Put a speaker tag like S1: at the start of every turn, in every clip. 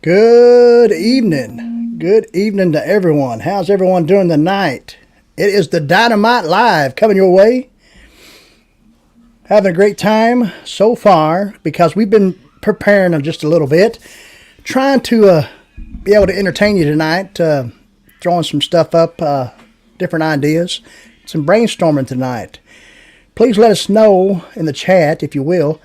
S1: Good evening. Good evening to everyone. How's everyone doing tonight? It is the Dynamite Live coming your way. Having a great time so far because we've been preparing just a little bit. Trying to be able to entertain you tonight. Throwing some stuff up, different ideas. Some brainstorming tonight. Please let us know in the chat, if you will,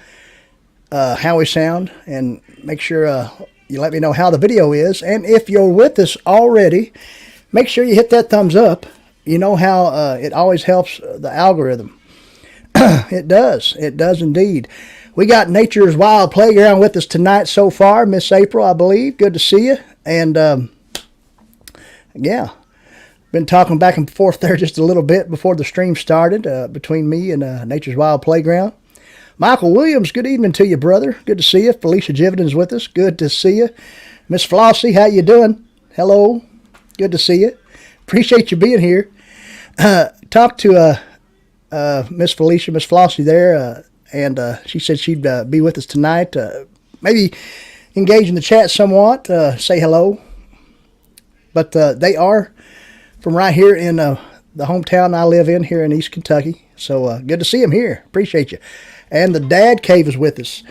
S1: how we sound. And make sure you let me know how the video is. And if you're with us already, make sure you hit that thumbs up. You know how it always helps the algorithm. It does. It does indeed. We got Nature's Wild Playground with us tonight so far. Miss April, I believe. Good to see you. And, yeah. Been talking back and forth there just a little bit before the stream started between me and Nature's Wild Playground. Michael Williams, good evening to you, brother. Good to see you. Felicia Jivenden's with us. Good to see you. Miss Flossie, how you doing? Hello. Good to see you. Appreciate you being here. Talked to Miss Felicia, Miss Flossie there, and she said she'd be with us tonight. Maybe engage in the chat somewhat, say hello. But they are from right here in the hometown I live in here in East Kentucky. So good to see them here. Appreciate you. And the Dad Cave is with us.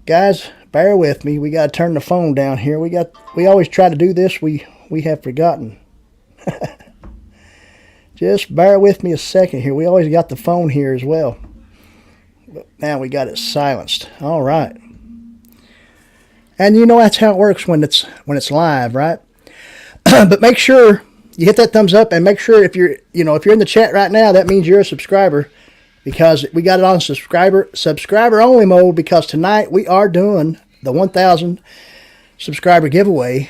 S1: Guys, bear with me. We got to turn the phone down here. We always try to do this. We have forgotten. Just bear with me a second here. We always got the phone here as well. But now we got it silenced. All right. And you know that's how it works when it's live, right? But make sure you hit that thumbs up and make sure if you're in the chat right now, that means you're a subscriber. Because we got it on subscriber only mode, because tonight we are doing the 1,000 subscriber giveaway.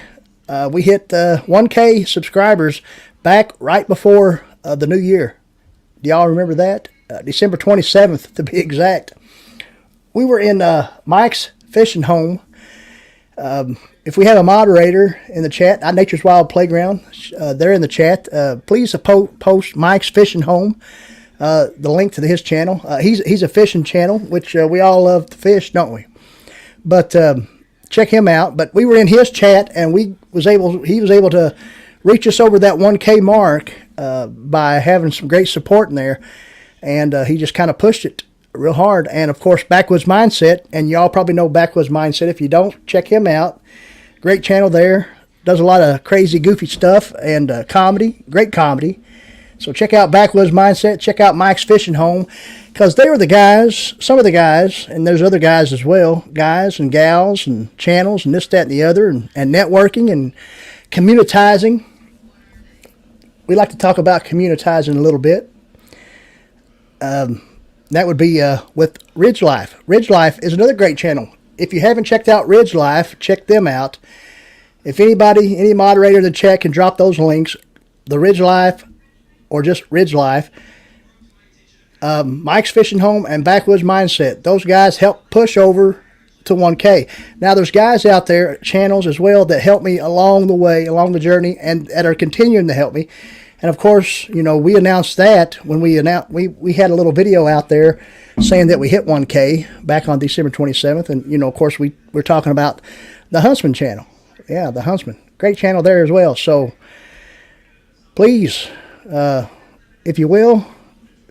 S1: We hit 1K subscribers back right before the new year. Do y'all remember that? December 27th to be exact. We were in Mike's Fishing Home. If we have a moderator in the chat, Nature's Wild Playground, they're in the chat. Please post Mike's Fishing Home. The link to his channel. He's a fishing channel, which we all love to fish, don't we? But check him out. But we were in his chat, and he was able to reach us over that 1K mark by having some great support in there, and he just kind of pushed it real hard. And of course, Backwoods Mindset, and y'all probably know Backwoods Mindset. If you don't, check him out. Great channel there. Does a lot of crazy, goofy stuff and comedy. Great comedy. So check out Backwoods Mindset. Check out Mike's Fishing Home, because they were the guys, some of the guys, and there's other guys as well, guys and gals and channels and this, that, and the other, and networking and communitizing. We like to talk about communitizing a little bit. That would be with Ridge Life. Ridge Life is another great channel. If you haven't checked out Ridge Life, check them out. If any moderator in the chat can drop those links, the Ridge Life, or just Ridge Life, Mike's Fishing Home, and Backwoods Mindset. Those guys help push over to 1K. Now, there's guys out there, channels as well, that help me along the way, along the journey, and that are continuing to help me. And of course, we announced that when we had a little video out there saying that we hit 1K back on December 27th. And, of course, we're talking about the Huntsman channel. Yeah, the Huntsman. Great channel there as well. So, please, if you will,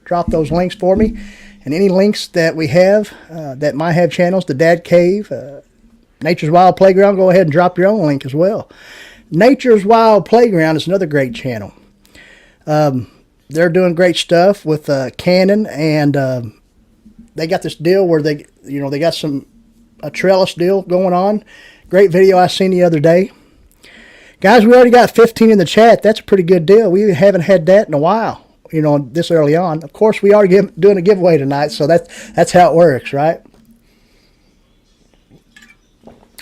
S1: drop those links for me. And any links that we have that might have channels, the Dad Cave, Nature's Wild Playground, go ahead and drop your own link as well. Nature's Wild Playground is another great channel. They're doing great stuff with Canon, and they got this deal where they got a trellis deal going on. Great video I seen the other day. Guys, we already got 15 in the chat. That's a pretty good deal. We haven't had that in a while, this early on. Of course, we are doing a giveaway tonight, so that's how it works, right?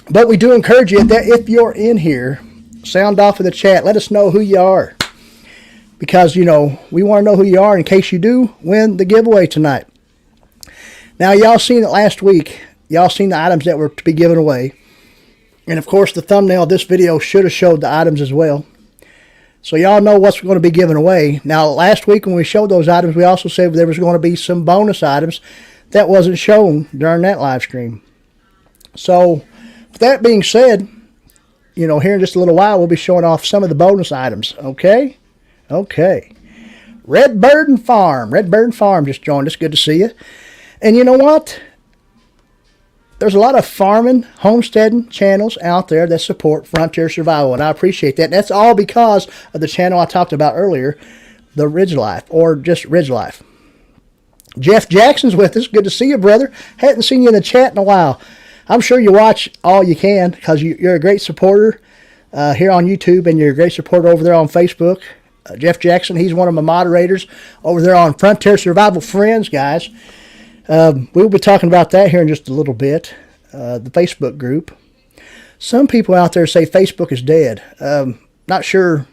S1: But we do encourage you that if you're in here, sound off in the chat. Let us know who you are, because, we want to know who you are in case you do win the giveaway tonight. Now, y'all seen it last week. Y'all seen the items that were to be given away. And, of course, the thumbnail of this video should have showed the items as well. So y'all know what's going to be given away. Now, last week when we showed those items, we also said there was going to be some bonus items that wasn't shown during that live stream. So, with that being said, here in just a little while, we'll be showing off some of the bonus items. Okay? Okay. Red Bird Farm. Red Bird Farm just joined us. Good to see you. And you know what? There's a lot of farming, homesteading channels out there that support Frontier Survival, and I appreciate that. And that's all because of the channel I talked about earlier, the Ridge Life, or just Ridge Life. Jeff Jackson's with us. Good to see you, brother. Hadn't seen you in the chat in a while. I'm sure you watch all you can because you're a great supporter here on YouTube, and you're a great supporter over there on Facebook. Jeff Jackson, he's one of my moderators over there on Frontier Survival Friends, guys. We'll be talking about that here in just a little bit, the Facebook group. Some people out there say Facebook is dead. Not sure.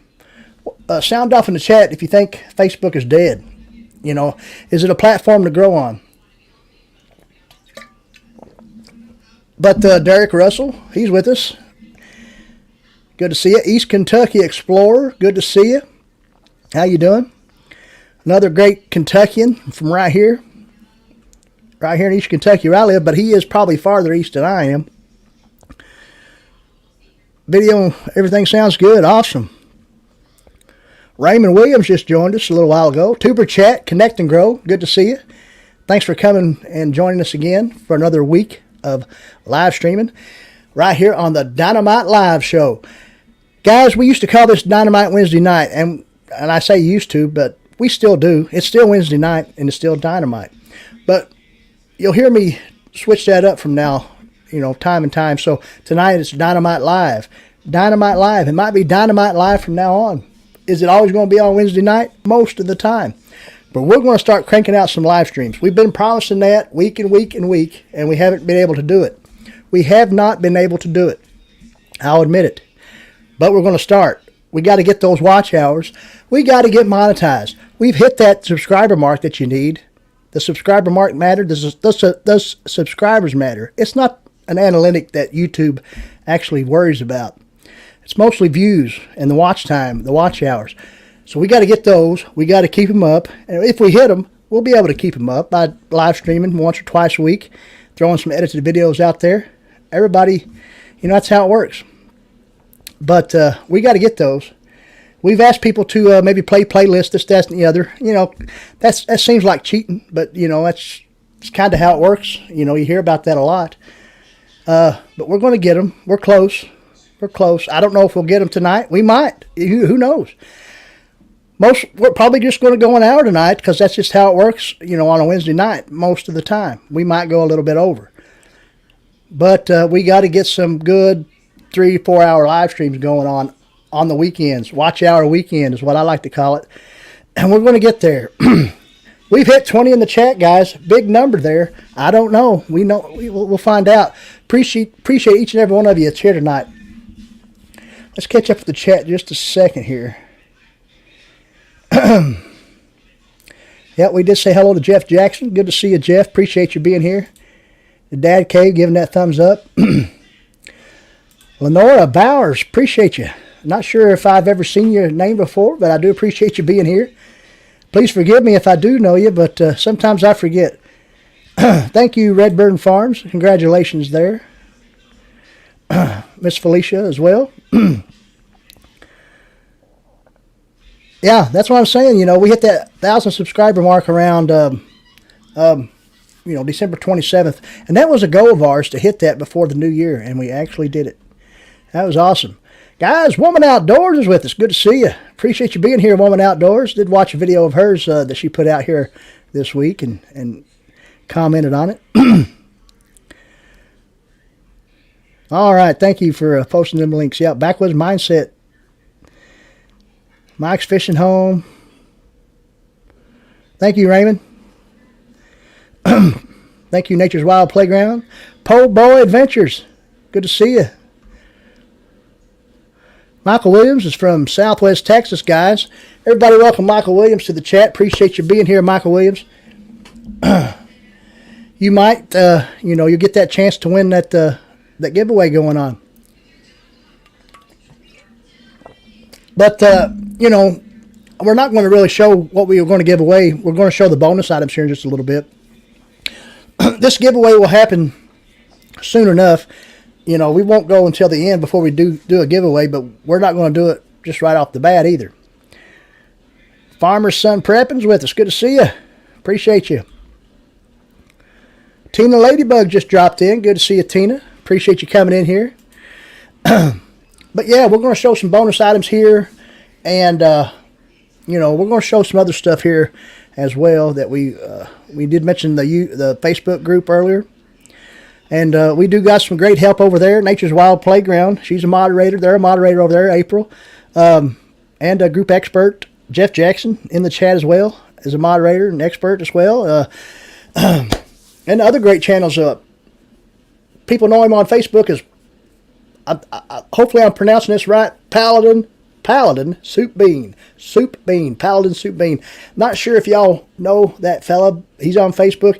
S1: Sound off in the chat if you think Facebook is dead. Is it a platform to grow on? But Derek Russell, he's with us. Good to see you. East Kentucky Explorer, good to see you. How you doing? Another great Kentuckian from right here in East Kentucky where I live, but he is probably farther east than I am. Video, everything sounds good. Awesome. Raymond Williams just joined us a little while ago. Tuber Chat, Connect and Grow, good to see you. Thanks for coming and joining us again for another week of live streaming right here on the Dynamite Live Show. Guys, we used to call this Dynamite Wednesday night, and I say used to, but we still do. It's still Wednesday night, and it's still Dynamite. But you'll hear me switch that up from now, time and time. So tonight it's Dynamite Live. Dynamite Live. It might be Dynamite Live from now on. Is it always going to be on Wednesday night? Most of the time. But we're going to start cranking out some live streams. We've been promising that week and week and week, and we haven't been able to do it. We have not been able to do it. I'll admit it. But we're going to start. We got to get those watch hours. We got to get monetized. We've hit that subscriber mark that you need. The subscriber mark matter. Does subscribers matter? It's not an analytic that YouTube actually worries about. It's mostly views and the watch time, the watch hours. So we got to get those. We got to keep them up. And if we hit them, we'll be able to keep them up by live streaming once or twice a week, throwing some edited videos out there. Everybody, that's how it works. But we got to get those. We've asked people to maybe play playlists, this, that, and the other. That seems like cheating, but, that's kind of how it works. You hear about that a lot. But we're going to get them. We're close. We're close. I don't know if we'll get them tonight. We might. Who knows? We're probably just going to go an hour tonight because that's just how it works, on a Wednesday night most of the time. We might go a little bit over. But we got to get some good 3-4 hour live streams going on the weekends. Watch hour weekend is what I like to call it. And we're going to get there. We've hit 20 in the chat, guys. Big number there. I don't know. We'll find out. Appreciate each and every one of you that's here tonight. Let's catch up with the chat just a second here. Yeah, we did say hello to Jeff Jackson. Good to see you, Jeff. Appreciate you being here. The Dad Cave giving that thumbs up. Lenora Bowers, appreciate you. Not sure if I've ever seen your name before, but I do appreciate you being here. Please forgive me if I do know you, but sometimes I forget. Thank you, Red Bird Farms. Congratulations there. Miss Felicia as well. Yeah, that's what I'm saying. We hit that 1,000 subscriber mark around, December 27th. And that was a goal of ours to hit that before the new year, and we actually did it. That was awesome. Guys, Woman Outdoors is with us. Good to see you. Appreciate you being here, Woman Outdoors. Did watch a video of hers that she put out here this week and commented on it. All right, thank you for posting them links. Yeah, Backwoods Mindset. Mike's Fishing Home. Thank you, Raymond. Thank you, Nature's Wild Playground. Po Boy Adventures. Good to see you. Michael Williams is from Southwest Texas, guys. Everybody welcome Michael Williams to the chat. Appreciate you being here, Michael Williams. You might, you'll get that chance to win that giveaway going on. But, we're not going to really show what we are going to give away. We're going to show the bonus items here in just a little bit. This giveaway will happen soon enough. we won't go until the end before we do a giveaway, but we're not going to do it just right off the bat either. Farmer's Son Prepping's with us. Good to see you. Appreciate you. Tina Ladybug just dropped in. Good to see you, Tina. Appreciate you coming in here. But yeah, we're going to show some bonus items here, and we're going to show some other stuff here as well that we did mention the Facebook group earlier. And we do got some great help over there. Nature's Wild Playground. She's a moderator. They're a moderator over there, April. And a group expert, Jeff Jackson, in the chat as well, as a moderator and expert as well. And other great channels. People know him on Facebook as, hopefully I'm pronouncing this right, Paladin Soup Bean. Paladin Soup Bean. Not sure if y'all know that fella. He's on Facebook.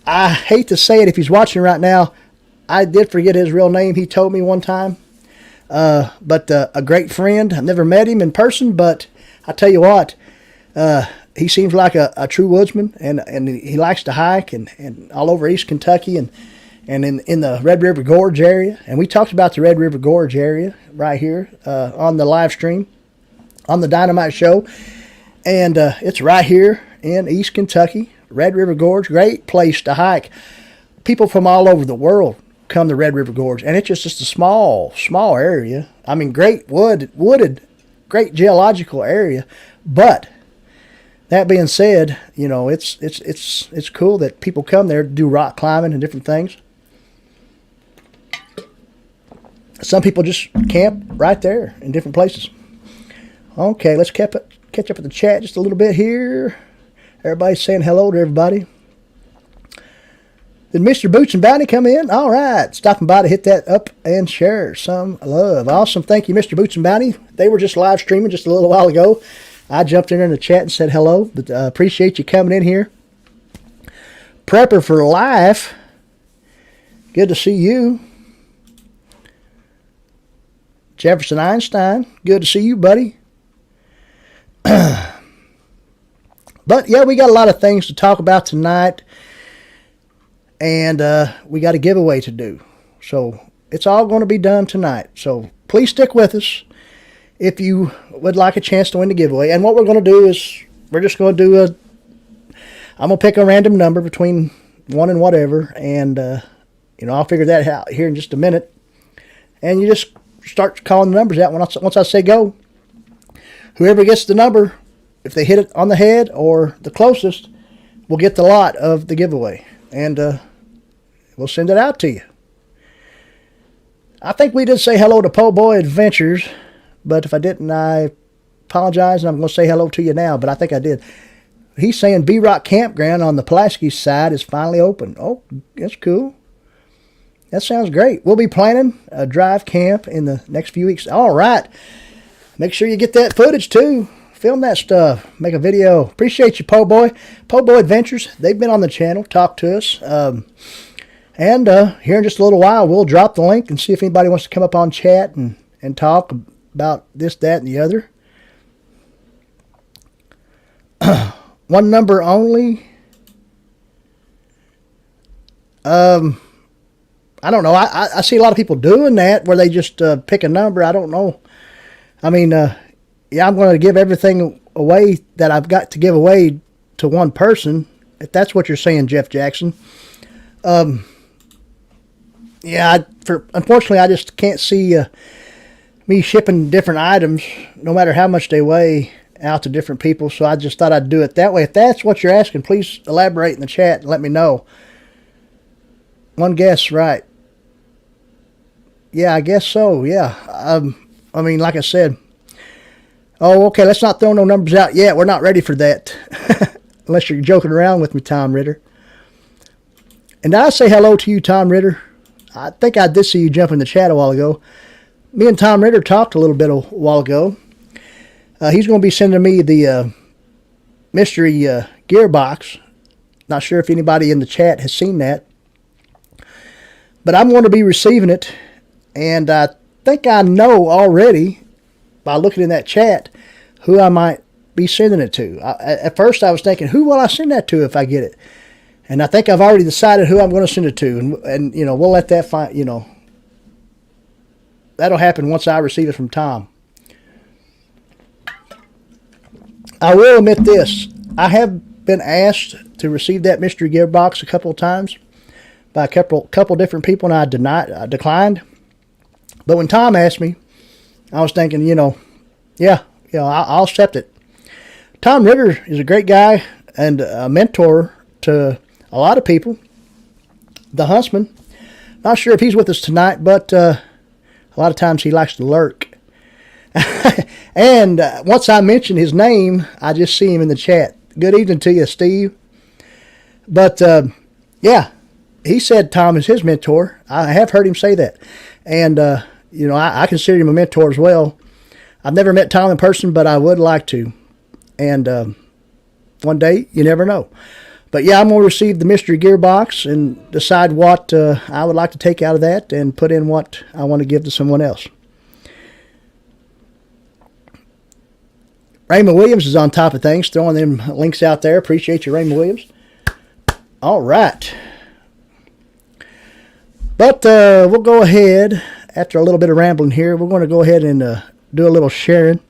S1: I hate to say it if he's watching right now. I did forget his real name. He told me one time. But a great friend. I've never met him in person, but I tell you what, he seems like a true woodsman, and he likes to hike and all over East Kentucky and in the Red River Gorge area. And we talked about the Red River Gorge area right here on the live stream on the Dynamite Show. And it's right here in East Kentucky. Red River Gorge, great place to hike. People from all over the world come to Red River Gorge, and it's just a small area. I mean, great wooded, great geological area. But that being said, it's cool that people come there to do rock climbing and different things. Some people just camp right there in different places. Okay, let's catch up with the chat just a little bit here. Everybody's saying hello to everybody. Did Mr. Boots and Bounty come in? All right. Stopping by to hit that up and share some love. Awesome. Thank you, Mr. Boots and Bounty. They were just live streaming just a little while ago. I jumped in the chat and said hello. But appreciate you coming in here. Prepper for Life. Good to see you. Jefferson Einstein. Good to see you, buddy. But yeah, we got a lot of things to talk about tonight, and we got a giveaway to do. So it's all going to be done tonight. So please stick with us if you would like a chance to win the giveaway. And what we're going to do is we're just going to do I'm going to pick a random number between 1 and whatever, and I'll figure that out here in just a minute. And you just start calling the numbers out once I say go. Whoever gets the number, if they hit it on the head or the closest, will get the lot of the giveaway. And we'll send it out to you. I think we did say hello to Po' Boy Adventures, but if I didn't, I apologize, and I'm going to say hello to you now, but I think I did. He's saying B-Rock Campground on the Pulaski side is finally open. Oh, that's cool. That sounds great. We'll be planning a drive camp in the next few weeks. All right. Make sure you get that footage, too. Film that stuff. Make a video. Appreciate you, Po' Boy. Po' Boy Adventures. They've been on the channel. Talk to us. And here in just a little while, we'll drop the link and see if anybody wants to come up on chat and talk about this, that, and the other. One number only. I don't know. I see a lot of people doing that where they just pick a number. I don't know. I mean, yeah, I'm going to give everything away that I've got to give away to one person, if that's what you're saying, Jeff Jackson. Yeah, unfortunately, I just can't see me shipping different items, no matter how much they weigh, out to different people. So I just thought I'd do it that way. If that's what you're asking, please elaborate in the chat and let me know. One guess, right? Yeah, I guess so. Yeah. I mean, like I said. Oh, okay. Let's not throw no numbers out yet. We're not ready for that. Unless you're joking around with me, Tom Ritter. And I say hello to you, Tom Ritter. I think I did see you jump in the chat a while ago. Me and Tom Ritter talked a little bit a while ago. He's going to be sending me the mystery gearbox. Not sure if anybody in the chat has seen that. But I'm going to be receiving it. And I think I know already, by looking in that chat, who I might be sending it to. At first I was thinking, who will I send that to if I get it? And I think I've already decided who I'm going to send it to. And we'll let that that'll happen once I receive it from Tom. I will admit this. I have been asked to receive that mystery gearbox a couple of times by a couple different people, and I declined. But when Tom asked me, I was thinking, I'll accept it. Tom Ritter is a great guy and a mentor to a lot of people. The Huntsman. Not sure if he's with us tonight, but a lot of times he likes to lurk. And once I mention his name, I just see him in the chat. Good evening to you, Steve. But, he said Tom is his mentor. I have heard him say that. And, I consider him a mentor as well. I've never met Tom in person, but I would like to. And one day, you never know. But, yeah, I'm going to receive the mystery gearbox and decide what I would like to take out of that and put in what I want to give to someone else. Raymond Williams is on top of things, throwing them links out there. Appreciate you, Raymond Williams. All right. But we'll go ahead, after a little bit of rambling here, we're going to go ahead and do a little sharing.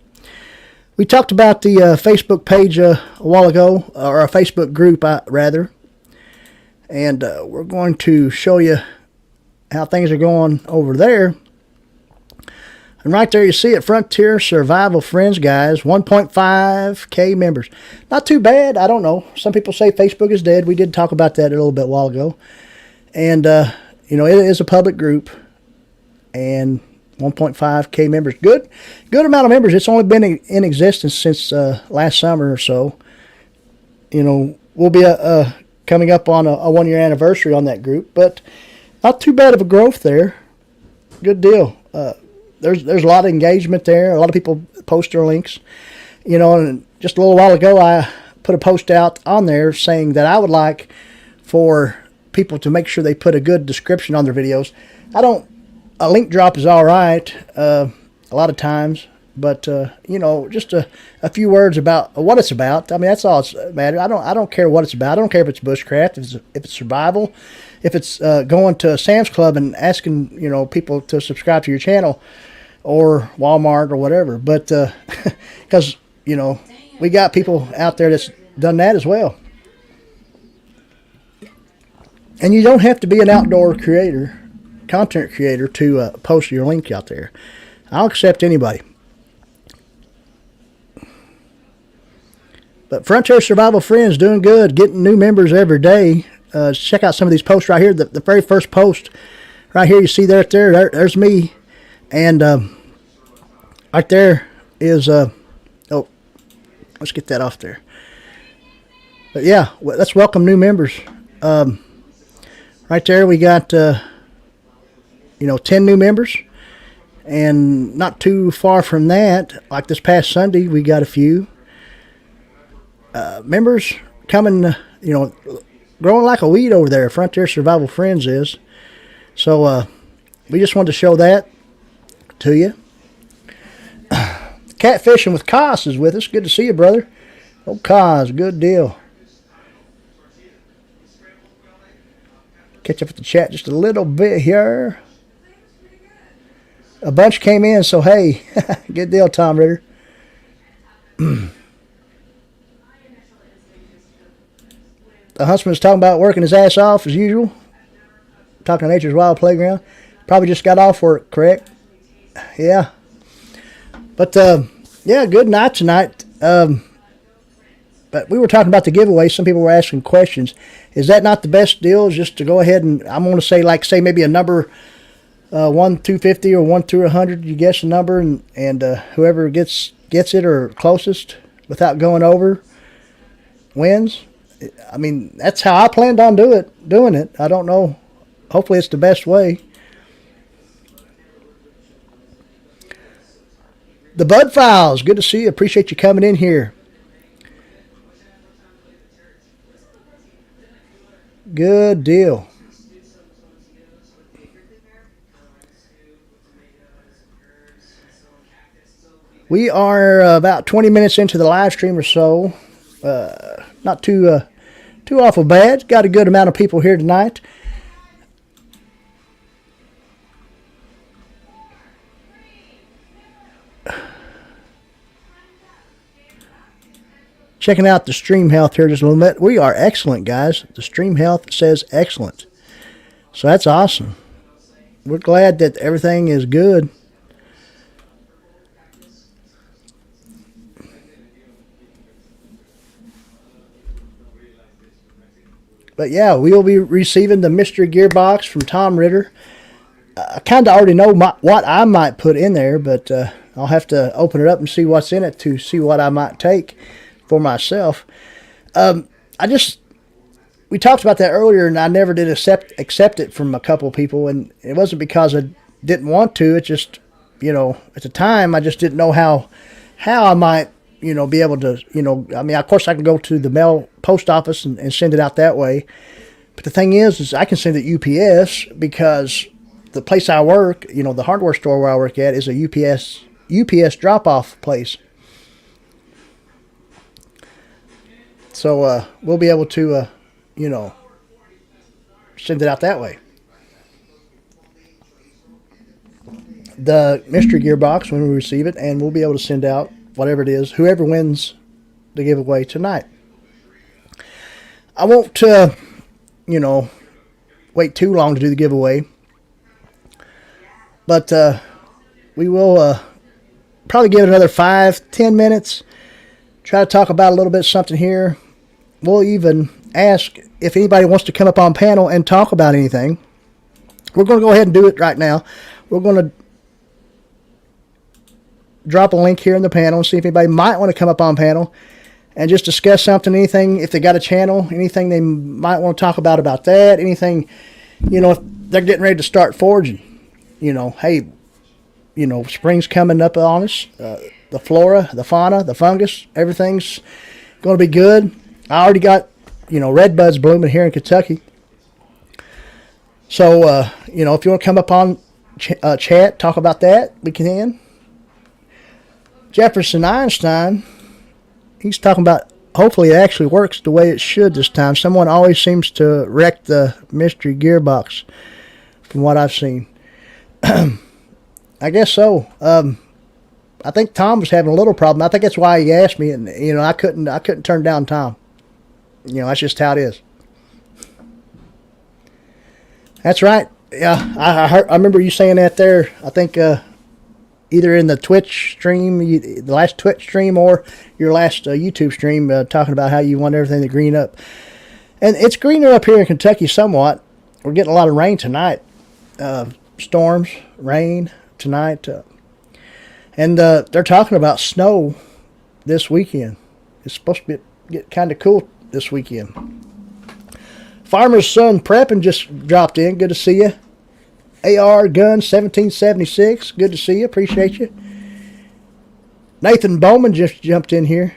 S1: We talked about the Facebook page a while ago, or a Facebook group, rather. And we're going to show you how things are going over there. And right there you see it, Frontier Survival Friends, guys. 1.5K members. Not too bad. I don't know. Some people say Facebook is dead. We did talk about that a little bit while ago. And, it is a public group. And 1.5K members. Good amount of members. It's only been in existence since last summer or so. We'll be coming up on a 1-year anniversary on that group. But not too bad of a growth there. Good deal. There's a lot of engagement there. A lot of people post their links. And just a little while ago, I put a post out on there saying that I would like for people to make sure they put a good description on their videos. A link drop is all right a lot of times, but, just a few words about what it's about. I mean, that's all it's matters. I don't care what it's about. I don't care if it's bushcraft, if it's survival, if it's going to Sam's Club and asking, people to subscribe to your channel, or Walmart or whatever. But because, we got people out there that's done that as well. And you don't have to be an outdoor content creator to post your link out there. I'll accept anybody. But Frontier Survival Friends doing good, getting new members every day. Check out some of these posts right here. The very first post right here, you see there's me. And right there is, let's get that off there. But yeah, let's welcome new members. Right there we got, 10 new members. And not too far from that, like this past Sunday, we got a few members coming, growing like a weed over there. Frontier Survival Friends is. So we just wanted to show that to you. Catfishing with Kos is with us. Good to see you, brother. Oh, Kos, good deal. Catch up with the chat just a little bit here. A bunch came in, so hey, good deal, Tom Ritter. The Huntsman's talking about working his ass off as usual. Talking Nature's Wild Playground. Probably just got off work, correct? Yeah. But, good night tonight. But we were talking about the giveaway. Some people were asking questions. Is that not the best deal? Just to go ahead and, I'm going to say maybe a number 1 through 50 or 1 through 100. You guess a number, and whoever gets it or closest without going over wins. I mean, that's how I planned on doing it. I don't know. Hopefully it's the best way. The Bud Files, good to see you. Appreciate you coming in here. Good deal. We are about 20 minutes into the live stream or so. Not too awful bad. Got a good amount of people here tonight. checking out the stream health here just a little bit. We are excellent, guys. The stream health says excellent. So that's awesome. We're glad that everything is good. But yeah, we will be receiving the mystery gearbox from Tom Ritter. I kind of already know what I might put in there, but I'll have to open it up and see what's in it to see what I might take for myself. We talked about that earlier, and I never did accept it from a couple of people, and it wasn't because I didn't want to. It just, at the time, I just didn't know how I might, be able to, I mean, of course I can go to the post office and send it out that way. But the thing is I can send it UPS because the place I work, the hardware store where I work at is a UPS drop-off place. So we'll be able to, send it out that way. The mystery gearbox when we receive it, and we'll be able to send out whatever it is, whoever wins the giveaway tonight. I won't, wait too long to do the giveaway, but we will probably give it another 5-10 minutes. Try to talk about a little bit something here. We'll even ask if anybody wants to come up on panel and talk about anything. We're going to go ahead and do it right now. We're going to drop a link here in the panel and see if anybody might want to come up on panel and just discuss something, anything, if they got a channel, anything they might want to talk about that, anything, if they're getting ready to start forging, hey, spring's coming up on us, the flora, the fauna, the fungus, everything's going to be good. I already got, red buds blooming here in Kentucky. So, if you want to come up on chat, talk about that, we can. Jefferson Einstein, he's talking about hopefully it actually works the way it should this time. Someone always seems to wreck the mystery gearbox from what I've seen. I guess so. I think Tom was having a little problem. I think that's why he asked me, and I couldn't turn down Tom. That's just how it is. That's right. Yeah, I remember you saying that there. I think either in the Twitch stream, the last Twitch stream, or your last YouTube stream, talking about how you want everything to green up. And it's greener up here in Kentucky somewhat. We're getting a lot of rain tonight. Storms, rain tonight. And they're talking about snow this weekend. It's supposed to get kind of cool this weekend. Farmer's Son Prepping just dropped in. Good to see you. AR Gun 1776. Good to see you. Appreciate you. Nathan Bowman just jumped in here.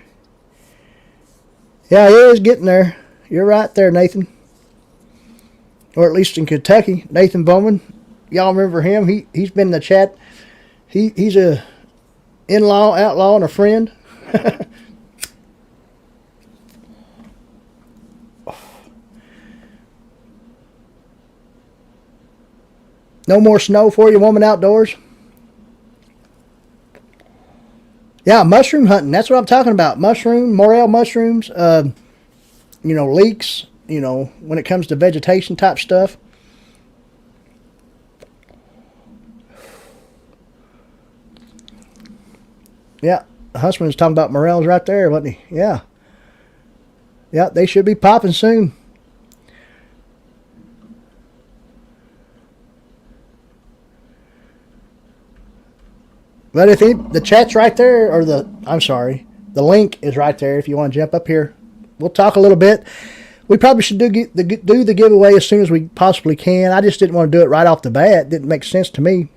S1: Yeah, he is getting there. You're right there, Nathan. Or at least in Kentucky. Nathan Bowman. Y'all remember him? He's been in the chat. He's a in-law, outlaw, and a friend. No more snow for you, woman outdoors? Yeah, mushroom hunting. That's what I'm talking about. Morel mushrooms, leeks, when it comes to vegetation type stuff. Yeah, the husband was talking about morels right there, wasn't he? Yeah. Yeah, they should be popping soon. But if the chat's right there, or the link is right there if you want to jump up here. We'll talk a little bit. We probably should do the giveaway as soon as we possibly can. I just didn't want to do it right off the bat. It didn't make sense to me.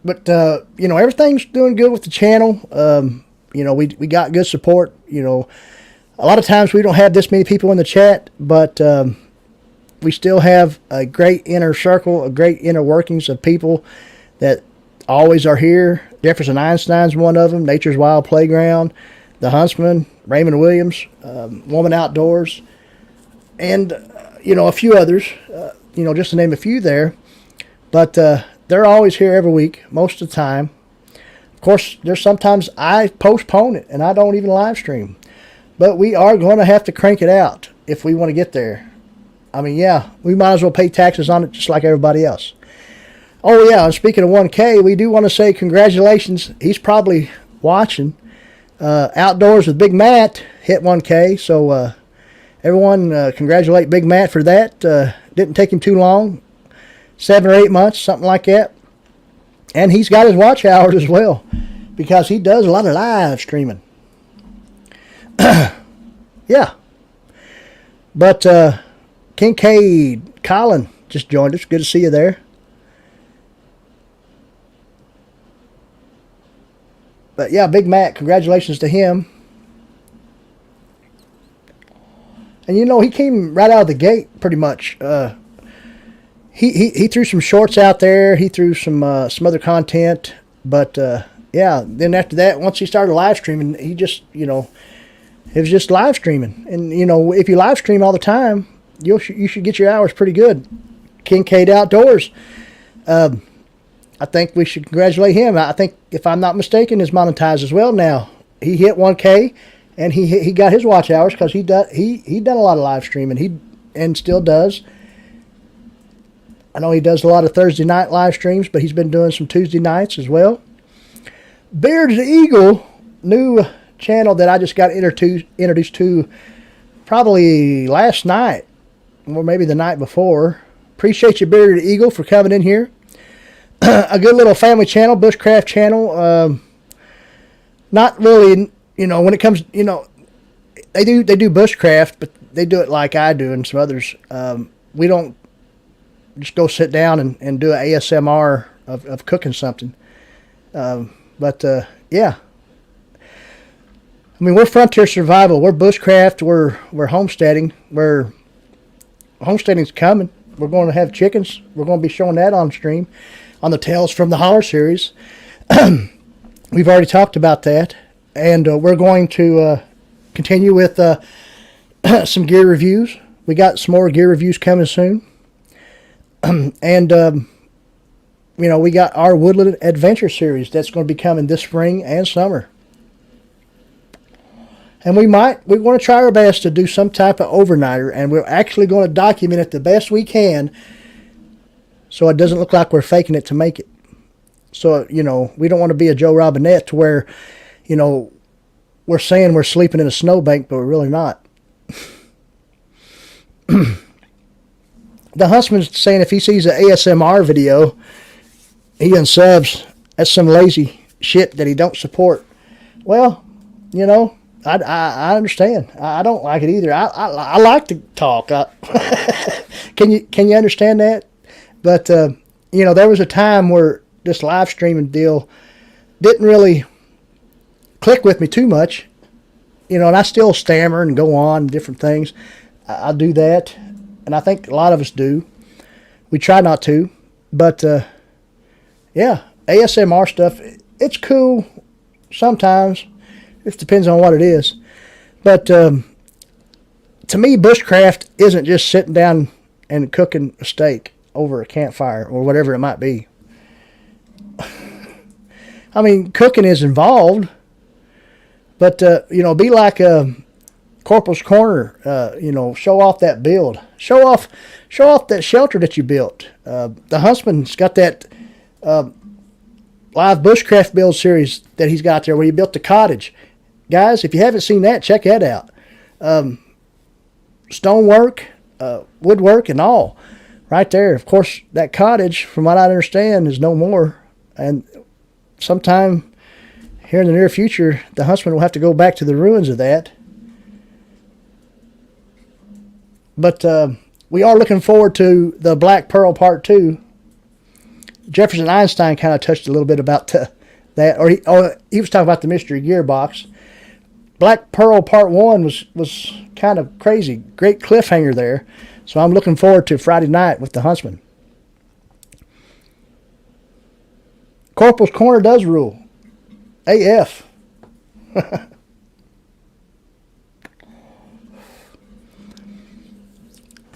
S1: But, everything's doing good with the channel. We got good support. A lot of times we don't have this many people in the chat, but we still have a great inner circle, a great inner workings of people that always are here. Jefferson Einstein's one of them, Nature's Wild Playground, The Huntsman, Raymond Williams, Woman Outdoors, and, a few others, just to name a few there. But they're always here every week, most of the time. Of course, there's sometimes I postpone it and I don't even live stream. But we are going to have to crank it out if we want to get there. I mean, yeah, we might as well pay taxes on it just like everybody else. Oh, yeah, and speaking of 1K, we do want to say congratulations. He's probably watching. Outdoors with Big Matt hit 1K, so everyone congratulate Big Matt for that. Didn't take him too long, 7 or 8 months, something like that. And he's got his watch hours as well because he does a lot of live streaming. Yeah. But Kincaid, Colin just joined us. Good to see you there. But yeah, Big Matt, congratulations to him. And you know, he came right out of the gate pretty much. He threw some shorts out there. He threw some other content. But yeah, then after that, once he started live streaming, he just, you know, it was just live streaming. And, you know, if you live stream all the time, you should get your hours pretty good. Kincaid Outdoors. I think we should congratulate him. I think, if I'm not mistaken, is monetized as well now. He hit 1K, and he got his watch hours because he done a lot of live streaming. And still does. I know he does a lot of Thursday night live streams, but he's been doing some Tuesday nights as well. Bearded Eagle, new channel that I just got introduced to probably last night, or maybe the night before. Appreciate you, Bearded Eagle, for coming in here. A good little family channel, bushcraft channel. Not really, you know, when it comes, you know, they do bushcraft, but they do it like I do and some others. We don't just go sit down and do an ASMR of cooking something. But yeah. I mean, we're frontier survival. We're bushcraft. We're homesteading. Homesteading's coming. We're going to have chickens. We're going to be showing that on stream. On the Tales from the Holler series. We've already talked about that. And we're going to continue with some gear reviews. We got some more gear reviews coming soon. And, you know, we got our Woodland Adventure series that's going to be coming this spring and summer. And we want to try our best to do some type of overnighter, and we're actually going to document it the best we can so it doesn't look like we're faking it to make it. So, you know, we don't want to be a Joe Robinette to where, you know, we're saying we're sleeping in a snowbank, but we're really not. The Huntsman's saying if he sees an ASMR video, he unsubs. That's some lazy shit that he don't support. Well, you know, I understand. I don't like it either. I like to talk. Can you understand that? But, you know, there was a time where this live streaming deal didn't really click with me too much. You know, and I still stammer and go on and different things. I do that, and I think a lot of us do. We try not to. But, yeah, ASMR stuff, it's cool sometimes. It depends on what it is. But to me, bushcraft isn't just sitting down and cooking a steak over a campfire or whatever it might be. I mean, cooking is involved, but, you know, be like Corporal's Corner, you know, show off that build. Show off that shelter that you built. The Huntsman's got that live bushcraft build series that he's got there where he built the cottage. Guys, if you haven't seen that, check that out. Stonework, woodwork, and all. Right there. Of course, that cottage, from what I understand, is no more. And sometime here in the near future, the Huntsman will have to go back to the ruins of that. But we are looking forward to the Black Pearl Part 2. Jefferson Einstein kind of touched a little bit about that. Or he was talking about the mystery gearbox. Black Pearl Part 1 was kind of crazy. Great cliffhanger there. So I'm looking forward to Friday night with the Huntsman. Corporal's Corner does rule. AF.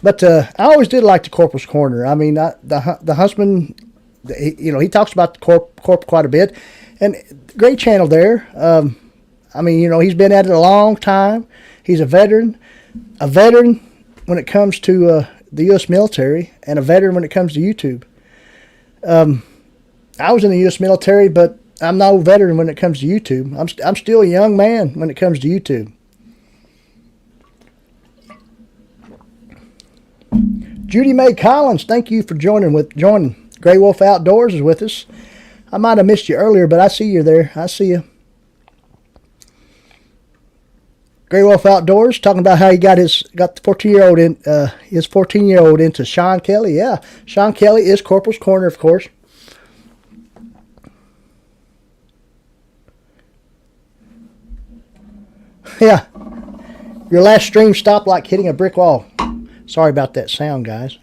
S1: But I always did like the Corporal's Corner. I mean, the Huntsman, you know, he talks about the Corp quite a bit. And great channel there. I mean, you know, he's been at it a long time. He's a veteran when it comes to the U.S. military, and a veteran when it comes to YouTube. I was in the U.S. military, but I'm no veteran when it comes to YouTube. I'm still a young man when it comes to YouTube. Judy Mae Collins, thank you for joining. Grey Wolf Outdoors is with us. I might have missed you earlier, but I see you there. I see you. Grey Wolf Outdoors talking about how he got the 14-year-old in his 14-year-old into Sean Kelly. Yeah, Sean Kelly is Corporal's Corner, of course. Yeah, your last stream stopped like hitting a brick wall. Sorry about that sound, guys.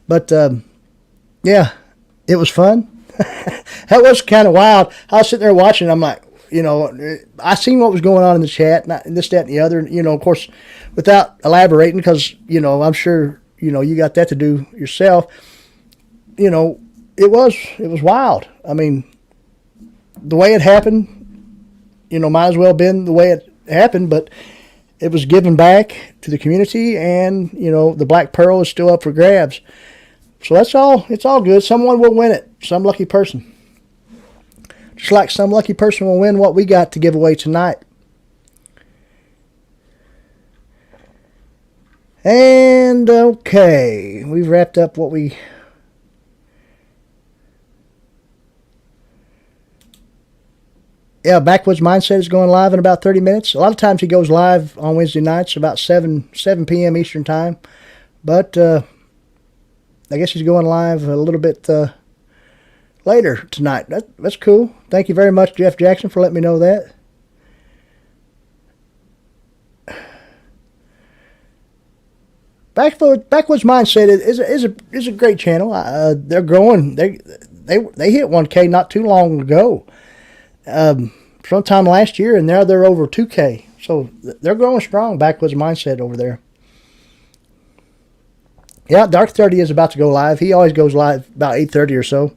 S1: But yeah, it was fun. That was kind of wild. I was sitting there watching. I'm like, you know, I seen what was going on in the chat, and this, that, and the other. You know, of course, without elaborating, because, you know, I'm sure, you know, you got that to do yourself. You know, it was wild. I mean, the way it happened, you know, might as well have been the way it happened, but it was given back to the community, and, you know, the Black Pearl is still up for grabs. So that's all. It's all good. Someone will win it. Some lucky person. Just like some lucky person will win what we got to give away tonight. And, okay. We've wrapped up what we... Yeah, Backwoods Mindset is going live in about 30 minutes. A lot of times he goes live on Wednesday nights about 7 p.m. Eastern Time. But I guess he's going live a little bit later tonight. That's cool. Thank you very much, Jeff Jackson, for letting me know that. Backwoods Mindset is a great channel. They're growing. They hit 1K not too long ago. Sometime last year, and now they're over 2K. So they're growing strong. Backwoods Mindset over there. Yeah, Dark 30 is about to go live. He always goes live about 8:30 or so.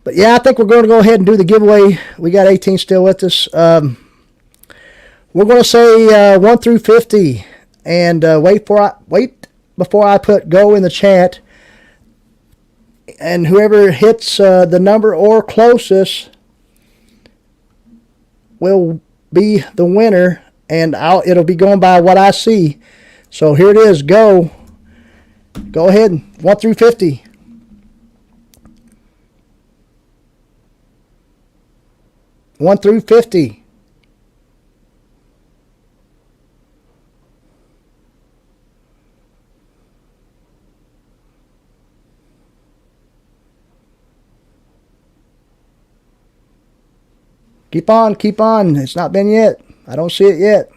S1: But yeah, I think we're going to go ahead and do the giveaway. We got 18 still with us. We're going to say 1 through 50, and wait before I put go in the chat. And whoever hits the number or closest will be the winner, and it'll be going by what I see. So here it is. Go ahead. 1 through 50. One through 50. Keep on, keep on. It's not been yet. I don't see it yet.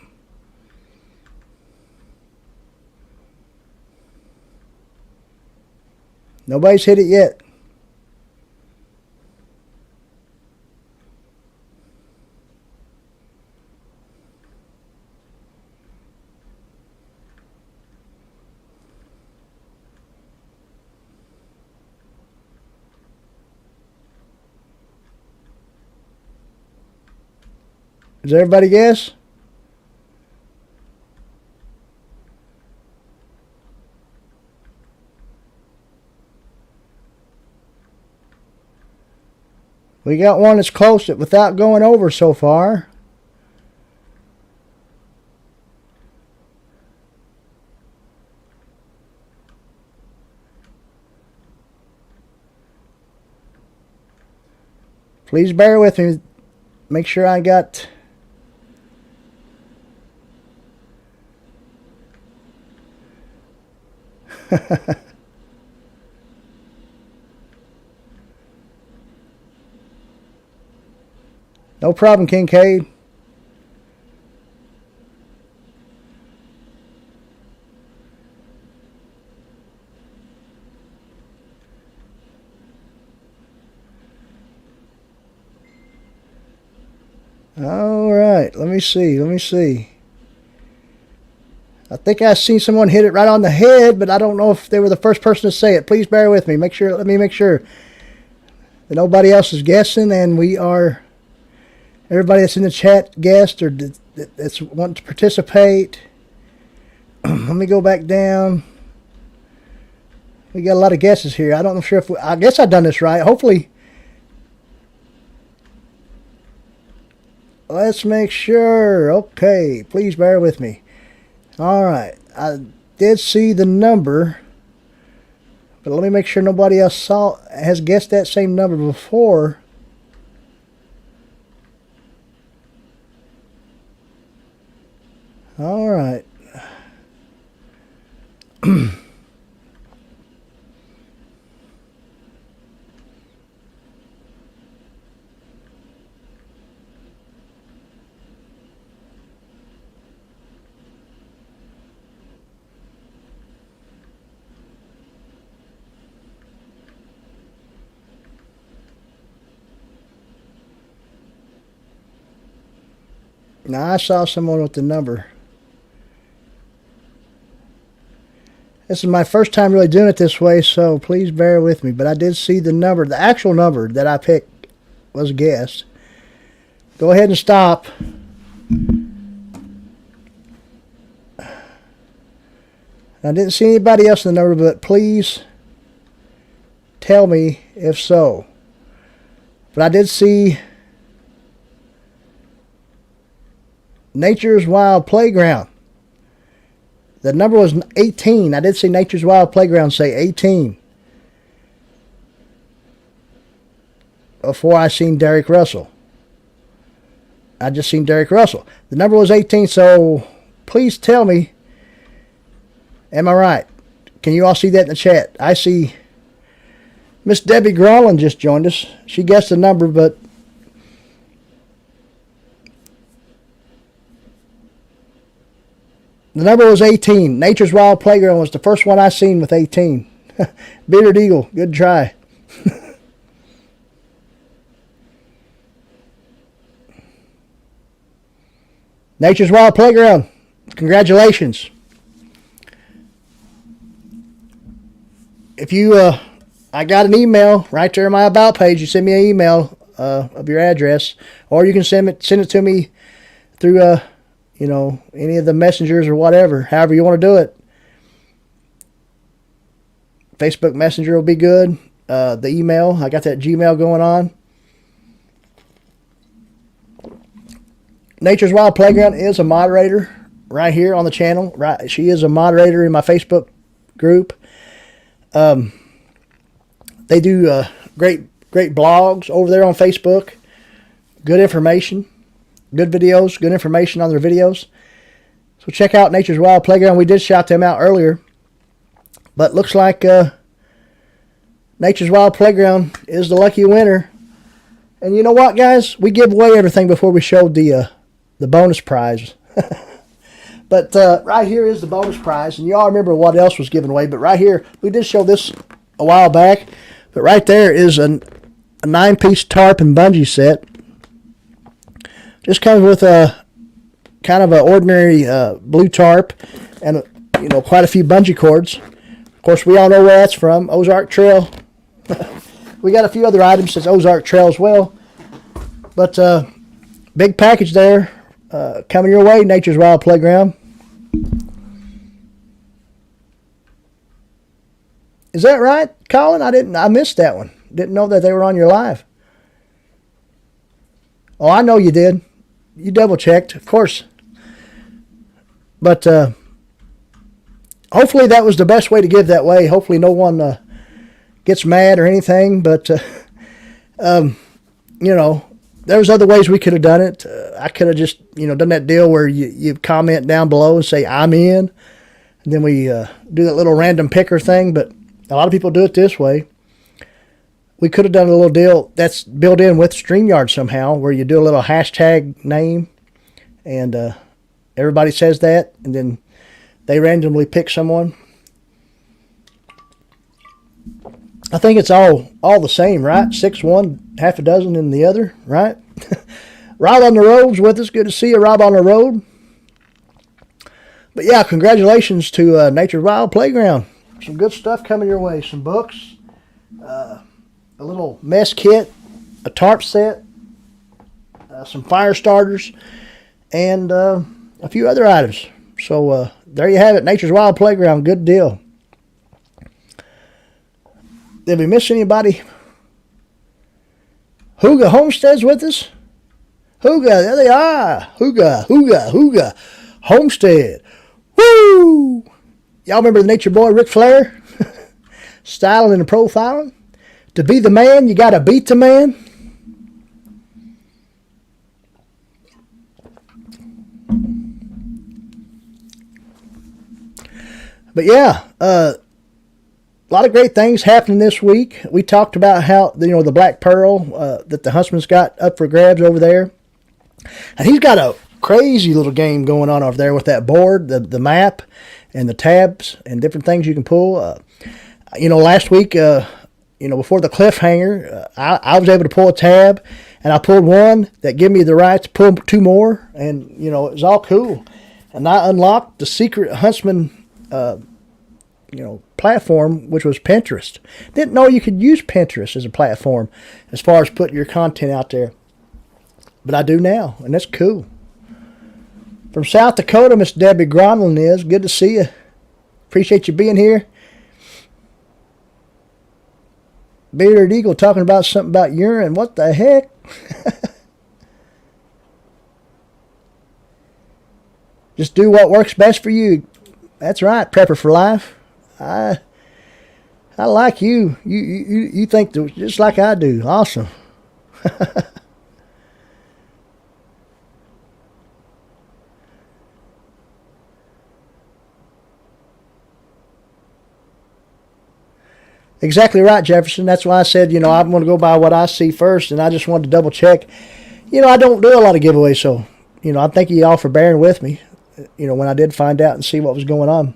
S1: Nobody's hit it yet. Does everybody guess? We got one that's close without going over so far. Please bear with me. Make sure I got... No problem, Kincaid. All right, let me see. I think I seen someone hit it right on the head, but I don't know if they were the first person to say it. Please bear with me. Let me make sure. that nobody else is guessing, and we are, everybody that's in the chat guessed or that's wanting to participate. Let me go back down. We got a lot of guesses here. I don't know sure if I guess I've done this right. Hopefully. Let's make sure. Okay, please bear with me. All right, I did see the number, but let me make sure nobody else has guessed that same number before. All right. Now I saw someone with the number. This is my first time really doing it this way, so please bear with me. But I did see the number. The actual number that I picked was guessed. Go ahead and stop. I didn't see anybody else in the number, but please tell me if so. But I did see Nature's Wild Playground. The number was 18. I did see Nature's Wild Playground say 18 before I seen Derek Russell. I just seen Derek Russell. The number was 18, so please tell me, am I right? Can you all see that in the chat? I see Miss Debbie Grawlin just joined us. She guessed the number, but the number was 18. Nature's Wild Playground was the first one I seen with 18. Bearded Eagle, good try. Nature's Wild Playground, congratulations. If you, I got an email right there in my About page. You send me an email of your address, or you can send it to me through you know, any of the messengers or whatever, however you want to do it. Facebook Messenger will be good. The email, I got that Gmail going on. Nature's Wild Playground is a moderator right here on the channel. Right, she is a moderator in my Facebook group. They do great blogs over there on Facebook. Good information. Good videos, good information on their videos. So check out Nature's Wild Playground. We did shout them out earlier. But looks like Nature's Wild Playground is the lucky winner. And you know what, guys? We give away everything before we showed the bonus prize. But right here is the bonus prize. And you all remember what else was given away. But right here, we did show this a while back. But right there is a 9-piece tarp and bungee set. Just comes with a kind of an ordinary blue tarp and you know, quite a few bungee cords. Of course, we all know where that's from, Ozark Trail. We got a few other items since Ozark Trail as well. But big package there coming your way, Nature's Wild Playground. Is that right, Colin? I missed that one. Didn't know that they were on your live. Oh, I know you did. You double checked, of course. But hopefully that was the best way to give that way. Hopefully no one gets mad or anything. But you know, there's other ways we could have done it. I could have just, you know, done that deal where you comment down below and say I'm in, and then we do that little random picker thing. But a lot of people do it this way. We could have done a little deal that's built in with StreamYard somehow, where you do a little hashtag name, and everybody says that, and then they randomly pick someone. I think it's all the same, right? 6 one, half a dozen in the other, right? Rob on the road's with us. Good to see you, Rob on the road. But yeah, congratulations to Nature's Wild Playground. Some good stuff coming your way. Some books. a little mess kit, a tarp set, some fire starters, and a few other items. So there you have it, Nature's Wild Playground. Good deal. Did we miss anybody? Hooga Homestead's with us. Hooga, there they are. Hooga Homestead. Woo! Y'all remember the nature boy Ric Flair? Styling and profiling. To be the man, you gotta beat the man. But yeah, a lot of great things happening this week. We talked about how the Black Pearl that the Huntsman's got up for grabs over there, and he's got a crazy little game going on over there with that board, the map, and the tabs and different things you can pull. Last week, before the cliffhanger, I was able to pull a tab, and I pulled one that gave me the right to pull two more, and it was all cool. And I unlocked the secret Huntsman platform, which was Pinterest. Didn't know you could use Pinterest as a platform as far as putting your content out there. But I do now, and that's cool. From South Dakota, Miss Debbie Gronlin is. Good to see you. Appreciate you being here. Bearded Eagle talking about something about urine. What the heck? Just do what works best for you. That's right, Prepper for Life. I like you. You think just like I do. Awesome. Exactly right, Jefferson. That's why I said, I'm going to go by what I see first, and I just wanted to double check. I don't do a lot of giveaways, so, I thank you all for bearing with me, when I did find out and see what was going on.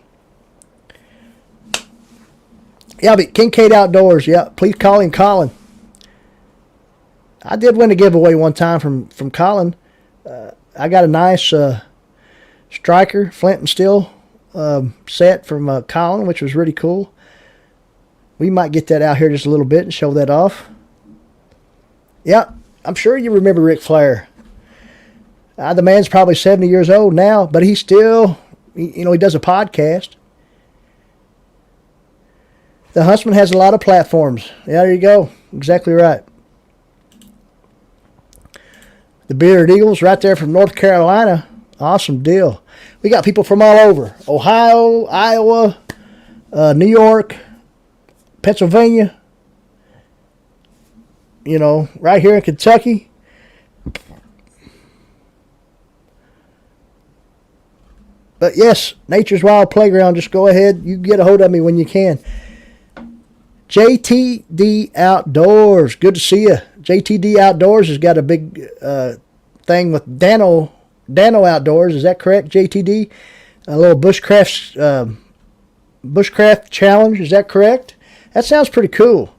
S1: Yeah, but Kincaid Outdoors, yeah, please call him Colin. I did win a giveaway one time from Colin. I got a nice striker, flint and steel set from Colin, which was really cool. We might get that out here just a little bit and show that off. Yeah, I'm sure you remember Ric Flair. The man's probably 70 years old now, but he still, he does a podcast. The Huntsman has a lot of platforms. Yeah, there you go. Exactly right. The Bearded Eagles right there from North Carolina. Awesome deal. We got people from all over. Ohio, Iowa, New York, Pennsylvania, right here in Kentucky. But yes, Nature's Wild Playground, just go ahead. You get a hold of me when you can. JTD Outdoors, good to see you. JTD Outdoors has got a big thing with Dano Outdoors. Is that correct, JTD? A little bushcraft challenge. Is that correct? That sounds pretty cool.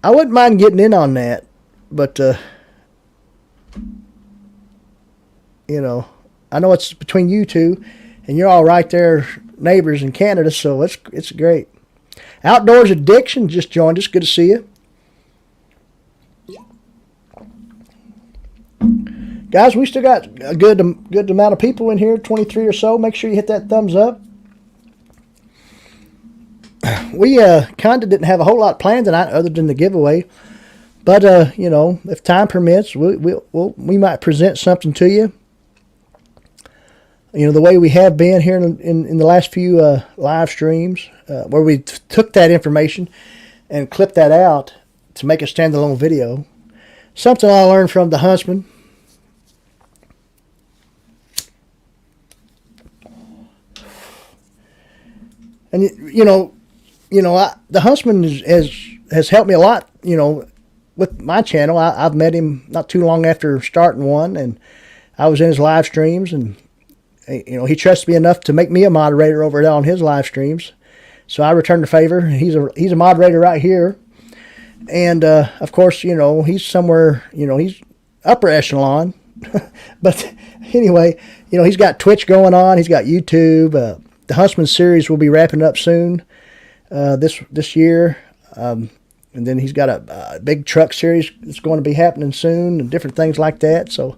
S1: I wouldn't mind getting in on that, but I know it's between you two, and you're all right there, neighbors in Canada, so it's great. Outdoors Addiction just joined us. Good to see you. Guys, we still got a good amount of people in here, 23 or so. Make sure you hit that thumbs up. We kind of didn't have a whole lot planned tonight other than the giveaway. But, if time permits, we might present something to you. The way we have been here in the last few live streams, where we took that information and clipped that out to make a standalone video. Something I learned from the Huntsman. And, the Huntsman has helped me a lot, with my channel. I've met him not too long after starting one, and I was in his live streams, and he trusts me enough to make me a moderator over there on his live streams. So I returned the favor. He's a moderator right here. And, of course, he's somewhere, he's upper echelon. But anyway, he's got Twitch going on. He's got YouTube. The Huntsman series will be wrapping up soon this year. And then he's got a big truck series that's going to be happening soon and different things like that. So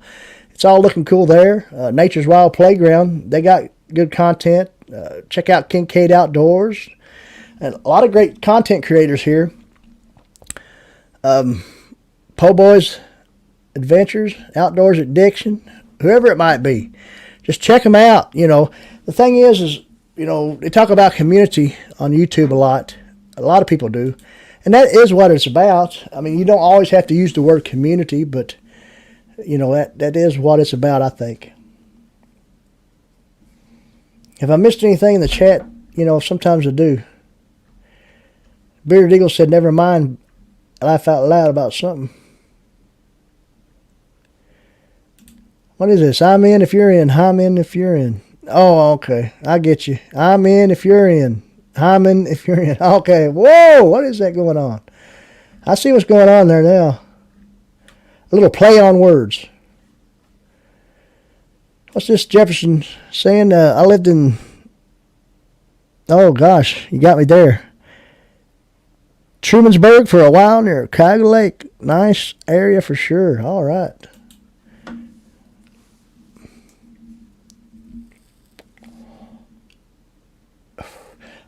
S1: it's all looking cool there. Nature's Wild Playground, they got good content. Check out Kincaid Outdoors. And a lot of great content creators here. Po Boys Adventures, Outdoors Addiction, whoever it might be. Just check them out. The thing is, they talk about community on YouTube a lot. A lot of people do. And that is what it's about. I mean, you don't always have to use the word community, but, that is what it's about, I think. If I missed anything in the chat, sometimes I do. Bearded Eagle said, never mind, laugh out loud about something. What is this? I'm in if you're in. I'm in if you're in. Oh, okay. I get you. I'm in if you're in. I'm in if you're in. Okay. Whoa, what is that going on? I see what's going on there now. A little play on words. What's this Jefferson saying? I lived in... Oh, gosh. You got me there. Trumansburg for a while near Cuyahoga Lake. Nice area for sure. All right.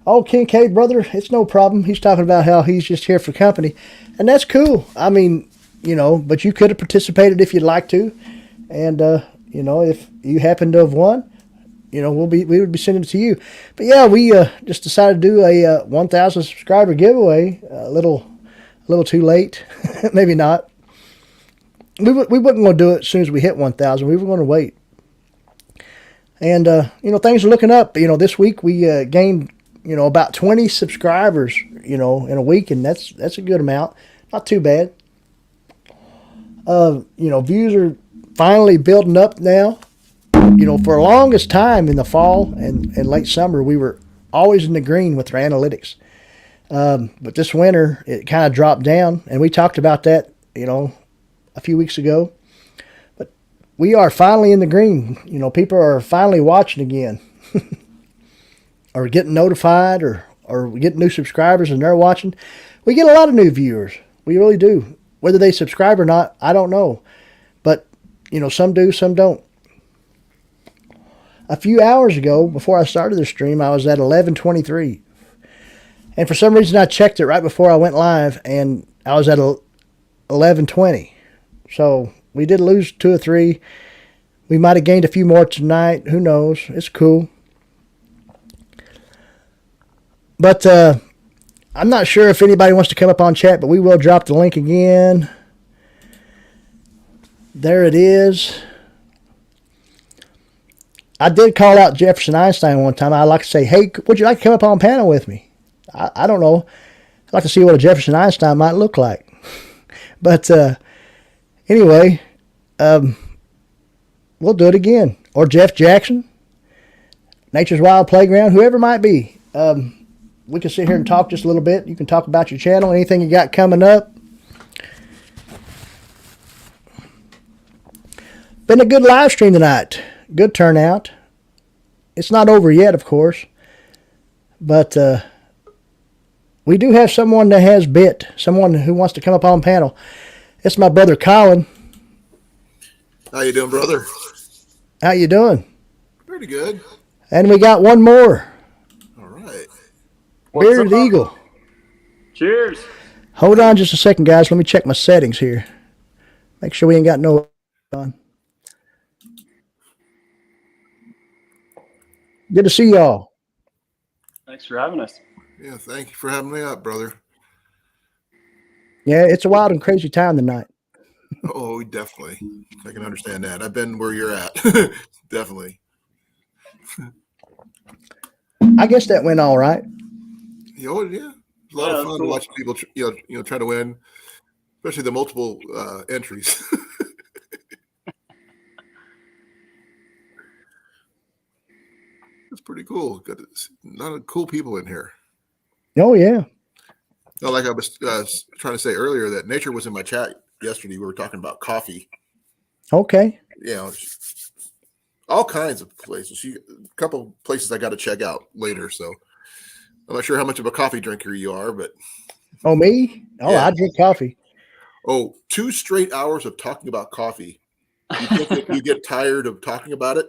S1: Oh, Kincaid, brother, it's no problem. He's talking about how he's just here for company. And that's cool. I mean, but you could have participated if you'd like to. And, if you happen to have won, we would be sending it to you. But yeah, we just decided to do a 1,000 subscriber giveaway. A little too late. Maybe not. We wasn't going to do it as soon as we hit 1,000. We were going to wait. And, things are looking up. This week we gained... about 20 subscribers, in a week, and that's a good amount. Not too bad. Views are finally building up now. For the longest time in the fall and late summer, we were always in the green with our analytics. But this winter, it kind of dropped down, and we talked about that, a few weeks ago. But we are finally in the green. People are finally watching again. Or getting notified or getting new subscribers and they're watching. We get a lot of new viewers. We really do. Whether they subscribe or not, I don't know. But, some do, some don't. A few hours ago, before I started the stream, I was at 1123. And for some reason, I checked it right before I went live, and I was at 1120. So we did lose 2 or 3. We might have gained a few more tonight. Who knows? It's cool. But I'm not sure if anybody wants to come up on chat, but we will drop the link again. There it is. I did call out Jefferson Einstein one time. I like to say, hey, would you like to come up on panel with me? I don't know. I'd like to see what a Jefferson Einstein might look like. But anyway, we'll do it again. Or Jeff Jackson, Nature's Wild Playground, whoever it might be. We can sit here and talk just a little bit. You can talk about your channel, anything you got coming up. Been a good live stream tonight. Good turnout. It's not over yet, of course. But we do have someone that has bit. Someone who wants to come up on panel. It's my brother Colin.
S2: How you doing, brother?
S1: How you doing?
S2: Pretty good.
S1: And we got one more. Bearded Eagle.
S3: Cheers.
S1: Hold on just a second, guys. Let me check my settings here. Make sure we ain't got no on. Good to see y'all.
S3: Thanks for having us.
S2: Yeah, thank you for having me up, brother.
S1: Yeah, it's a wild and crazy time tonight.
S2: Oh, definitely. I can understand that. I've been where you're at. Definitely.
S1: I guess that went all right.
S2: Oh, yeah. It's a lot of fun to watch people, try to win, especially the multiple entries. It's pretty cool. Got a lot of cool people in here.
S1: Oh, yeah.
S2: No, like I was trying to say earlier, that Nature was in my chat yesterday. We were talking about coffee.
S1: Okay.
S2: All kinds of places. A couple places I got to check out later. So I'm not sure how much of a coffee drinker you are, but
S1: Oh, me? Oh,
S2: Yeah.
S1: I drink coffee.
S2: Oh, 2 straight hours of talking about coffee. You think that you get tired of talking about it?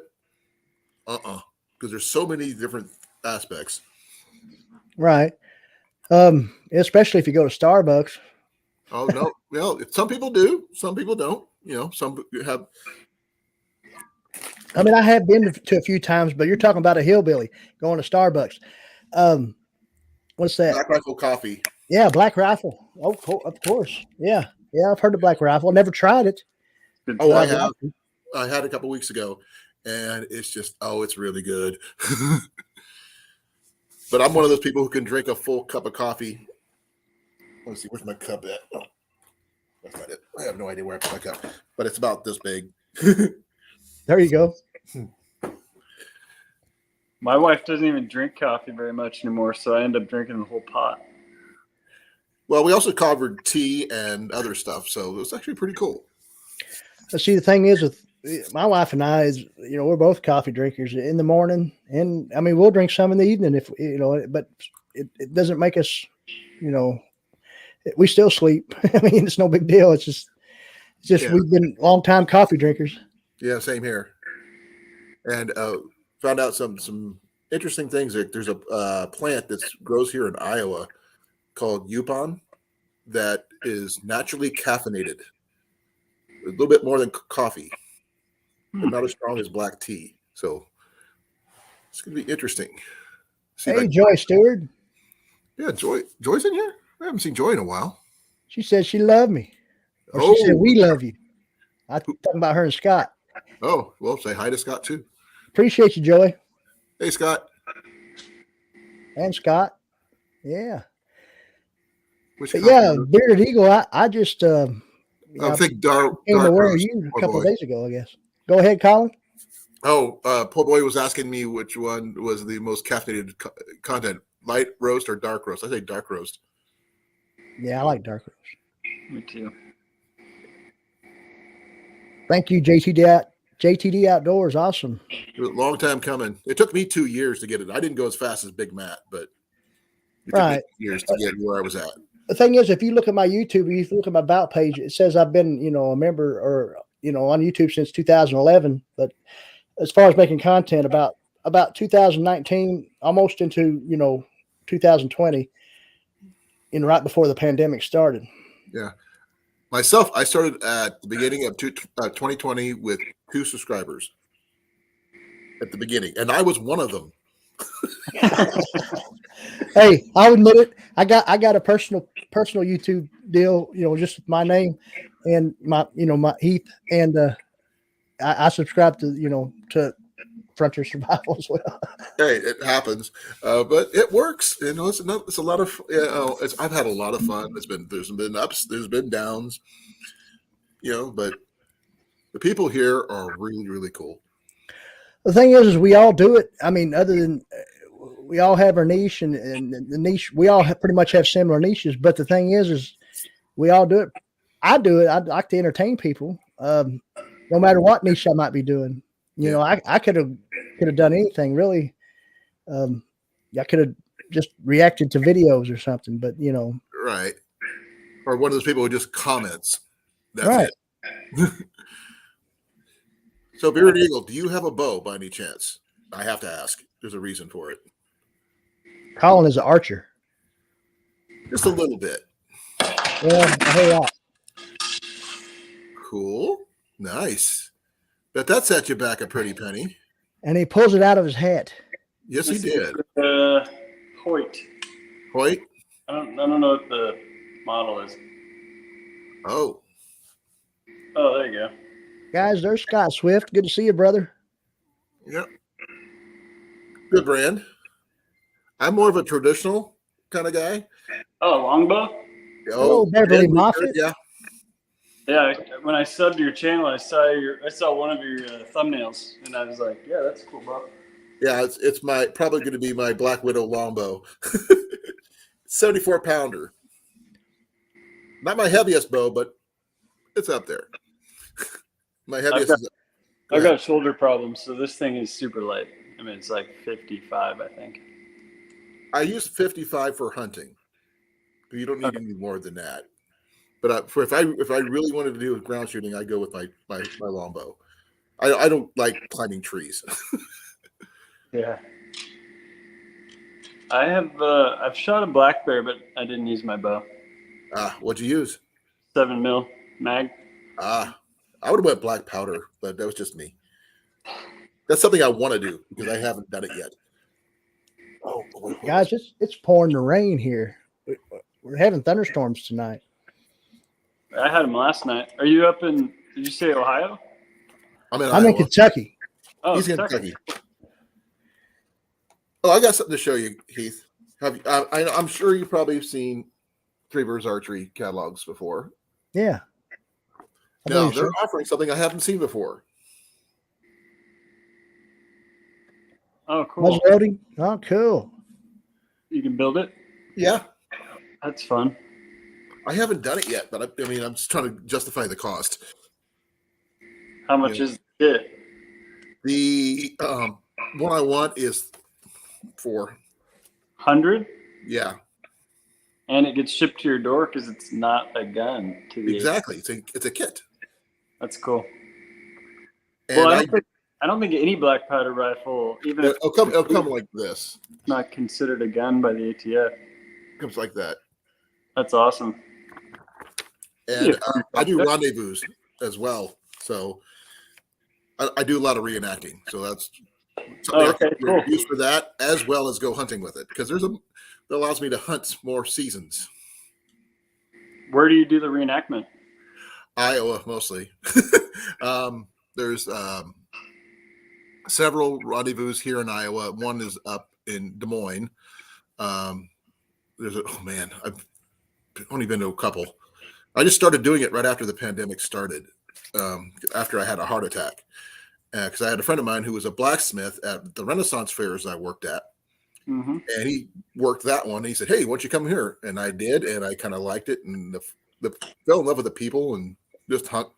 S2: Because there's so many different aspects.
S1: Right. Especially if you go to Starbucks.
S2: Oh no, well, some people do, some people don't. Some have.
S1: I mean, I have been to a few times, but you're talking about a hillbilly going to Starbucks. Um, what's that?
S2: Black Rifle coffee.
S1: Yeah, Black Rifle. Oh, of course. Yeah, yeah. I've heard of Black Rifle. Never tried it.
S2: Oh, I
S1: I'd
S2: have.
S1: like to.
S2: I had it a couple weeks ago, and it's just it's really good. But I'm one of those people who can drink a full cup of coffee. Let's see, where's my cup at? Oh, that's not it. I have no idea where I put my cup, but it's about this big.
S1: There you go.
S3: My wife doesn't even drink coffee very much anymore, so I end up drinking the whole pot.
S2: Well, we also covered tea and other stuff, so it was actually pretty cool.
S1: See, the thing is with my wife and I is, we're both coffee drinkers in the morning, and I mean, we'll drink some in the evening if but it doesn't make us, we still sleep. I mean, it's no big deal. It's just
S2: Yeah.
S1: We've been long time coffee drinkers.
S2: Yeah, same here. And found out some interesting things. There's a plant that grows here in Iowa called Yupon that is naturally caffeinated, a little bit more than coffee, but not as strong as black tea. So it's going to be interesting. See,
S1: Hey, Joy Stewart.
S2: Yeah, Joy's in here. I haven't seen Joy in a while.
S1: She said she loved me. Or she said we love you. I'm talking about her and Scott.
S2: Oh, well, say hi to Scott too.
S1: Appreciate you, Joy.
S2: Hey, Scott.
S1: And Scott. Yeah.
S2: Which
S1: yeah, Bearded Eagle. I just
S2: I think dark.
S1: Came to where you a couple of days ago, I guess. Go ahead, Colin.
S2: Oh, poor boy was asking me which one was the most caffeinated content, light roast or dark roast. I say dark roast.
S1: Yeah, I like dark roast.
S3: Me too.
S1: Thank you, JTD Outdoors. Awesome.
S2: It was a long time coming. It took me 2 years to get it. I didn't go as fast as Big Matt, but it took me years to get where I was at.
S1: The thing is, if you look at my YouTube, if you look at my About page, it says I've been, a member or, on YouTube since 2011. But as far as making content about 2019, almost into, 2020, right before the pandemic started.
S2: Yeah. Myself, I started at the beginning of 2020 with 2 subscribers at the beginning, and I was one of them.
S1: Hey, I'll admit it. I got a personal YouTube deal, just my name and my Heath, and I subscribe to to Frontier Survival as well.
S2: Hey, it happens, but it works. It's a lot of. I've had a lot of fun. There's been ups, there's been downs, but the people here are really, really cool.
S1: The thing is we all do it. I mean, other than we all have our niche, and the niche we all pretty much have similar niches. But the thing is we all do it. I do it. I like to entertain people, no matter what niche I might be doing. I could have done anything really. I could have just reacted to videos or something, but
S2: right. Or one of those people who just comments. That's
S1: right.
S2: It. So, Bearded Eagle, do you have a bow by any chance? I have to ask. There's a reason for it.
S1: Colin is an archer.
S2: Just a little bit.
S1: Yeah, a whole lot.
S2: Cool. Nice. Bet that set you back a pretty penny.
S1: And he pulls it out of his hat.
S2: Yes, he did.
S3: Hoyt.
S2: Hoyt?
S3: I don't know what the model is.
S2: Oh,
S3: there you go.
S1: Guys, there's Scott Swift. Good to see you, brother.
S2: Yep. Good brand. I'm more of a traditional kind of guy.
S3: Oh, longbow?
S1: Oh, Beverly Moffett.
S2: Yeah.
S3: Yeah, when I subbed your channel, I saw one of your thumbnails, and I was like, yeah, that's cool, bro.
S2: Yeah, it's probably going to be my Black Widow longbow. 74 pounder. Not my heaviest bow, but it's up there. My heaviest
S3: I've got shoulder problems, so this thing is super light. I mean, it's like 55, I think.
S2: I use 55 for hunting. You don't need any more than that. But if I really wanted to do ground shooting, I go with my longbow. I don't like climbing trees.
S3: Yeah. I've shot a black bear, but I didn't use my bow.
S2: What'd you use?
S3: 7 mil mag.
S2: I would have went black powder, but that was just me. That's something I want to do because I haven't done it yet. Oh,
S1: Guys, it's pouring the rain here. We're having thunderstorms tonight.
S3: I had them last night. Are you up in? Did you say Ohio?
S2: I'm in
S1: Iowa. Kentucky.
S3: Oh,
S2: he's in Kentucky. Oh, I got something to show you, Heath. I'm sure you've probably seen Three Birds Archery catalogs before.
S1: Yeah.
S2: Now they're offering something I haven't seen before.
S3: Oh, cool.
S1: Muzzleloading? Oh, cool.
S3: You can build it?
S2: Yeah.
S3: That's fun.
S2: I haven't done it yet, but I mean, I'm just trying to justify the cost.
S3: How much is it?
S2: The one I want is $400. Yeah.
S3: And it gets shipped to your door because it's not a gun.
S2: Exactly. It's a kit.
S3: That's cool.
S2: And
S3: well, I don't think any black powder rifle, even if
S2: it'll come like this.
S3: It's not considered a gun by the ATF.
S2: It comes like that.
S3: That's awesome.
S2: And I do rendezvous as well. So I do a lot of reenacting. So that's something I can use for that, as well as go hunting with it, because that allows me to hunt more seasons.
S3: Where do you do the reenactment?
S2: Iowa, mostly. There's several rendezvous here in Iowa. One is up in Des Moines. I've only been to a couple. I just started doing it right after the pandemic started, after I had a heart attack. Because I had a friend of mine who was a blacksmith at the Renaissance fairs I worked at.
S3: Mm-hmm.
S2: And he worked that one. And he said, "Hey, why don't you come here?" And I did, and I kind of liked it, and fell in love with the people, and just hunt.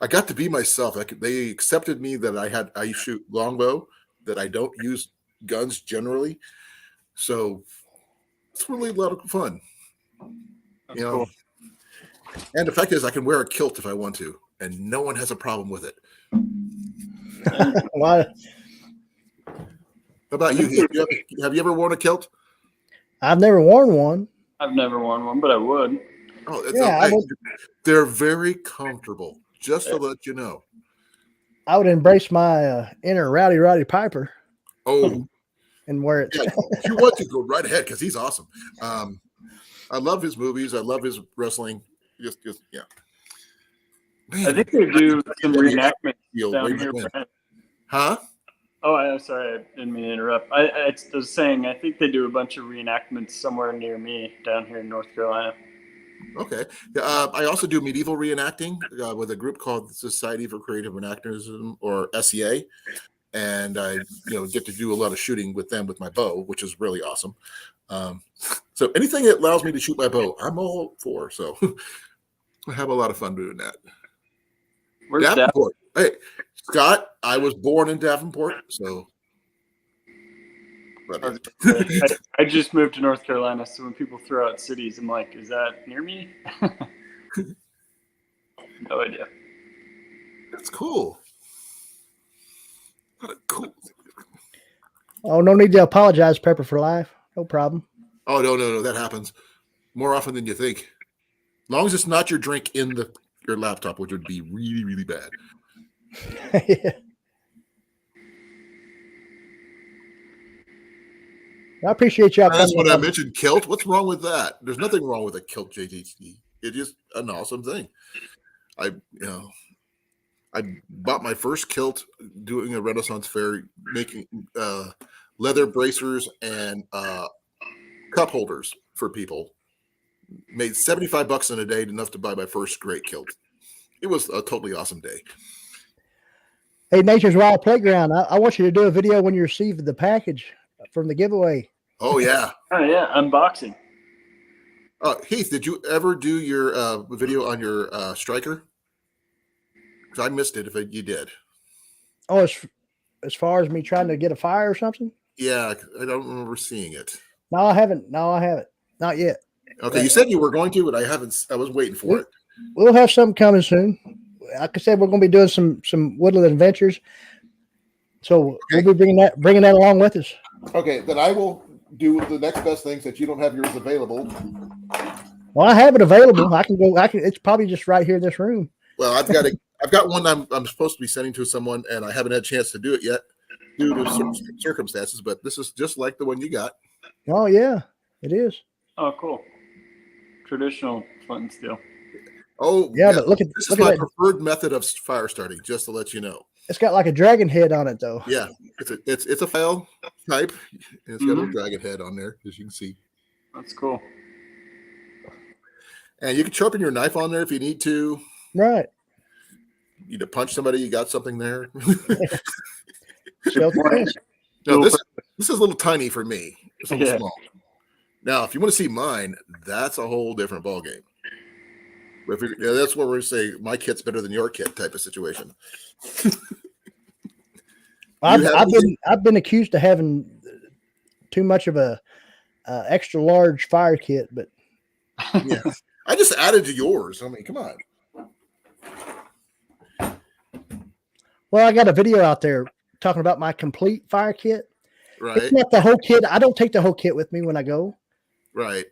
S2: I got to be myself. They accepted me that I shoot longbow, that I don't use guns generally. So it's really a lot of fun.
S3: That's cool.
S2: And the fact is, I can wear a kilt if I want to, and no one has a problem with it.
S1: How
S2: about you? Have you ever worn a kilt?
S1: I've never worn one.
S3: I've never worn one, but I would.
S2: Oh, yeah, they're very comfortable. Just to let you know,
S1: I would embrace my inner Rowdy Piper.
S2: Oh,
S1: and wear it.
S2: Yeah, if you want to, go right ahead because he's awesome. I love his movies. I love his wrestling. Just yeah.
S3: Man, I think they do some reenactment down here.
S2: Huh?
S3: Oh, I'm sorry. I didn't mean to interrupt. I was saying, I think they do a bunch of reenactments somewhere near me down here in North Carolina.
S2: Okay. I also do medieval reenacting with a group called the Society for Creative Reenactors, or SCA. And I get to do a lot of shooting with them with my bow, which is really awesome. So anything that allows me to shoot my bow, I'm all for. So I have a lot of fun doing that.
S3: Where's
S2: Davenport? Hey, Scott, I was born in Davenport, so.
S3: I just moved to North Carolina, so when people throw out cities, I'm like, is that near me? No idea.
S2: That's cool. What a cool.
S1: Oh, no need to apologize, Pepper for Life. No problem.
S2: Oh, no. That happens more often than you think. As long as it's not your drink in your laptop, which would be really, really bad.
S1: Yeah. I appreciate y'all.
S2: That's what I mentioned. Kilt. What's wrong with that? There's nothing wrong with a kilt, JTC. It is an awesome thing. I bought my first kilt doing a Renaissance fair, making leather bracers and cup holders for people. Made $75 in a day, enough to buy my first great kilt. It was a totally awesome day.
S1: Hey, Nature's Wild Playground, I want you to do a video when you receive the package from the giveaway.
S2: Oh, yeah.
S3: Oh, yeah. Unboxing.
S2: Heath, did you ever do your video on your striker? Because I missed it if you did.
S1: Oh, as far as me trying to get a fire or something?
S2: Yeah, I don't remember seeing it.
S1: No, I haven't. Not yet.
S2: Okay, you said you were going to, but I haven't. I was waiting for it.
S1: We'll have something coming soon. Like I said, we're going to be doing some woodland adventures. So we'll be bringing that along with us.
S2: Okay, then I will do the next best thing since you don't have yours available.
S1: Well, I have it available. I can go. It's probably just right here in this room.
S2: Well, I've got one I'm supposed to be sending to someone, and I haven't had a chance to do it yet due to circumstances. But this is just like the one you got.
S1: Oh yeah, it is.
S3: Oh, cool. Traditional flint and steel.
S2: Oh
S1: yeah, but look at
S2: my
S1: that.
S2: preferred method of fire starting. Just to let you know.
S1: It's got like a dragon head on it, though.
S2: Yeah, it's a file type. And it's got a little dragon head on there, as you can see.
S3: That's cool.
S2: And you can sharpen your knife on there if you need to.
S1: Right.
S2: You need to punch somebody, you got something there.
S1: No,
S2: this is a little tiny for me. It's a little small. Now, if you want to see mine, that's a whole different ballgame. That's where we're saying my kit's better than your kit type of situation.
S1: I've been accused of having too much of a extra large fire kit, but
S2: yeah, I just added to yours. I mean, come on.
S1: Well, I got a video out there talking about my complete fire kit.
S2: Right.
S1: It's not the whole kit. I don't take the whole kit with me when I go.
S2: Right.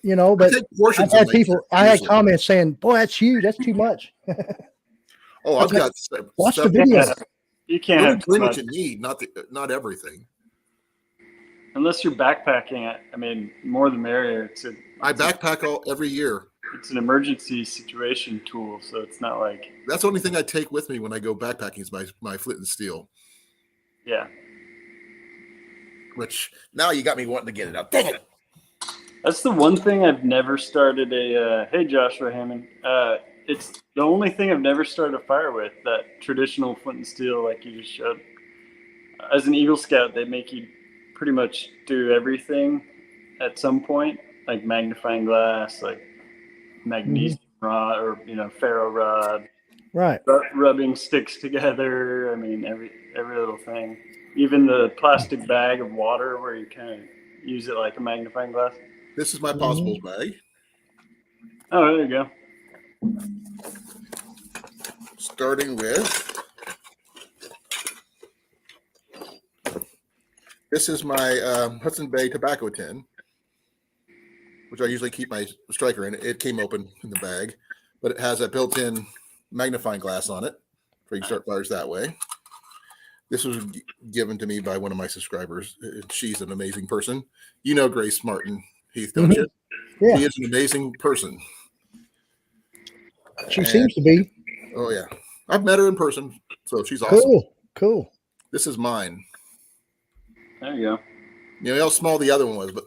S1: You know, but I had comments saying, "Boy, that's huge. That's too much."
S2: Oh, I've got.
S1: Watch the video.
S3: You can't have
S2: too much. You need, not everything.
S3: Unless you're backpacking, I mean, more the merrier.
S2: I backpack every year.
S3: It's an emergency situation tool, so it's not like.
S2: That's the only thing I take with me when I go backpacking is my flint and steel.
S3: Yeah.
S2: Which now you got me wanting to get it out. Dang it.
S3: That's the one thing I've never started hey Joshua Hammond. It's the only thing I've never started a fire with, that traditional flint and steel like you just showed. As an Eagle Scout, they make you pretty much do everything at some point, like magnifying glass, like magnesium rod or ferro rod.
S1: Right.
S3: Rubbing sticks together. I mean, every little thing. Even the plastic bag of water where you kind of use it like a magnifying glass.
S2: This is my possibles bag.
S3: Oh, there you go.
S2: Starting with, this is my Hudson Bay tobacco tin, which I usually keep my striker in. It came open in the bag, but it has a built-in magnifying glass on it, so you can start fires that way. This was given to me by one of my subscribers. She's an amazing person. You know Grace Martin, Heath, don't you?
S1: Yeah.
S2: She is an amazing person.
S1: She seems to be.
S2: Oh, yeah. I've met her in person, so she's awesome.
S1: Cool.
S2: This is mine.
S3: There you go.
S2: You know how small the other one was, but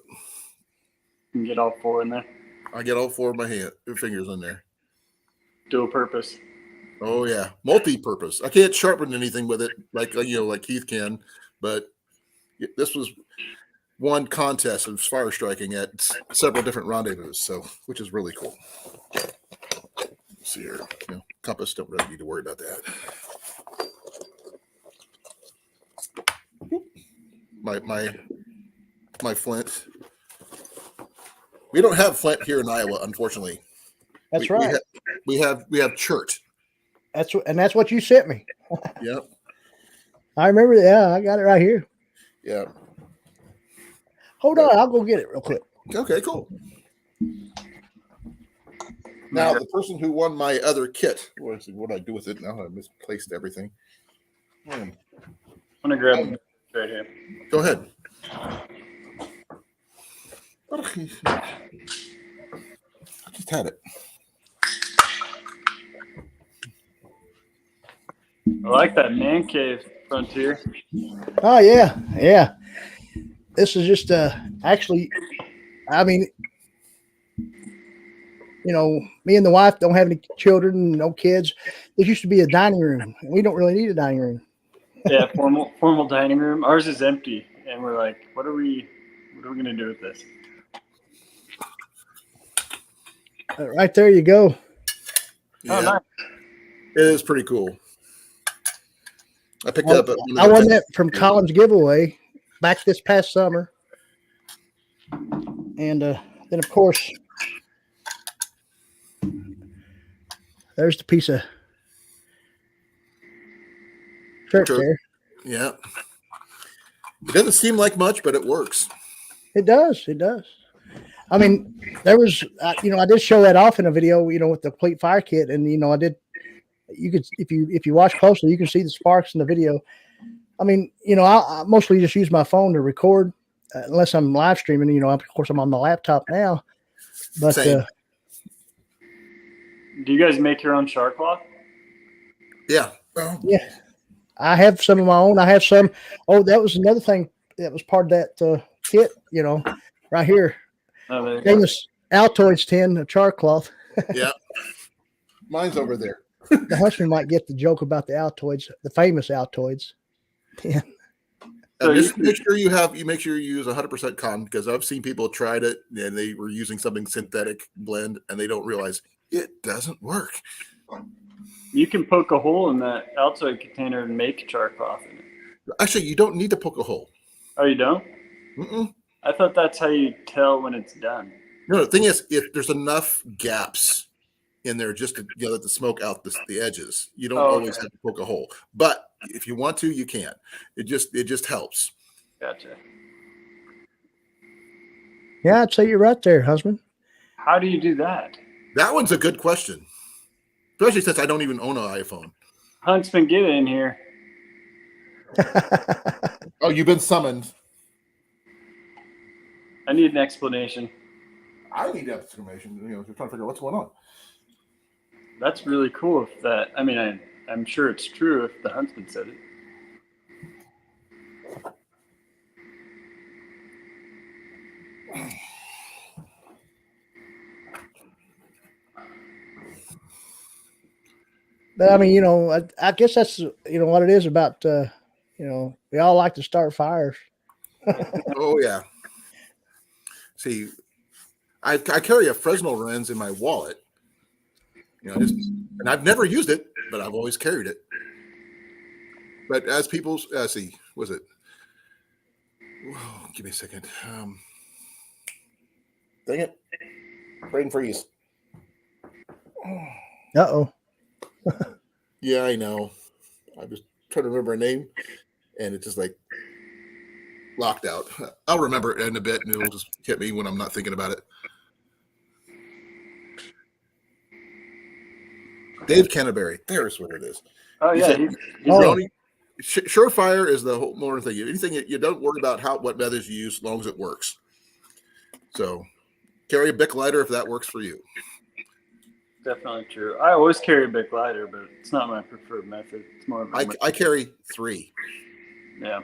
S3: you can get all four in there.
S2: I get all four of my fingers in there.
S3: Dual purpose.
S2: Oh yeah, multi-purpose. I can't sharpen anything with it like Keith can, but this was one contest of fire striking at several different rendezvous, so which is really cool. Let's see here, compass don't really need to worry about that. My flint. We don't have flint here in Iowa, unfortunately.
S1: That's right.
S2: We have chert.
S1: That's what you sent me.
S2: Yep.
S1: I remember. Yeah, I got it right here.
S2: Yeah.
S1: Hold on, I'll go get it real quick.
S2: Okay, cool. Now, the person who won my other kit, what do I do with it now? I misplaced everything.
S3: I'm gonna grab it right here.
S2: Go ahead. I just had it.
S3: I like that man cave frontier.
S1: Oh yeah. This is just actually, I mean, me and the wife don't have any children, no kids. This used to be a dining room. We don't really need a dining room.
S3: Yeah, formal dining room. Ours is empty, and we're like, what are we gonna do with this?
S1: Right there you go.
S2: Yeah.
S3: Oh, nice.
S2: It is pretty cool. I picked up.
S1: I won that from Collins giveaway back this past summer, and Then, of course, there's the piece of shirt
S2: Sure.
S1: there.
S2: Yeah. It doesn't seem like much, but it works.
S1: It does. It does. I mean, there was, I did show that off in a video, with the complete fire kit, and I did. You could, if you watch closely, you can see the sparks in the video. I mean, I mostly just use my phone to record, unless I'm live streaming. Of course, I'm on the laptop now. But
S2: Same.
S3: Do you guys make your own char cloth?
S2: Yeah.
S1: yeah, I have some of my own. I have some. Oh, that was another thing that was part of that kit. Right here,
S3: Oh, there you go.
S1: famous Altoids tin, a char cloth.
S2: Yeah. Mine's over there.
S1: The Huntsman might get the joke about the Altoids, the famous Altoids. Yeah.
S3: So
S2: Just
S3: you
S2: make sure you use 100% cotton, because I've seen people tried it and they were using something synthetic blend and they don't realize it doesn't work.
S3: You can poke a hole in that Altoid container and make char cloth in it.
S2: Actually, you don't need to poke a hole.
S3: Oh, you don't?
S2: Mm-mm.
S3: I thought that's how you tell when it's done.
S2: No, the thing is, if there's enough gaps in there just to let the smoke out the edges, you don't always
S3: okay.
S2: have to poke a hole. But if you want to, you can. It just helps.
S3: Gotcha.
S1: Yeah, I'd say you're right there, husband.
S3: How do you do that?
S2: That one's a good question, especially since I don't even own an iPhone.
S3: Huntsman, get in here.
S2: Oh, you've been summoned.
S3: I need an explanation.
S2: I need explanation. You're trying to figure out what's going on.
S3: That's really cool. If that, I mean, I'm sure it's true if the Huntsman said it.
S1: But I mean, I guess that's what it is about. We all like to start fires.
S2: Oh yeah. See, I carry a Fresnel lens in my wallet. And I've never used it, but I've always carried it. But as people see, was it? Whoa, give me a second. Dang it! Brain freeze.
S1: Uh-oh.
S2: Yeah, I know. I was trying to remember a name, and it just locked out. I'll remember it in a bit, and it'll just hit me when I'm not thinking about it. Dave Canterbury. There's what it is.
S3: Oh
S2: He
S3: yeah,
S2: said-
S3: he's
S2: The only- Surefire is the whole more thing. Anything you don't worry about what methods you use, as long as it works. So carry a Bic lighter if that works for you.
S3: definitely true. I always carry a Bic lighter, but it's not my preferred method. It's more of
S2: I carry 3,
S3: yeah.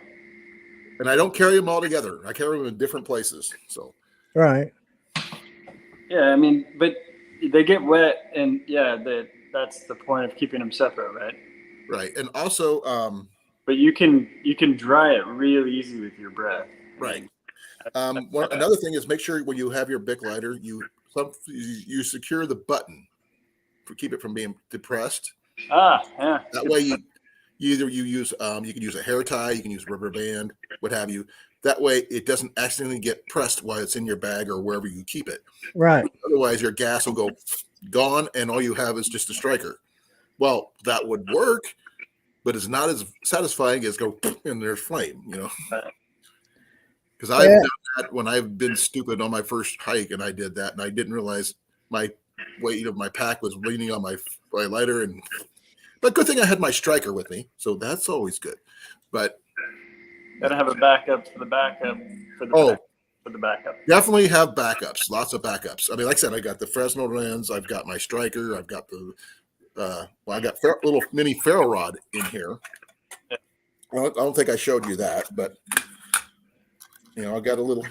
S2: and I don't carry them all together. I carry them in different places. So
S1: Right.
S3: Yeah, I mean, but they get wet, and yeah, that's the point of keeping them separate, right?
S2: right, and also
S3: But you can dry it real easy with your breath.
S2: right. Another thing is make sure when you have your Bic lighter, you secure the button to keep it from being depressed.
S3: Yeah.
S2: That way you use you can use a hair tie, you can use rubber band, what have you. That way it doesn't accidentally get pressed while it's in your bag or wherever you keep it.
S1: Right.
S2: Otherwise your gas will go gone and all you have is just a striker. Well, that would work, but it's not as satisfying as go and there's flame, Because I've done that when I've been stupid on my first hike, and I did that, and I didn't realize my weight of my pack was leaning on my lighter. But good thing I had my striker with me, so that's always good. But
S3: Gotta have a backup for the backup for the backup.
S2: Definitely have backups, lots of backups. I mean, like I said, I got the Fresnel lens, I've got my striker, I've got the I got little mini ferro rod in here. Well, I don't think I showed you that, but I got a little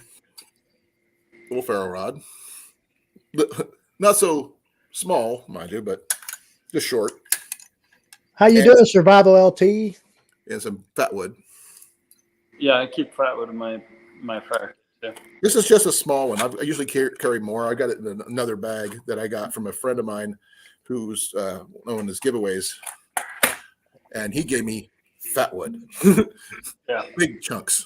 S2: ferro rod, not so small, mind you, but just short,
S1: How you doing, Survival LT?
S2: and some fat wood.
S3: Yeah, I keep flatwood in my fire. Yeah.
S2: This is just a small one. I usually carry more. I got it in another bag that I got from a friend of mine who's known as giveaways, and he gave me fat wood.
S3: Yeah.
S2: Big chunks.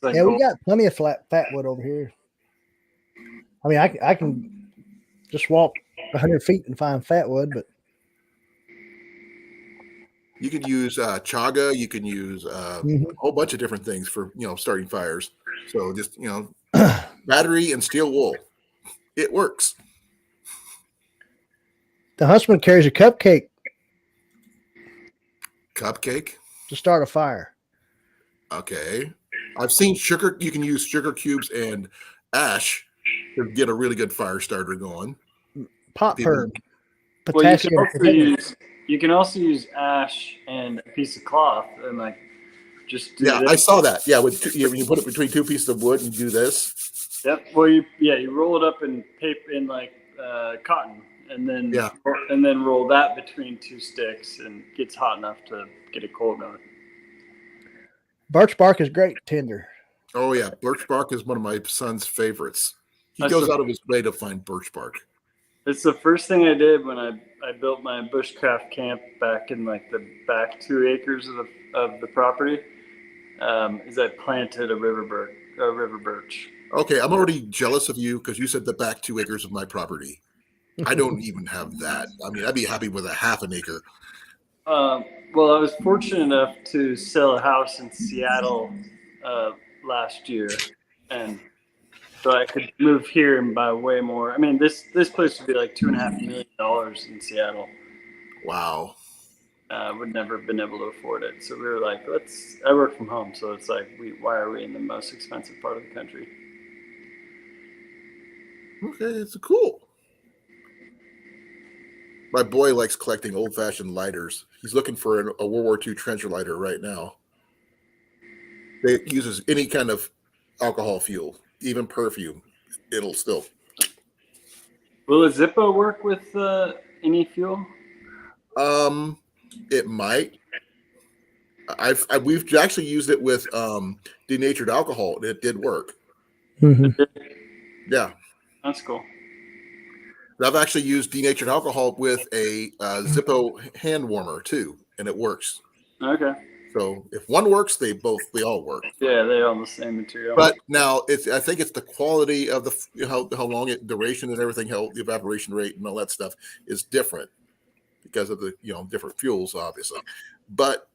S3: like
S1: Yeah, we
S3: gold.
S1: got plenty of fat wood over here. I mean, I can just walk 100 feet and find fat wood, but
S2: You could use chaga. You can use a
S1: Mhm.
S2: whole bunch of different things for starting fires. So just battery and steel wool, it works.
S1: the huntsman carries a cupcake
S2: Cupcake.
S1: to start a fire.
S2: Okay, I've seen sugar. You can use sugar cubes and ash to get a really good fire starter going.
S1: Pot
S2: People,
S1: perm,
S3: Well,
S1: potassium.
S3: you can also use ash and a piece of cloth and like just do
S2: yeah,
S3: this.
S2: I saw that. Yeah, you put it between two pieces of wood and do this.
S3: Yep. Well, you roll it up in paper in like cotton, and
S2: Yeah.
S3: then roll that between two sticks, and it gets hot enough to get a coal going.
S1: Birch bark is great tinder.
S2: Oh yeah, birch bark is one of my son's favorites. He
S3: That's
S2: goes
S3: the-
S2: out of his way to find birch bark.
S3: It's the first thing I did when I built my bushcraft camp back in like the back 2 acres of the property. Is I planted a river birch.
S2: Okay, I'm already jealous of you because you said the back 2 acres of my property. I don't even have that. I mean, I'd be happy with a half an acre.
S3: Well, I was fortunate enough to sell a house in Seattle last year, and so I could move here and buy way more. I mean, this place would be like $2.5 million in Seattle.
S2: Wow.
S3: Would never have been able to afford it. So we were like, I work from home, so it's like, why are we in the most expensive part of the country?
S2: Okay, it's cool. My boy likes collecting old-fashioned lighters. He's looking for a World War II trencher lighter right now. It uses any kind of alcohol fuel, even perfume. It'll still.
S3: Will a Zippo work with any fuel?
S2: It might. We've actually used it with denatured alcohol, and it did work.
S1: Mm-hmm.
S2: Yeah,
S3: That's cool.
S2: I've actually used denatured alcohol with a Zippo hand warmer too, and it works.
S3: Okay.
S2: So if one works, they all work.
S3: Yeah, they're all the same material.
S2: But now I think it's the quality of how long duration and everything, how the evaporation rate and all that stuff is different because of the different fuels, obviously. But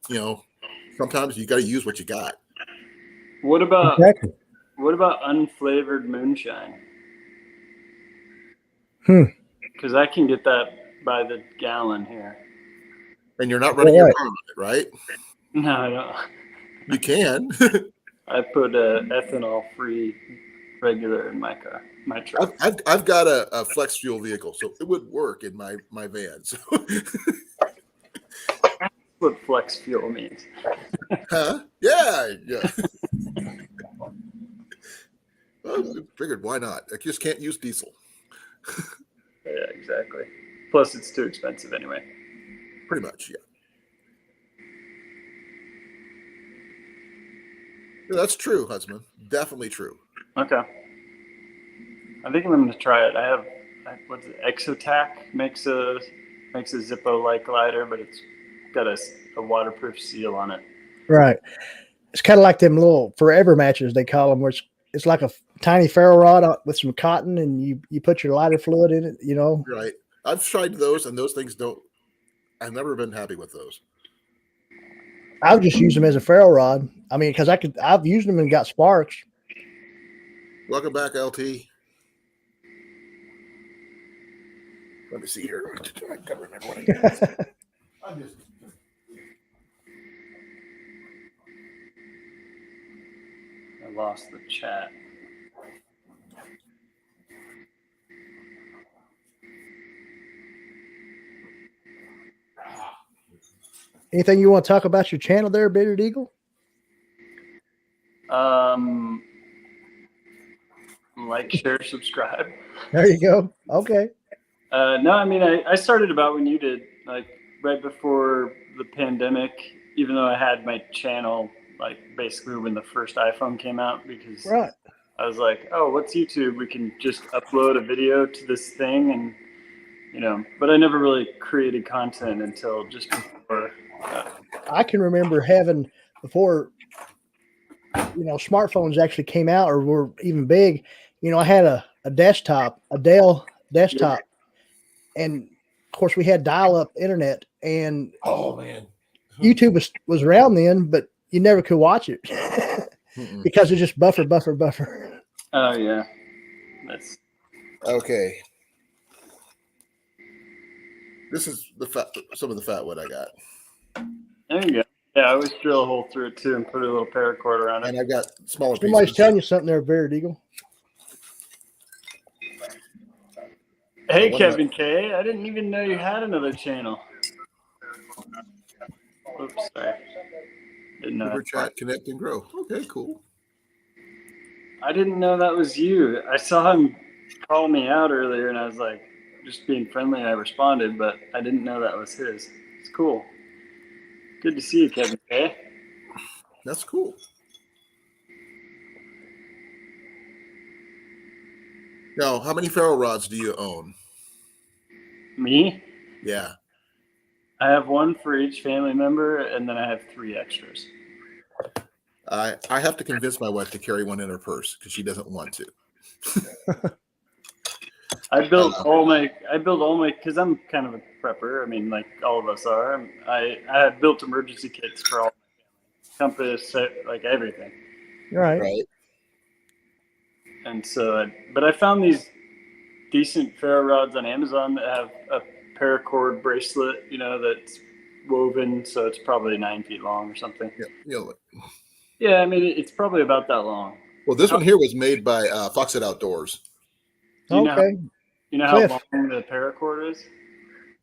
S2: sometimes you got to use what you got.
S3: What about
S1: Exactly.
S3: unflavored moonshine? Because I can get that by the gallon here.
S2: And you're not running your
S1: Right.
S2: car on it, right?
S3: No, I don't.
S2: You can.
S3: I put a ethanol-free regular in my car, my truck.
S2: I've got a flex fuel vehicle, so it would work in my van. So,
S3: What flex fuel means.
S2: huh? Yeah. Well, I figured why not? I just can't use diesel.
S3: Yeah, exactly. Plus, it's too expensive anyway.
S2: Pretty much, yeah. Yeah, that's true, Husband. Definitely true.
S3: Okay. I think I'm going to try it. What's it? Exotac makes a Zippo-like lighter, but it's got a waterproof seal on it.
S1: Right. It's kind of like them little forever matches they call them, where it's like a tiny ferro rod with some cotton, and you put your lighter fluid in it.
S2: Right. I've tried those, and those things don't. I've never been happy with those.
S1: I would just use them as a ferro rod. I mean, because I've used them and got sparks.
S2: Welcome back, LT. Let me see here. I gotta remember what I did. I'm just.
S3: I lost the chat.
S1: Anything you want to talk about your channel there, Bearded Eagle?
S3: Like, share, subscribe.
S1: There you go. Okay.
S3: No, I mean, I started about when you did, like right before the pandemic, even though I had my channel like basically when the first iPhone came out, because
S1: Right.
S3: I was like, oh, what's YouTube? We can just upload a video to this thing, and but I never really created content until just before.
S1: I can remember having before smartphones actually came out or were even big, I had a desktop, a Dell desktop, and of course we had dial-up internet, and
S2: Oh man,
S1: YouTube was around then, but you never could watch it because it just buffer.
S3: Oh yeah, that's
S2: okay. This is some of the fat wood I got,
S3: there you go. Yeah, I always drill a hole through it too and put a little paracord around it.
S2: and I got smaller
S1: Somebody's
S2: pieces.
S1: telling you something there, Beard Eagle.
S3: Hey,
S2: what
S3: Kevin K. I didn't even know you had another channel. Oops, sorry. Didn't know.
S2: Super chat, connect, and grow. Okay, cool.
S3: I didn't know that was you. I saw him call me out earlier, and I was like, just being friendly, and I responded, but I didn't know that was his. It's cool. Good to see you, Kevin K.
S2: That's cool. Now, how many ferro rods do you own?
S3: Me?
S2: Yeah.
S3: I have one for each family member, and then I have 3 extras.
S2: I have to convince my wife to carry one in her purse because she doesn't want to.
S3: I built all my, because I'm kind of a prepper. I mean, like all of us are. I have built emergency kits for all my family. Compass, like everything.
S2: Right.
S3: And so, but I found these decent ferro rods on Amazon that have a paracord bracelet, that's woven, so it's probably 9 feet long or something.
S2: Yeah.
S3: Yeah, I mean, it's probably about that long.
S2: Well, this one here was made by Foxit Outdoors.
S3: Do you
S1: Okay.
S3: know how long the paracord is?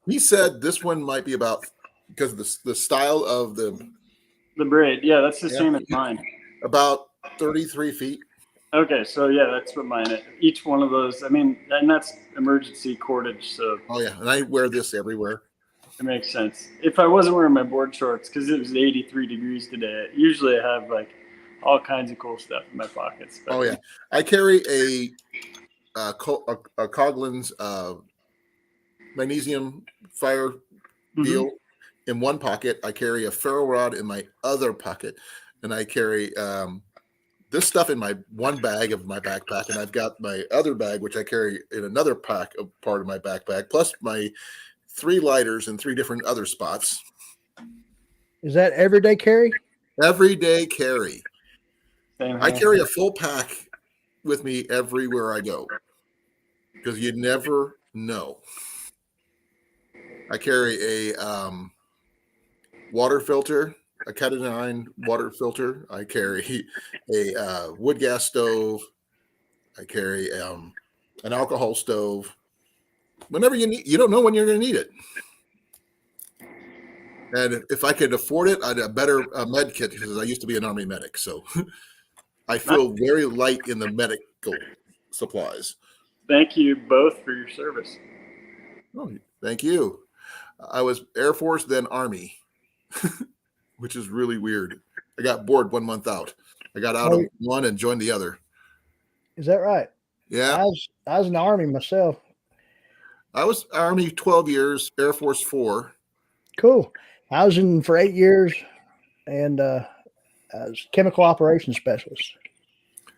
S2: He said this one might be about, because of the style of the
S3: braid. Yeah, that's the same as mine.
S2: About 33 feet.
S3: Okay, so yeah, that's what mine is. Each one of those, I mean, and that's emergency cordage, so.
S2: Oh yeah, and I wear this everywhere.
S3: It makes sense. If I wasn't wearing my board shorts, because it was 83 degrees today, usually I have like all kinds of cool stuff in my pockets. But
S2: oh yeah, I carry a Coghlan's magnesium fire deal in one pocket. I carry a ferro rod in my other pocket, and I carry this stuff in my one bag of my backpack, and I've got my other bag, which I carry in another part of my backpack, plus my 3 lighters in 3 different other spots.
S1: Is that everyday carry?
S2: Everyday carry.
S3: Same
S2: I
S3: here.
S2: carry a full pack with me everywhere I go because you never know. I carry a water filter, a Cat 9 water filter. I carry a wood gas stove. I carry an alcohol stove. Whenever you don't know when you're going to need it. And if I could afford it, I'd have a better med kit because I used to be an Army medic. So I feel very light in the medical supplies.
S3: Thank you both for your service.
S2: Oh, thank you. I was Air Force, then Army, which is really weird. I got bored 1 month out. I got out of one and joined the other.
S1: Is that right?
S2: Yeah.
S1: I was in the Army myself.
S2: I was Army 12 years, Air Force 4.
S1: Cool. I was in for 8 years, and I was chemical operations specialist.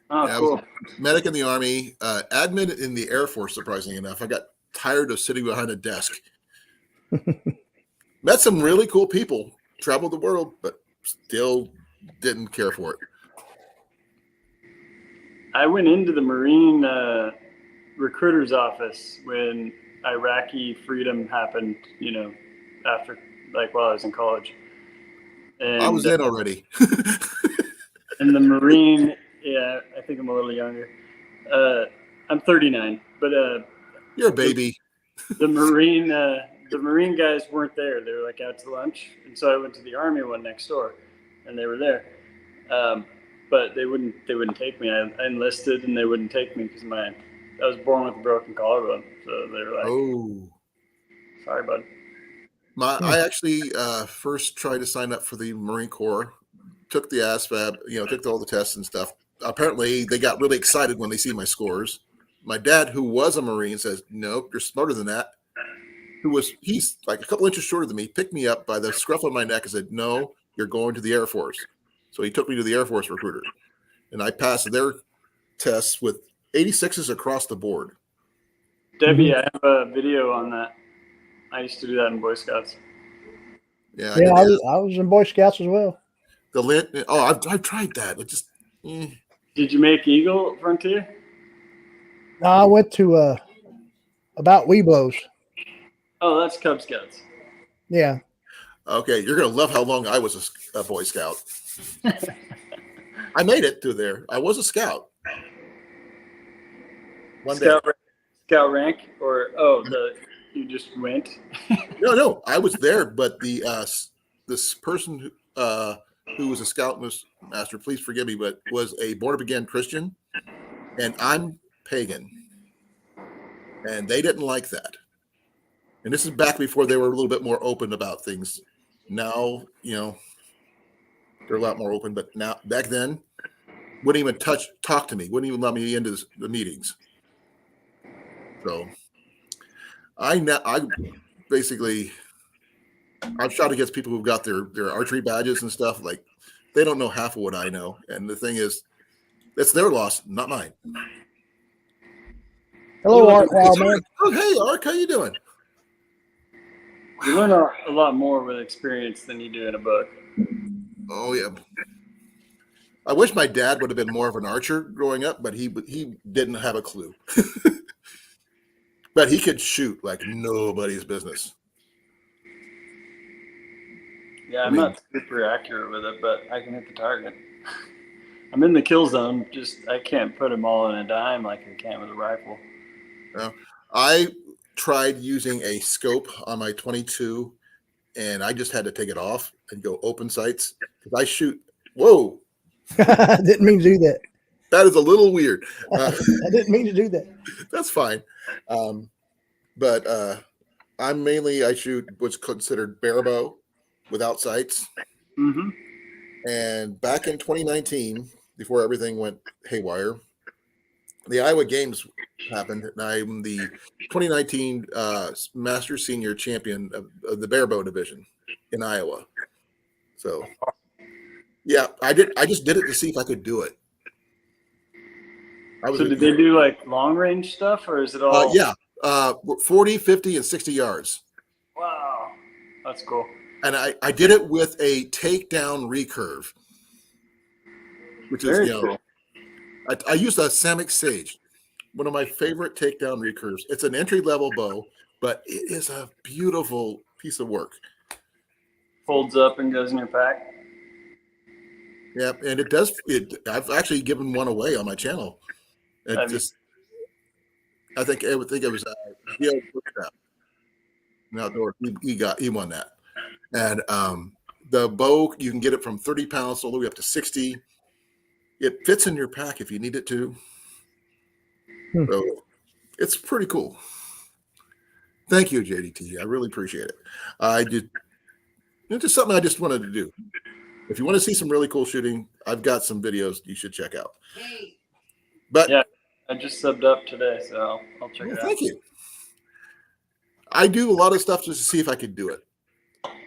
S3: Oh,
S2: Yeah,
S3: cool.
S2: I was medic in the Army, admin in the Air Force, surprisingly enough. I got tired of sitting behind a desk. Met some really cool people, traveled the world, but still didn't care for it.
S3: I went into the Marine recruiter's office when Iraqi freedom happened, after, while I was in college. And
S2: I was in already.
S3: And the Marine, yeah, I think I'm a little younger. I'm 39, but
S2: you're a baby.
S3: The Marine guys weren't there. They were out to lunch, and so I went to the Army one next door, and they were there. But they wouldn't take me. I enlisted, and they wouldn't take me because I was born with a broken collarbone. So they were like,
S2: "Oh,
S3: sorry, bud."
S2: I actually first tried to sign up for the Marine Corps. Took the ASVAB, took all the tests and stuff. Apparently, they got really excited when they see my scores. My dad, who was a Marine, says, "No, you're smarter than that." He's like a couple inches shorter than me, picked me up by the scruff of my neck and said, "No, you're going to the Air Force." So he took me to the Air Force recruiter. and I passed their tests with 86s across the board.
S3: Debbie, I have a video on that. I used to do that in Boy Scouts.
S2: Yeah,
S1: Yeah, I was in Boy Scouts as well.
S2: the lint. Oh, I've tried that. It just.
S3: Did you make Eagle Frontier?
S1: No, I went to about Weeblos.
S3: Oh, that's Cub Scouts.
S1: Yeah.
S2: Okay, you're gonna love how long I was a Boy Scout. I made it through there. I was a scout. One day.
S3: Scout rank, or you just went.
S2: No, I was there, but the this person who was a scout master, please forgive me, but was a born again Christian, and I'm pagan, and they didn't like that. And this is back before they were a little bit more open about things. Now, they're a lot more open, but now back then, wouldn't even talk to me, wouldn't even let me into the meetings. So I basically I've shot against people who've got their archery badges and stuff. Like they don't know half of what I know. And the thing is, it's their loss, not mine.
S1: Hello, Art Wildman.
S2: Oh, hey, Ark, how you doing?
S3: You learn a lot more with experience than you do in a book.
S2: Oh yeah. I wish my dad would have been more of an archer growing up, but he didn't have a clue. But he could shoot like nobody's business.
S3: Yeah, I'm not super accurate with it, but I can hit the target. I'm in the kill zone. Just I can't put them all in a dime like I can with a rifle.
S2: I tried using a scope on my 22, and I just had to take it off and go open sights because I shoot. Whoa!
S1: I didn't mean to do that.
S2: That is a little weird.
S1: I didn't mean to do that.
S2: That's fine. But I shoot what's considered bare bow without sights.
S3: Mm-hmm.
S2: And back in 2019, before everything went haywire, the Iowa Games happened, and I'm the 2019 Master Senior Champion of the bare bow division in Iowa. So, yeah, I just did it to see if I could do it.
S3: So did they do like long range stuff, or is it all?
S2: 40, 50, and 60 yards.
S3: Wow, that's cool.
S2: And I did it with a takedown recurve, which is,
S3: Very cool.
S2: I used a Samick Sage, one of my favorite takedown recurves. It's an entry-level bow, but it is a beautiful piece of work.
S3: Folds up and goes in your pack.
S2: Yeah, and it does. I've actually given one away on my channel. I think it was Gil Bootstrap, an outdoor. He won that, and the bow you can get it from 30 pounds all the way up to 60. It fits in your pack if you need it to. So it's pretty cool. Thank you, JDT. I really appreciate it. It's just something I just wanted to do. If you want to see some really cool shooting, I've got some videos you should check out. But
S3: yeah, I just subbed up today, so I'll check it out.
S2: Thank you. I do a lot of stuff just to see if I could do it,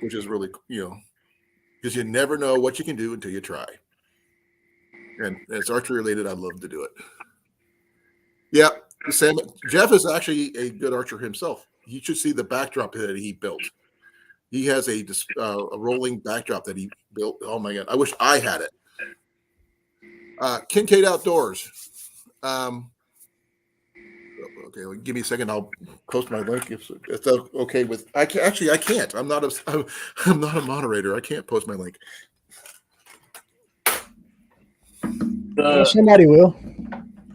S2: which is really, because you never know what you can do until you try. And it's archery related. I'd love to do it. Yeah, Jeff is actually a good archer himself. You should see the backdrop that he built. He has a rolling backdrop that he built. Oh my God. I wish I had it. Kincaid Outdoors. Okay, give me a second. I'll post my link if it's okay with. I can't. I'm not a moderator. I can't post my link.
S1: Somebody will.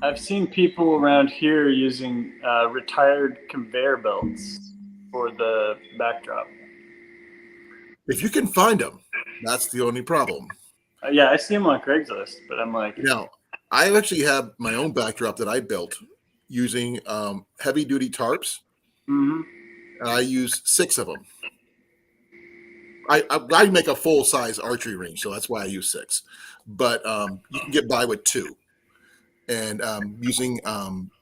S3: I've seen people around here using retired conveyor belts for the backdrop.
S2: If you can find them, that's the only problem.
S3: Yeah, I see them on Craigslist, but I'm like,
S2: now I actually have my own backdrop that I built using heavy duty tarps.
S3: Mm-hmm.
S2: And I use 6 of them. I make a full size archery range, so that's why I use 6. But you can get by with 2. And using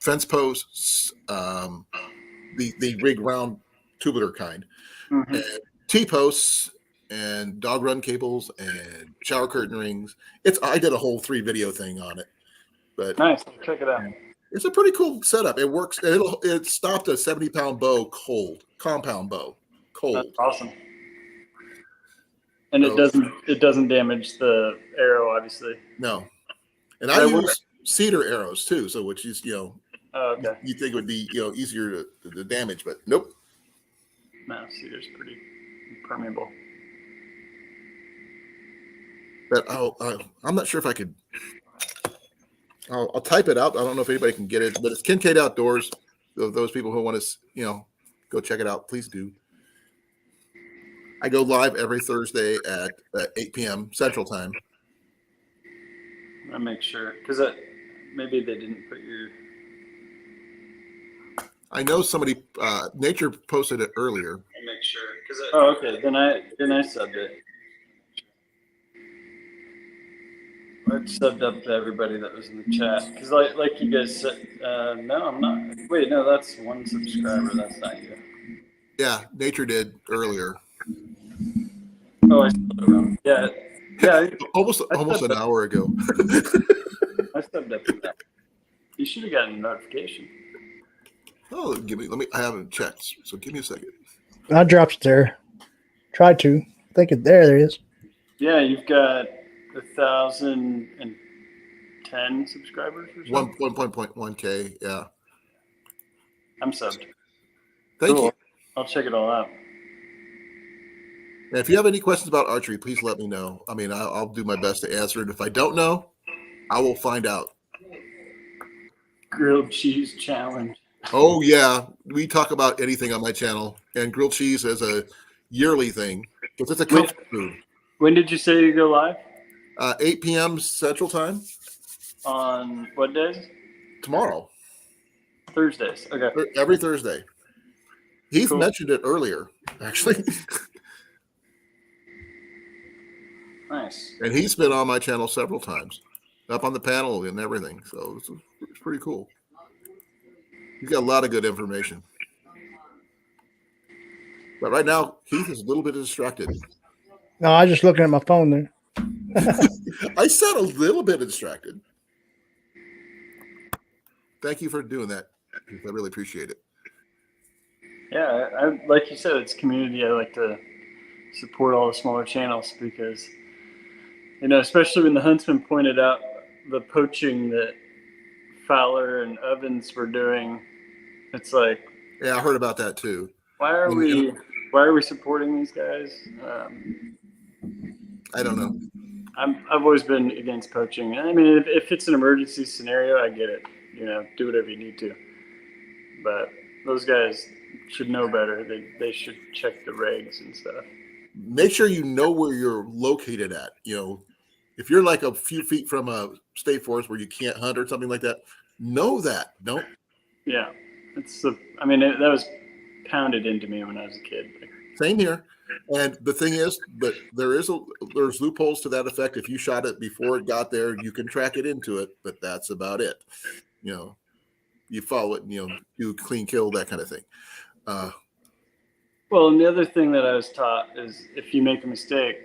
S2: fence posts, the rig round tubular kind, and T-posts, and dog run cables and shower curtain rings. I did a whole 3 video thing on it, but
S3: Nice. Check it out.
S2: it's a pretty cool setup. It works. It stopped a 70-pound bow cold, compound bow cold.
S3: That's awesome. And
S2: So-
S3: it doesn't damage the arrow, obviously.
S2: No, and I use cedar arrows too. So which is
S3: Oh, okay.
S2: you think it would be easier to damage, but nope.
S3: No, cedar's pretty permeable.
S2: But I'm not sure if I could. I'll type it out. I don't know if anybody can get it, but it's Kincaid Outdoors. So those people who want to, go check it out, please do. I go live every Thursday at 8 p.m. Central Time.
S3: I make sure because maybe they didn't put your.
S2: I know somebody, Nature posted it earlier.
S3: I make sure because. Oh, okay. Then I subbed it. I subbed up to everybody that was in the chat because, like you guys said, no, I'm not. Wait, no, that's one subscriber. That's not you.
S2: Yeah, Nature did earlier.
S3: Oh, I subbed around. Yeah.
S2: Almost an hour ago.
S3: I subbed up to that. You should have gotten a notification.
S2: Oh, I haven't checked, so give me a second.
S1: I dropped it there. Try to. I think there it is.
S3: Yeah, you've got 1,010 subscribers or something.
S2: 1.1K, yeah.
S3: I'm subbed.
S2: Thank
S3: Cool.
S2: you.
S3: I'll check it all out.
S2: And if you have any questions about archery, please let me know. I mean, I'll do my best to answer it. If I don't know, I will find out.
S3: Grilled cheese challenge.
S2: Oh, yeah. We talk about anything on my channel. And grilled cheese is a yearly thing because it's a comfort food.
S3: When did you say you go live?
S2: 8 p.m. Central Time.
S3: On what days?
S2: Tomorrow.
S3: Thursdays. Okay.
S2: Every Thursday. Heath
S3: Cool.
S2: mentioned it earlier, actually.
S3: Nice.
S2: And he's been on my channel several times, up on the panel and everything. So it's pretty cool. He's got a lot of good information. But right now, Heath is a little bit distracted.
S1: No, I was just looking at my phone there.
S2: I said a little bit distracted. Thank you for doing that, Heath. I really appreciate it.
S3: Yeah, I like you said, it's community. I like to support all the smaller channels because, especially when the Huntsman pointed out the poaching that Fowler and Ovens were doing, it's like,
S2: Yeah, I heard about that too.
S3: why are we supporting these guys?
S2: I don't know.
S3: I've always been against poaching. I mean, if it's an emergency scenario, I get it. Do whatever you need to. But those guys should know better. They should check the regs and stuff.
S2: Make sure you know where you're located at. If you're like a few feet from a state forest where you can't hunt or something like that, know that. Don't.
S3: Yeah, that was pounded into me when I was a kid.
S2: Same here. And the thing is, but there's loopholes to that effect. If you shot it before it got there, you can track it into it, but that's about it. You follow it, do clean kill, that kind of thing.
S3: Well, and the other thing that I was taught is if you make a mistake,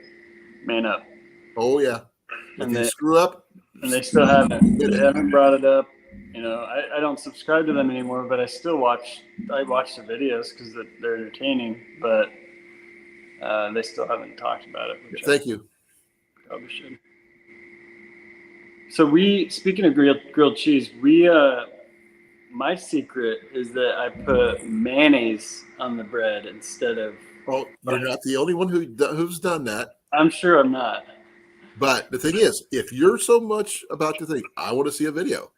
S3: man up.
S2: Oh yeah. If you screw up,
S3: and they still haven't. They haven't brought it up. I don't subscribe to them anymore, but I still watch. I watch their videos because they're entertaining, but they still haven't talked about it.
S2: Thank you.
S3: Probably should. So speaking of grilled cheese, my secret is that I put mayonnaise on the bread instead of.
S2: Oh, you're not the only one who's done that.
S3: I'm sure I'm not.
S2: But the thing is, if you're so much about to think, I want to see a video,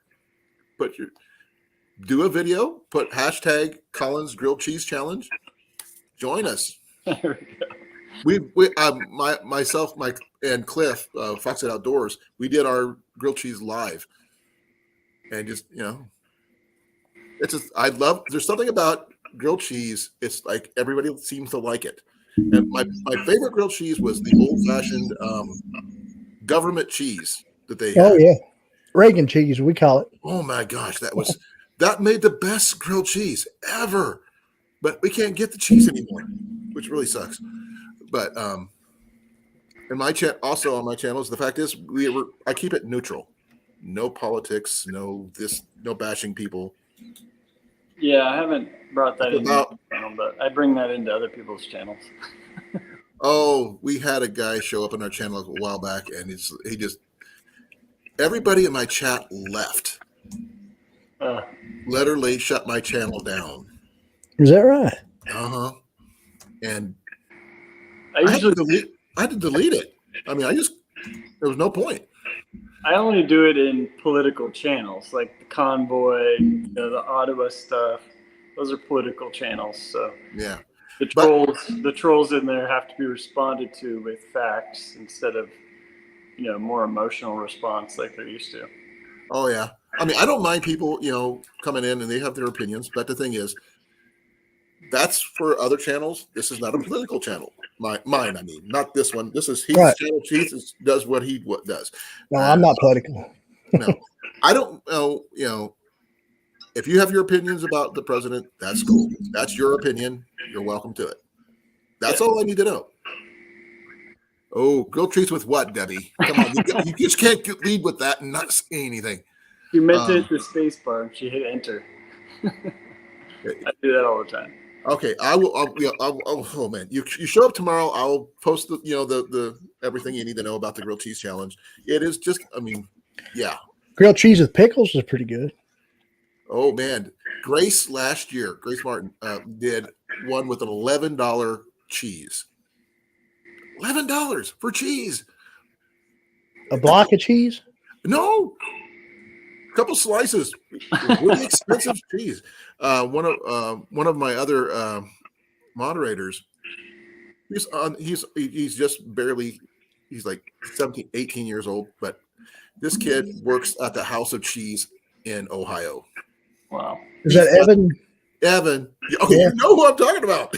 S2: do a video, put hashtag Collins Grilled Cheese Challenge, join us.
S3: There we go.
S2: We myself, Mike, and Cliff, Foxhead Outdoors, we did our grilled cheese live, and just there's something about grilled cheese. It's like everybody seems to like it, and my favorite grilled cheese was the old fashioned government cheese that they had.
S1: Oh yeah, Reagan cheese we call it.
S2: Oh my gosh, that made the best grilled cheese ever. But we can't get the cheese anymore, which really sucks. But And also on my channels, the fact is I keep it neutral. No politics, no bashing people.
S3: Yeah, I haven't brought that
S2: It's
S3: into my channel, but I bring that into other people's channels.
S2: Oh, we had a guy show up on our channel a while back, and everybody in my chat left. Literally shut my channel down.
S1: Is that right?
S2: And
S3: I
S2: had to delete it. I mean, there was no point.
S3: I only do it in political channels, like the Convoy, the Ottawa stuff. Those are political channels. So
S2: yeah,
S3: the trolls in there have to be responded to with facts instead of more emotional response like they're used to.
S2: Oh yeah, I mean, I don't mind people coming in and they have their opinions, but the thing is, that's for other channels. This is not a political channel. Mine, I mean, not this one. This is Heath's channel. Heath does what he does.
S1: No, I'm not political.
S2: No, I don't know. If you have your opinions about the president, that's cool. That's your opinion. You're welcome to it. That's all I need to know. Oh, grilled cheese with what, Debbie? Come on, you just can't lead with that and not say anything.
S3: You meant to hit the space bar and she hit enter. I do that all the time.
S2: Okay, I will. Oh man, you show up tomorrow. I'll post the everything you need to know about the grilled cheese challenge. It is just, I mean, yeah.
S1: Grilled cheese with pickles is pretty good.
S2: Oh man, Grace Martin did one with an $11 cheese. $11 for cheese.
S1: A block of cheese?
S2: No, a couple slices. Really expensive cheese. One of my other moderators. He's just barely. He's like 17, 18 years old, but this kid works at the House of Cheese in Ohio.
S3: Wow.
S1: Is that Evan?
S2: Evan. Okay, yeah. You know who I'm talking about.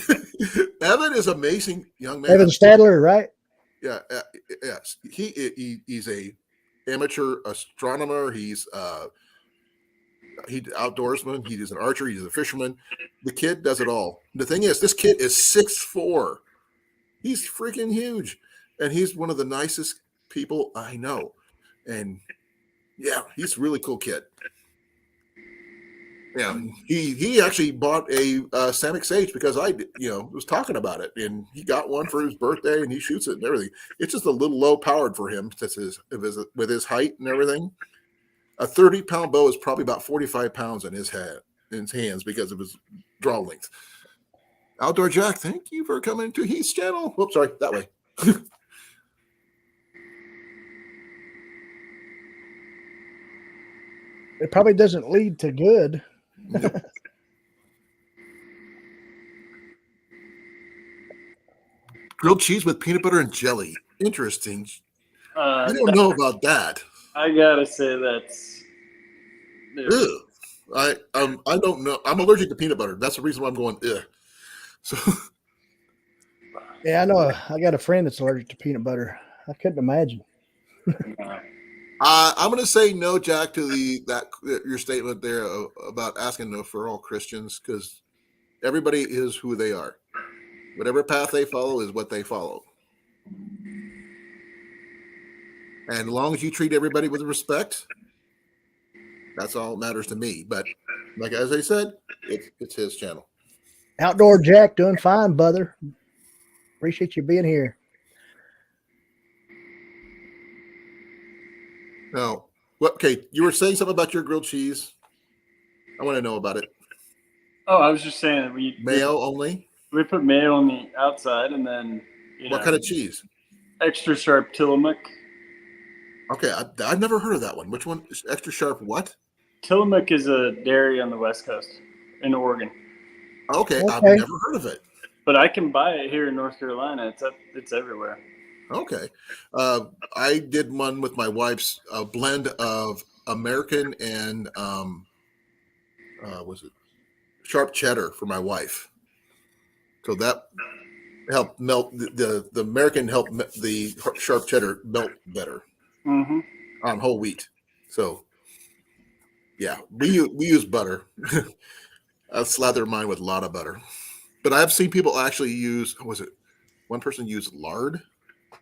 S2: Evan is amazing young man.
S1: Evan Stadler, right?
S2: Yeah. Yes. He's a amateur astronomer. He's outdoorsman. He is an archer. He's a fisherman. The kid does it all. The thing is, this kid is 6'4". He's freaking huge. And he's one of the nicest people I know. And yeah, he's a really cool kid. Yeah, he actually bought a Samick Sage because I was talking about it, and he got one for his birthday, and he shoots it and everything. It's just a little low powered for him with his height and everything. A 30-pound bow is probably about 45 pounds in his hands because of his draw length. Outdoor Jack, thank you for coming to Heath's channel. Whoops, sorry, that way.
S1: It probably doesn't lead to good.
S2: Nope. Grilled cheese with peanut butter and jelly. Interesting. I don't know about that.
S3: I gotta say that's.
S2: I don't know. I'm allergic to peanut butter. That's the reason why I'm going. Ugh. So.
S1: Yeah, I know. I got a friend that's allergic to peanut butter. I couldn't imagine.
S2: I'm going to say no, Jack, to your statement there about asking for all Christians, because everybody is who they are. Whatever path they follow is what they follow. And as long as you treat everybody with respect, that's all that matters to me. But like as I said, it's his channel.
S1: Outdoor Jack doing fine, brother. Appreciate you being here.
S2: No. Well, okay, you were saying something about your grilled cheese. I want to know about it.
S3: Oh, I was just saying
S2: mayo only.
S3: We put mayo on the outside, and then
S2: what kind of cheese?
S3: Extra sharp Tillamook.
S2: Okay, I've never heard of that one. Which one? Extra sharp what?
S3: Tillamook is a dairy on the West Coast in Oregon.
S2: Okay, I've never heard of it.
S3: But I can buy it here in North Carolina. It's everywhere.
S2: Okay. I did one with my wife's blend of American and was it sharp cheddar for my wife. So that helped melt the American helped the sharp cheddar melt better on whole wheat. So yeah, we use butter. I slather mine with a lot of butter. But I've seen people actually use, one person used lard.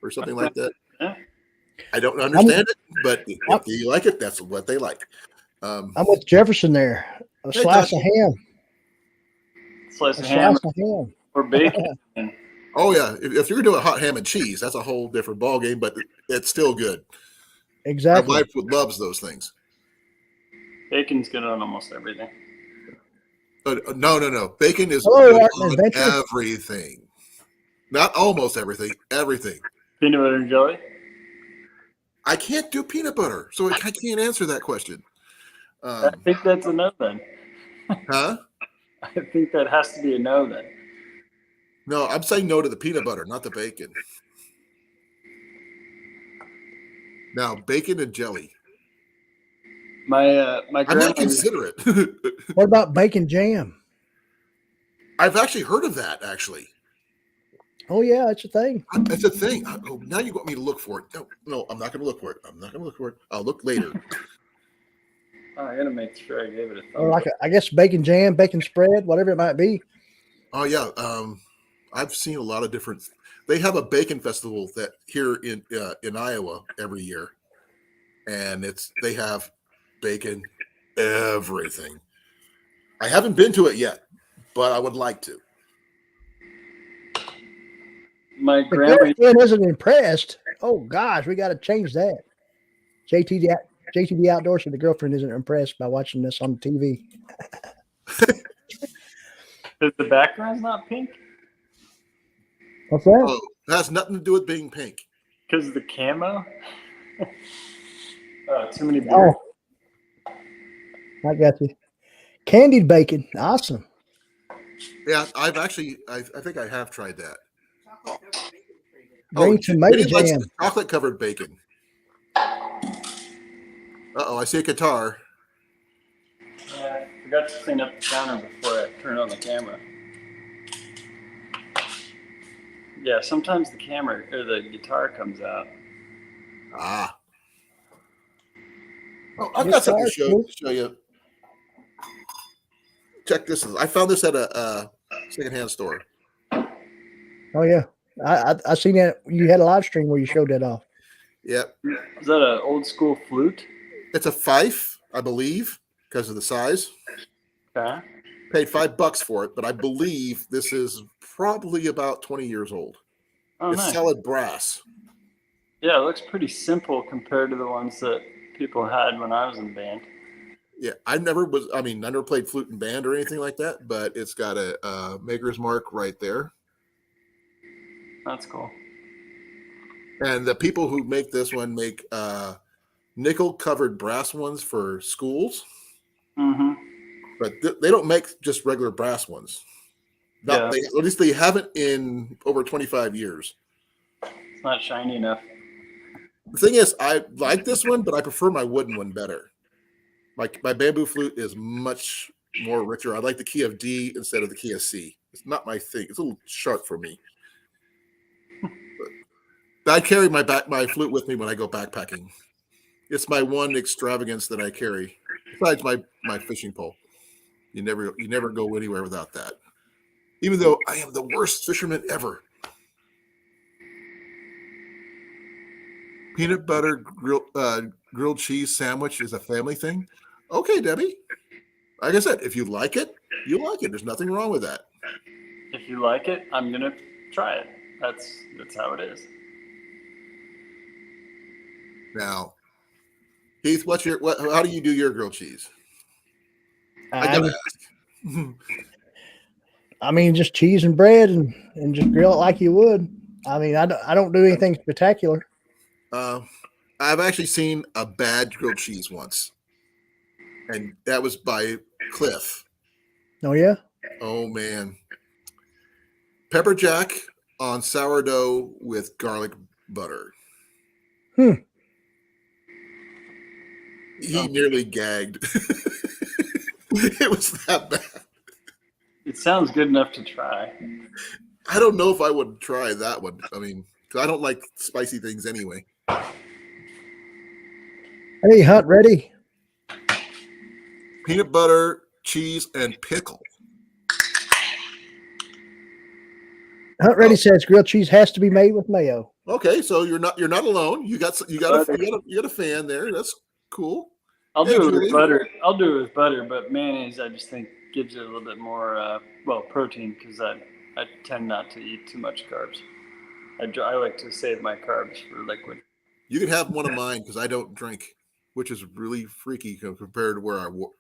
S2: or something like that.
S3: Yeah.
S2: I don't understand it, but if you like it, that's what they like.
S1: I'm with Jefferson there. A
S2: Hey,
S1: slice
S2: Josh.
S1: of ham.
S3: Slice
S1: A
S3: of ham
S1: slice of ham.
S3: or bacon.
S2: Oh yeah, if you're doing hot ham and cheese, that's a whole different ball game, but it's still good. My
S1: Exactly.
S2: wife loves those things.
S3: Bacon's good on almost everything.
S2: But no. Bacon is
S1: Hello,
S2: good
S1: Art and
S2: on
S1: Adventure.
S2: everything. Not almost everything. Everything.
S3: Peanut butter and jelly?
S2: I can't do peanut butter, so I can't answer that question.
S3: I think that's a no then.
S2: Huh?
S3: I think that has to be a no then.
S2: No, I'm saying no to the peanut butter, not the bacon. Now, bacon and jelly.
S3: My
S2: I might
S3: grandma
S2: consider it.
S1: What about bacon jam?
S2: I've actually heard of that, actually.
S1: Oh yeah, it's a thing.
S2: It's a thing. Oh, now you want me to look for it. No, I'm not going to look for it. I'm not going to look for it. I'll look later.
S3: I gotta make sure I gave it a
S1: Or
S3: thumbs
S1: like I guess bacon jam, bacon spread, whatever it might be.
S2: Oh yeah, I've seen a lot of different. They have a bacon festival that here in Iowa every year, and they have bacon everything. I haven't been to it yet, but I would like to.
S3: My
S1: The
S3: grandma
S1: girlfriend isn't impressed. Oh gosh, we got to change that. JTD Outdoors said the girlfriend isn't impressed by watching this on TV.
S3: Is the background's not pink?
S1: What's that?
S2: Oh, it has nothing to do with being pink.
S3: Because of the camo? Too many beers.
S1: Oh, I got you. Candied bacon, awesome.
S2: Yeah, I think I have tried that.
S1: Green tomato
S2: Jenny likes
S1: jam.
S2: chocolate covered bacon. I see a guitar.
S3: Yeah, I forgot to clean up the counter before I turned on the camera. Yeah, sometimes the camera or the guitar comes out.
S2: Ah. Oh, I've got something to show you. Check this out. I found this at a secondhand store.
S1: Oh yeah, I seen that. You had a live stream where you showed that off.
S2: Yep.
S3: Is that an old school flute?
S2: It's a fife, I believe, because of the size.
S3: Okay.
S2: Paid $5 for it, but I believe this is probably about 20 years old.
S3: Oh,
S2: It's
S3: nice.
S2: solid brass.
S3: Yeah, it looks pretty simple compared to the ones that people had when I was in band.
S2: Yeah, I never played flute in band or anything like that, but it's got a maker's mark right there.
S3: That's cool.
S2: And the people who make this one make nickel covered brass ones for schools.
S3: Mm-hmm.
S2: But they don't make just regular brass ones. At least they haven't in over 25 years.
S3: It's not shiny enough.
S2: The thing is, I like this one, but I prefer my wooden one better. My bamboo flute is much more richer. I like the key of D instead of the key of C. It's not my thing. It's a little sharp for me. But I carry my flute with me when I go backpacking. It's my one extravagance that I carry, besides my fishing pole. You never go anywhere without that. Even though I am the worst fisherman ever. Peanut butter grilled cheese sandwich is a family thing. Okay, Debbie. Like I said, if you like it, you like it. There's nothing wrong with that.
S3: If you like it, I'm gonna try it. That's how it is.
S2: Now, Keith, how do you do your grilled cheese?
S1: I mean, just cheese and bread and just grill it like you would. I mean, I don't do anything spectacular.
S2: I've actually seen a bad grilled cheese once, and that was by Cliff.
S1: Oh yeah.
S2: Oh man, pepper jack on sourdough with garlic butter. He nearly gagged. It was that bad.
S3: It sounds good enough to try.
S2: I don't know if I would try that one. I mean, because I don't like spicy things anyway.
S1: Hey, Hunt, ready?
S2: Peanut butter, cheese, and pickle.
S1: Hunt Ready says grilled cheese has to be made with mayo.
S2: Okay, so you're not alone. You got a fan there. That's cool.
S3: I'll
S2: Hey,
S3: do it
S2: Julie.
S3: with butter. I'll do it with butter, but mayonnaise I just think gives it a little bit more protein because I tend not to eat too much carbs. I like to save my carbs for liquid.
S2: You can have one of mine because I don't drink, which is really freaky compared to where I work.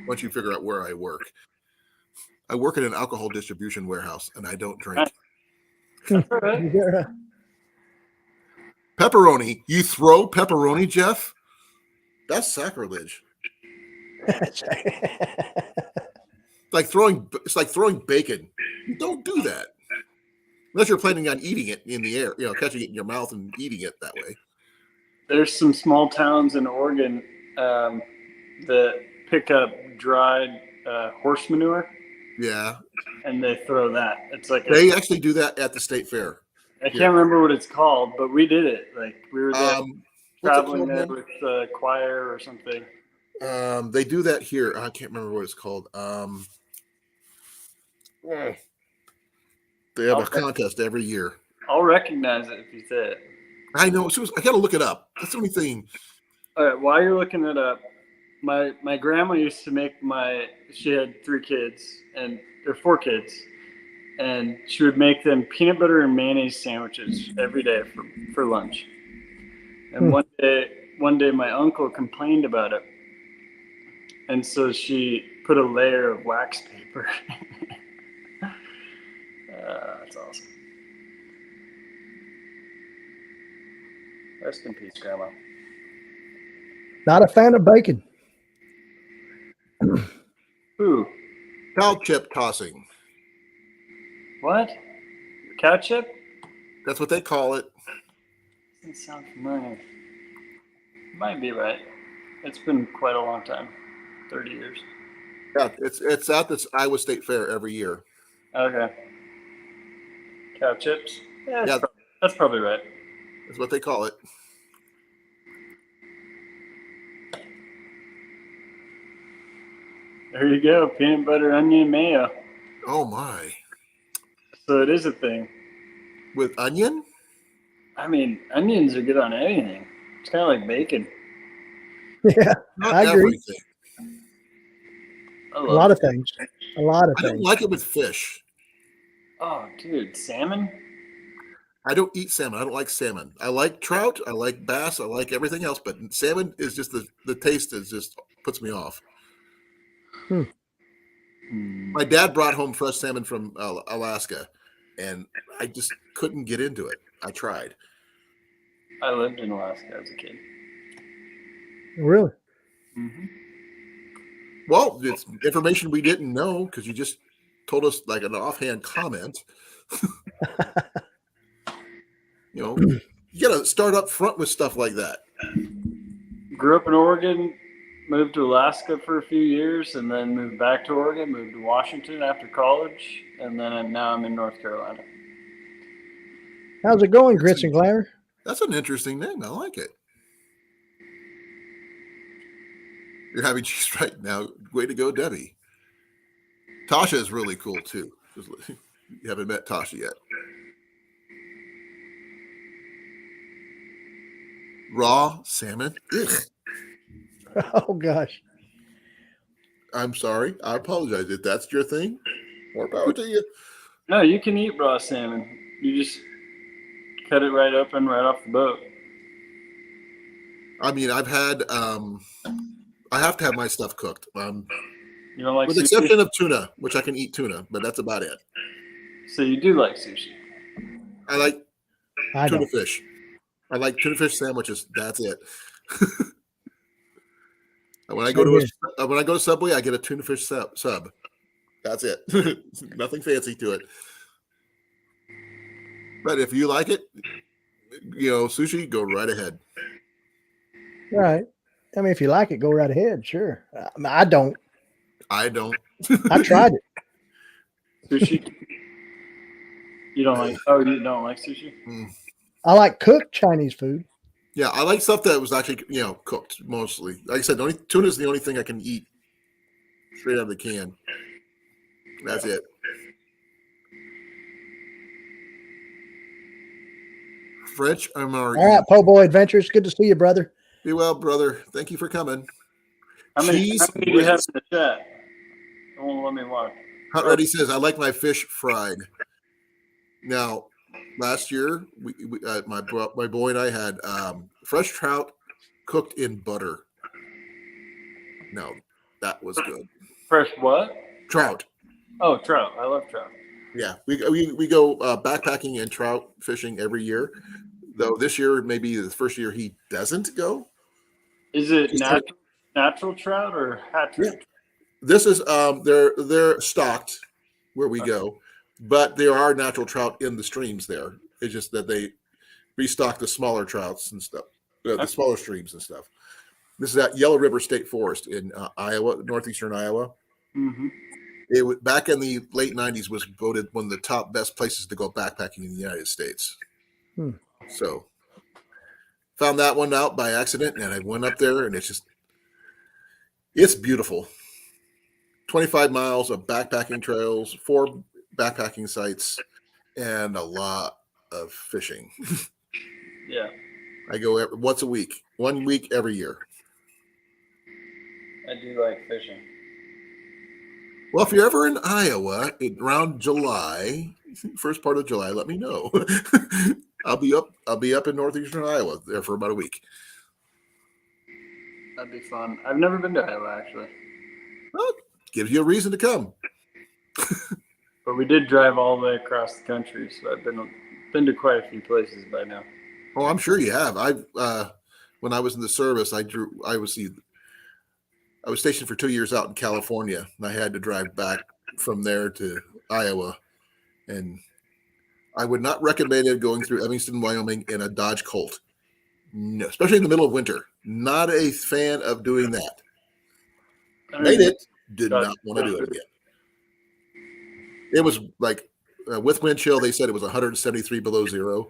S2: Once you figure out where I work, I work in an alcohol distribution warehouse and I don't drink.
S3: That's all right.
S1: Yeah.
S2: Pepperoni. You throw pepperoni, Jeff? That's sacrilege. It's like throwing bacon. You don't do that. Unless you're planning on eating it in the air, catching it in your mouth and eating it that way.
S3: There's some small towns in Oregon that pick up dried horse manure.
S2: Yeah.
S3: And they throw that. It's like
S2: they actually do that at the state fair.
S3: I can't remember what it's called, but we did it. Like we were there traveling there with the choir or something.
S2: They do that here. I can't remember what it's called. They have a contest every year.
S3: I'll recognize it if you say it.
S2: I know. I got to look it up. That's the only thing.
S3: All right. While you're looking it up, my grandma used to make she had 3 kids or 4 kids, and she would make them peanut butter and mayonnaise sandwiches every day for lunch. And one day my uncle complained about it, and so she put a layer of wax paper. That's awesome. Rest in peace, Grandma.
S1: Not a fan of bacon.
S3: Ooh.
S2: Cow chip tossing.
S3: What? Cow chip?
S2: That's what they call it.
S3: Doesn't sound familiar. Might be right. It's been quite a long time. 30 years.
S2: Yeah, it's at this Iowa State Fair every year.
S3: Okay. Cow chips? Yeah, that's probably right.
S2: That's what they call it.
S3: There you go. Peanut butter, onion, mayo.
S2: Oh, my.
S3: So it is a thing.
S2: With onion?
S3: I mean, onions are good on anything. It's kind of like bacon.
S1: Yeah,
S2: Not
S1: I agree.
S2: everything.
S1: A lot of things. A lot of
S2: I
S1: things.
S2: don't like it with fish.
S3: Oh, dude, salmon?
S2: I don't eat salmon. I don't like salmon. I like trout. I like bass. I like everything else. But salmon is just the taste is just puts me off. My dad brought home fresh salmon from Alaska, and I just couldn't get into it. I tried.
S3: I lived in Alaska as a kid.
S1: Really?
S3: Mm-hmm.
S2: Well, it's information we didn't know because you just told us like an offhand comment. You got to start up front with stuff like that.
S3: Grew up in Oregon, moved to Alaska for a few years, and then moved back to Oregon, moved to Washington after college, and then now I'm in North Carolina.
S1: How's it going, Grits and Glamour?
S2: That's an interesting name. I like it. You're having cheese right now. Way to go, Debbie. Tasha is really cool, too. You haven't met Tasha yet. Raw salmon? Ugh.
S1: Oh, gosh.
S2: I'm sorry. I apologize. If that's your thing, more power to you.
S3: No, you can eat raw salmon. You just cut it right open right off the boat.
S2: I mean, I've had I have to have my stuff cooked.
S3: You don't like
S2: with the
S3: sushi?
S2: exception of tuna, which I can eat tuna, but that's about it.
S3: So you do like sushi?
S2: I like
S1: I
S2: tuna
S1: don't.
S2: fish. I like tuna fish sandwiches. That's it. When I go to Subway, I get a tuna fish sub. That's it. Nothing fancy to it. But if you like it, sushi, go right ahead.
S1: All right. I mean, if you like it, go right ahead. Sure. I don't.
S2: I don't.
S1: I tried it.
S3: Sushi? You don't like? Oh, you don't like sushi?
S1: I like cooked Chinese food.
S2: Yeah, I like stuff that was actually, cooked mostly. Like I said, tuna is the only thing I can eat straight out of the can. That's it. French MRE.
S1: All right, Po' Boy Adventures. Good to see you, brother.
S2: Be well, brother. Thank you for coming.
S3: How many
S2: Cheese
S3: do you have
S2: grits.
S3: in the chat? It won't let me watch.
S2: Hunt Ready says, I like my fish fried. Now, last year, my boy and I had fresh trout cooked in butter. Now, that was good.
S3: Fresh what?
S2: Trout.
S3: Oh, trout. I love trout.
S2: Yeah, we go backpacking and trout fishing every year. Though this year may be the first year he doesn't go.
S3: Is it natural trout or hatchery?
S2: Yeah. This is they're stocked where we go, but there are natural trout in the streams there. It's just that they restock the smaller trouts and stuff, the smaller streams and stuff. This is at Yellow River State Forest in Iowa, northeastern Iowa.
S3: Mm-hmm.
S2: It was, back in the late '90s, was voted one of the top best places to go backpacking in the United States. So found that one out by accident, and I went up there, and it's beautiful. 25 miles of backpacking trails, 4 backpacking sites, and a lot of fishing.
S3: Yeah.
S2: I go once a week, 1 week every year.
S3: I do like fishing.
S2: Well, if you're ever in Iowa around July, first part of July, let me know. I'll be up in northeastern Iowa there for about a week.
S3: That'd be fun. I've never been to Iowa, actually.
S2: Well, gives you a reason to come.
S3: But we did drive all the way across the country, so I've been to quite a few places by now.
S2: Oh, I'm sure you have. When I was in the service, I was stationed for 2 years out in California, and I had to drive back from there to Iowa. And I would not recommend going through Evanston, Wyoming in a Dodge Colt, no, especially in the middle of winter. Not a fan of doing that. Made it, did not want to do it again. It was like with wind chill, they said it was 173 below zero.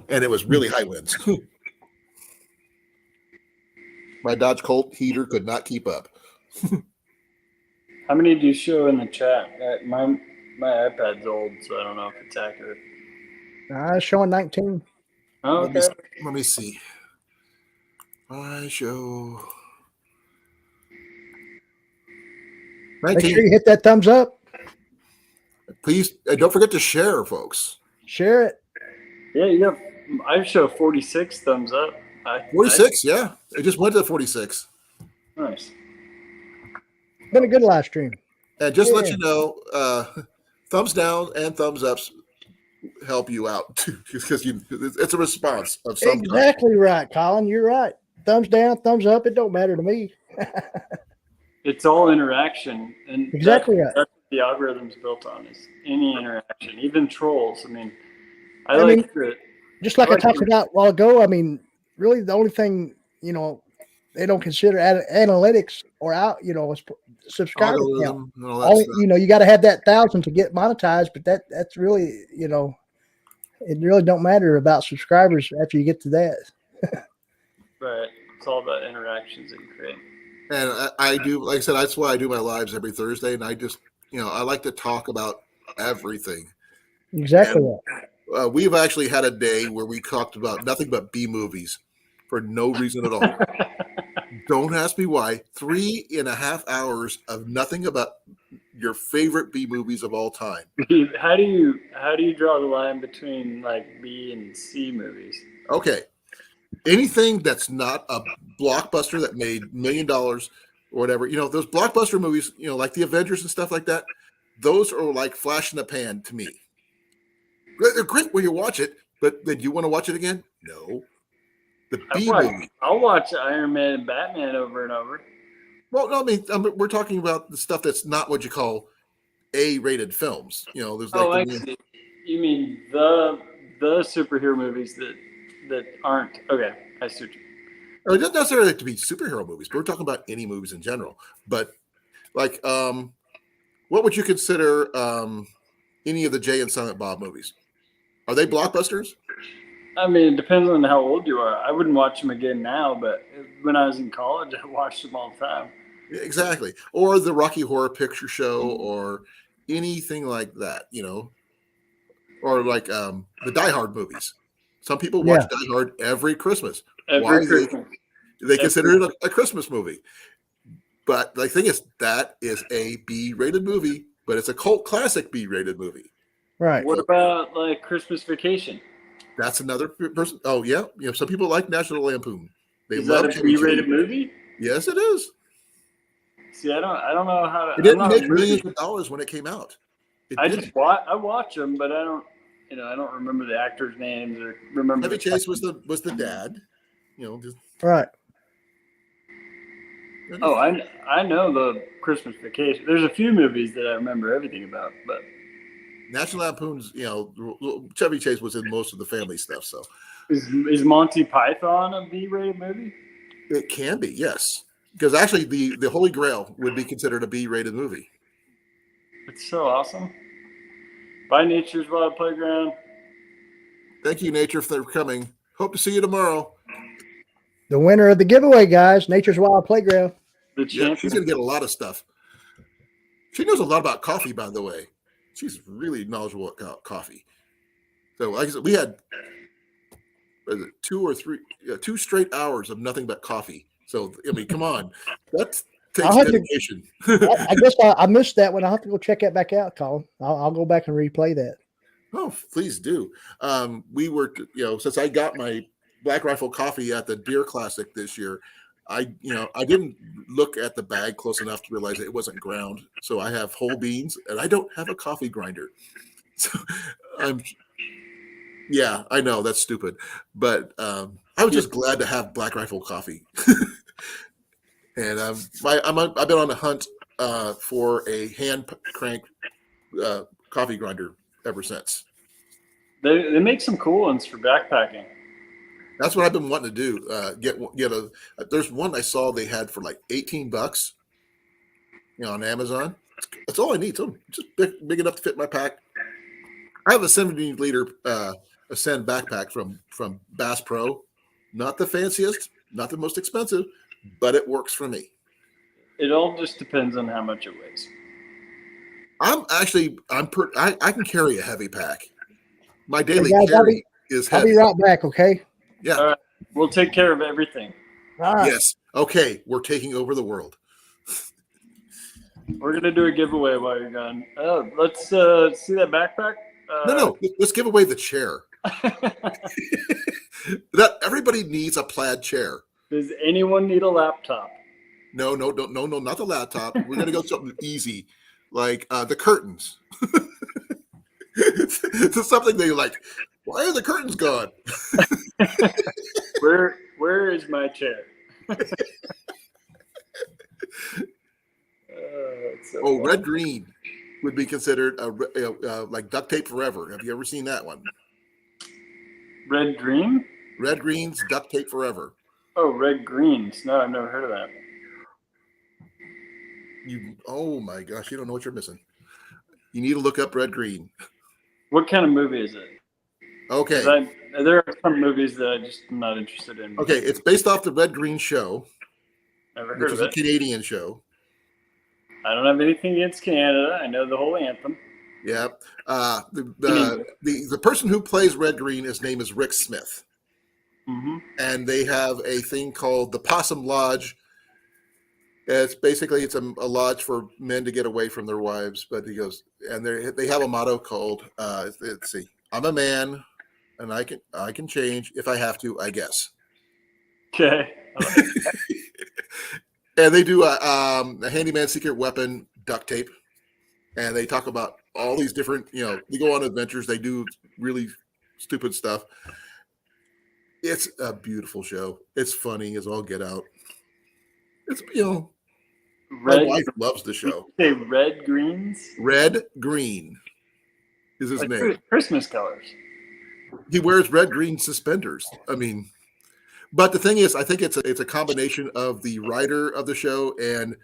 S2: And it was really high winds. My Dodge Colt heater could not keep up.
S3: How many do you show in the chat? My iPad's old, so I don't know if it's accurate.
S1: Showing 19.
S3: Oh, okay.
S2: Let me see. I show 19.
S1: Make sure you hit that thumbs up.
S2: Please don't forget to share, folks.
S1: Share it.
S3: Yeah, I show 46 thumbs up.
S2: 46, yeah. It just went to 46.
S3: Nice.
S1: Been a good live stream.
S2: And just let you know, thumbs down and thumbs ups help you out too, because it's a response of some kind.
S1: Exactly right, Colin. You're right. Thumbs down, thumbs up. It don't matter to me.
S3: It's all interaction, and
S1: exactly
S3: that's what the algorithm's built on, is any interaction, even trolls. I mean, I mean,
S1: just like I talked about a while ago. I mean, really, the only thing they don't consider analytics or subscriber count. You got to have that 1,000 to get monetized, but that's really it really don't matter about subscribers after you get to that.
S3: Right. It's all about interactions that you create.
S2: And I do, like I said, that's why I do my lives every Thursday. And I just, I like to talk about everything.
S1: Exactly.
S2: We've actually had a day where we talked about nothing but B movies for no reason at all. Don't ask me why. 3.5 hours of nothing about your favorite B movies of all time.
S3: How do you draw the line between like B and C movies?
S2: Okay. Anything that's not a blockbuster that made $1 million or whatever, those blockbuster movies, like the Avengers and stuff like that, those are like flash in the pan to me. They're great when you watch it, but then you want to watch it again? No. The B movie.
S3: I'll watch Iron Man and Batman over and over.
S2: Well, no, I mean, we're talking about the stuff that's not what you call A-rated films. There's like.
S3: I see. You mean the superhero movies that aren't okay? I see.
S2: It doesn't necessarily have to be superhero movies, but we're talking about any movies in general. But like, what would you consider any of the Jay and Silent Bob movies? Are they blockbusters?
S3: I mean, it depends on how old you are. I wouldn't watch them again now, but when I was in college, I watched them all the time.
S2: Exactly. Or the Rocky Horror Picture Show or anything like that, or like the Die Hard movies. Some people
S1: Yeah.
S2: watch Die Hard every Christmas.
S3: Every Christmas.
S2: They consider it a Christmas movie. But the thing is, that is a B-rated movie, but it's a cult classic B-rated movie.
S1: Right.
S3: What about like Christmas Vacation?
S2: That's another person. Oh yeah, some people like National Lampoon. They
S3: Is
S2: love
S3: that a
S2: Chevy
S3: B-rated
S2: Chase.
S3: movie?
S2: Yes, it is.
S3: See, I don't know how to.
S2: It didn't
S3: I'm not
S2: make
S3: movie-
S2: millions of dollars when it came out. It
S3: I
S2: didn't.
S3: just watch them, but I don't. I don't remember the actors' names or remember.
S2: Chevy Chase was the dad. Just
S1: Right.
S3: Oh, I know the Christmas Vacation. There's a few movies that I remember everything about, but
S2: National Lampoon's. Chevy Chase was in most of the family stuff, so
S3: is Monty Python a B-rated movie?
S2: it can be, yes. Because actually, the Holy Grail would be considered a B-rated movie.
S3: It's so awesome. By Nature's Wild Playground.
S2: Thank you, Nature, for coming. Hope to see you tomorrow.
S1: The winner of the giveaway, guys, Nature's Wild Playground.
S3: The
S2: Yeah,
S3: champion.
S2: she's gonna get a lot of stuff. She knows a lot about coffee, by the way. She's really knowledgeable about coffee. So, like I said, we had 2 straight hours of nothing but coffee. So, I mean, come on, that takes
S1: I'll have to-
S2: dedication.
S1: I guess I missed that one. I'll have to go check that back out, Colin. I'll go back and replay that.
S2: Oh, please do. We were, since I got my Black Rifle coffee at the Deer Classic this year, I didn't look at the bag close enough to realize that it wasn't ground. So I have whole beans, and I don't have a coffee grinder. So yeah, I know that's stupid, but I was just glad to have Black Rifle coffee. And I've been on a hunt for a hand crank coffee grinder ever since.
S3: They make some cool ones for backpacking.
S2: That's what I've been wanting to do. Get a. There's one I saw they had for like $18, on Amazon. That's all I need. So just big enough to fit my pack. I have a 70-liter Ascend backpack from Bass Pro. Not the fanciest, not the most expensive, but it works for me.
S3: It all just depends on how much it weighs.
S2: I can carry a heavy pack. My daily
S1: Hey, guys,
S2: carry is
S1: I'll
S2: heavy.
S1: be right back, okay?
S2: Yeah.
S3: All right. We'll take care of everything.
S1: All right.
S2: Yes. Okay. We're taking over the world.
S3: We're gonna do a giveaway while you're gone. Oh, let's see that backpack.
S2: No. Let's give away the chair. That everybody needs a plaid chair.
S3: Does anyone need a laptop?
S2: No, not the laptop. We're gonna go something easy, like the curtains. It's something they like. Why are the curtains gone?
S3: Where is my chair?
S2: Oh, red green would be considered like duct tape forever. Have you ever seen that one?
S3: Red green?
S2: Red Green's duct tape forever.
S3: Oh, red greens. No, I've never heard of that.
S2: Oh my gosh, you don't know what you're missing. You need to look up Red Green.
S3: What kind of movie is it?
S2: Okay.
S3: There are some movies that I just am not interested in.
S2: Okay, it's based off the Red Green show,
S3: Never
S2: which
S3: heard
S2: is
S3: of
S2: a
S3: it.
S2: Canadian show.
S3: I don't have anything against Canada. I know the whole anthem.
S2: Yeah. The person who plays Red Green, his name is Rick Smith.
S3: Mm-hmm.
S2: And they have a thing called the Possum Lodge. It's basically a lodge for men to get away from their wives. But he goes, and they have a motto called let's see, I'm a man, and I can change if I have to, I guess.
S3: Okay.
S2: And they do a handyman secret weapon duct tape, and they talk about all these different, they go on adventures. They do really stupid stuff. It's a beautiful show. It's funny as all get out. It's, my wife loves the show.
S3: Say red greens?
S2: Red Green is his name.
S3: Christmas colors.
S2: He wears red green suspenders. I mean, but the thing is, I think it's a combination of the writer of the show and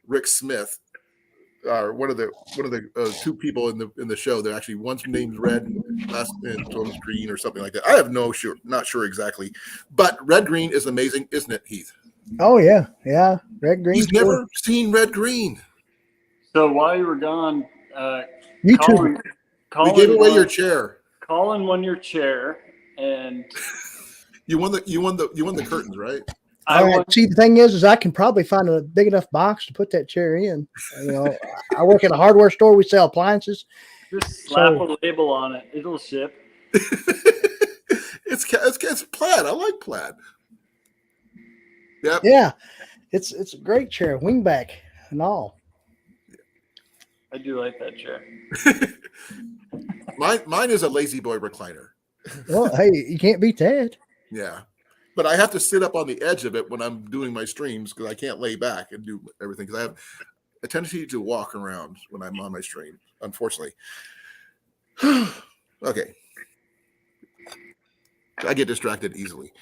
S2: Rick Smith, one of the two people in the show. They're actually, one's named Red, last one's Green or something like that. I have not sure exactly, but Red Green is amazing, isn't it, Heath?
S1: Oh yeah. Red Green.
S2: He's never seen Red Green.
S3: So while you were gone,
S1: YouTube.
S3: Colin
S2: We gave away your chair.
S3: Colin won your chair, and
S2: You won the curtains, right?
S3: I
S1: All right.
S3: won.
S1: See, the thing is I can probably find a big enough box to put that chair in. You know, I work in a hardware store. We sell appliances.
S3: Just slap
S1: So-
S3: a label on it. It'll ship.
S2: It's plaid. I like plaid. Yep.
S1: Yeah, it's a great chair, wingback and all.
S3: I do like that chair.
S2: Mine is a lazy boy recliner.
S1: Well, hey, you can't beat that.
S2: Yeah. But I have to sit up on the edge of it when I'm doing my streams because I can't lay back and do everything because I have a tendency to walk around when I'm on my stream, unfortunately. Okay. I get distracted easily.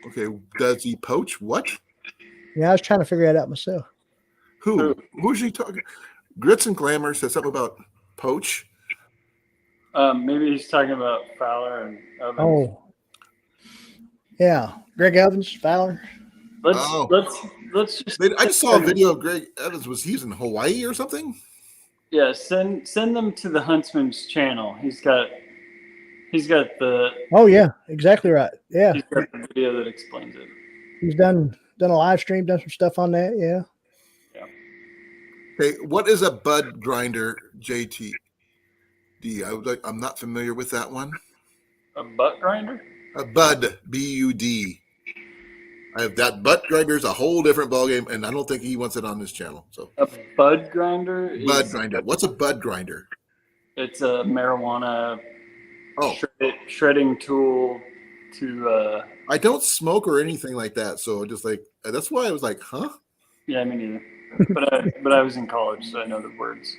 S2: Okay. Does he poach? What?
S1: Yeah, I was trying to figure that out myself.
S2: Who's he talking? Grits and Glamour said something about poach.
S3: Maybe he's talking about Fowler and Evans.
S1: Oh, yeah, Greg Evans, Fowler.
S3: Let's just.
S2: I just saw a video of Greg Evans. Was he in Hawaii or something?
S3: Yeah, send them to the Huntsman's channel. He's got the
S1: Oh yeah, exactly right. Yeah,
S3: he's got the video that explains it.
S1: he's done a live stream, done some stuff on that. Yeah.
S2: Okay, what is a bud grinder, JT? I'm not familiar with that one.
S3: A butt grinder?
S2: A bud, B-U-D. I have that butt grinder is a whole different ballgame, and I don't think he wants it on this channel. So
S3: a bud grinder?
S2: Bud grinder. What's a bud grinder?
S3: It's a marijuana
S2: Oh,
S3: shredding tool to.
S2: I don't smoke or anything like that, so just like that's why I was like, huh?
S3: Yeah, me neither. But I was in college, so I know the words.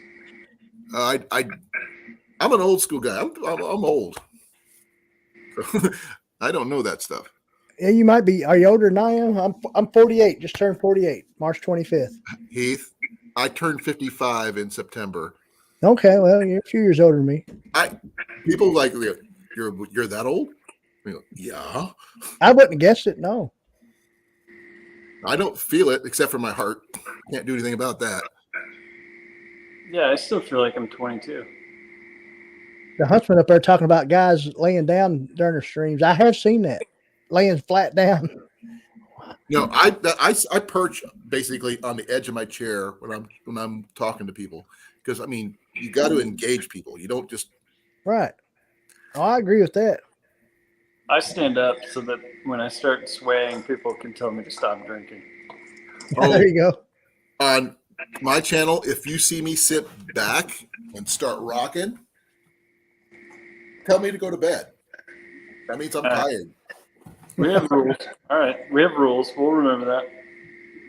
S2: I'm an old school guy. I'm old. So, I don't know that stuff.
S1: Yeah, you might be. Are you older than I am? I'm 48. Just turned 48, March 25th.
S2: Heath, I turned 55 in September.
S1: Okay, well, you're a few years older than me.
S2: People like you're that old? I go, yeah.
S1: I wouldn't have guessed it. No.
S2: I don't feel it except for my heart. Can't do anything about that.
S3: Yeah, I still feel like I'm 22.
S1: The Huntsman up there talking about guys laying down during their streams. I have seen that, laying flat down.
S2: No, I perch basically on the edge of my chair when I'm talking to people because I mean you got to engage people. You don't just
S1: Right. Oh, I agree with that.
S3: I stand up so that when I start swaying, people can tell me to stop drinking.
S2: Oh.
S1: There you go.
S2: On my channel. If you see me sit back and start rocking, tell me to go to bed. That means I'm tired.
S3: We have rules. All right, we have rules. We'll remember that.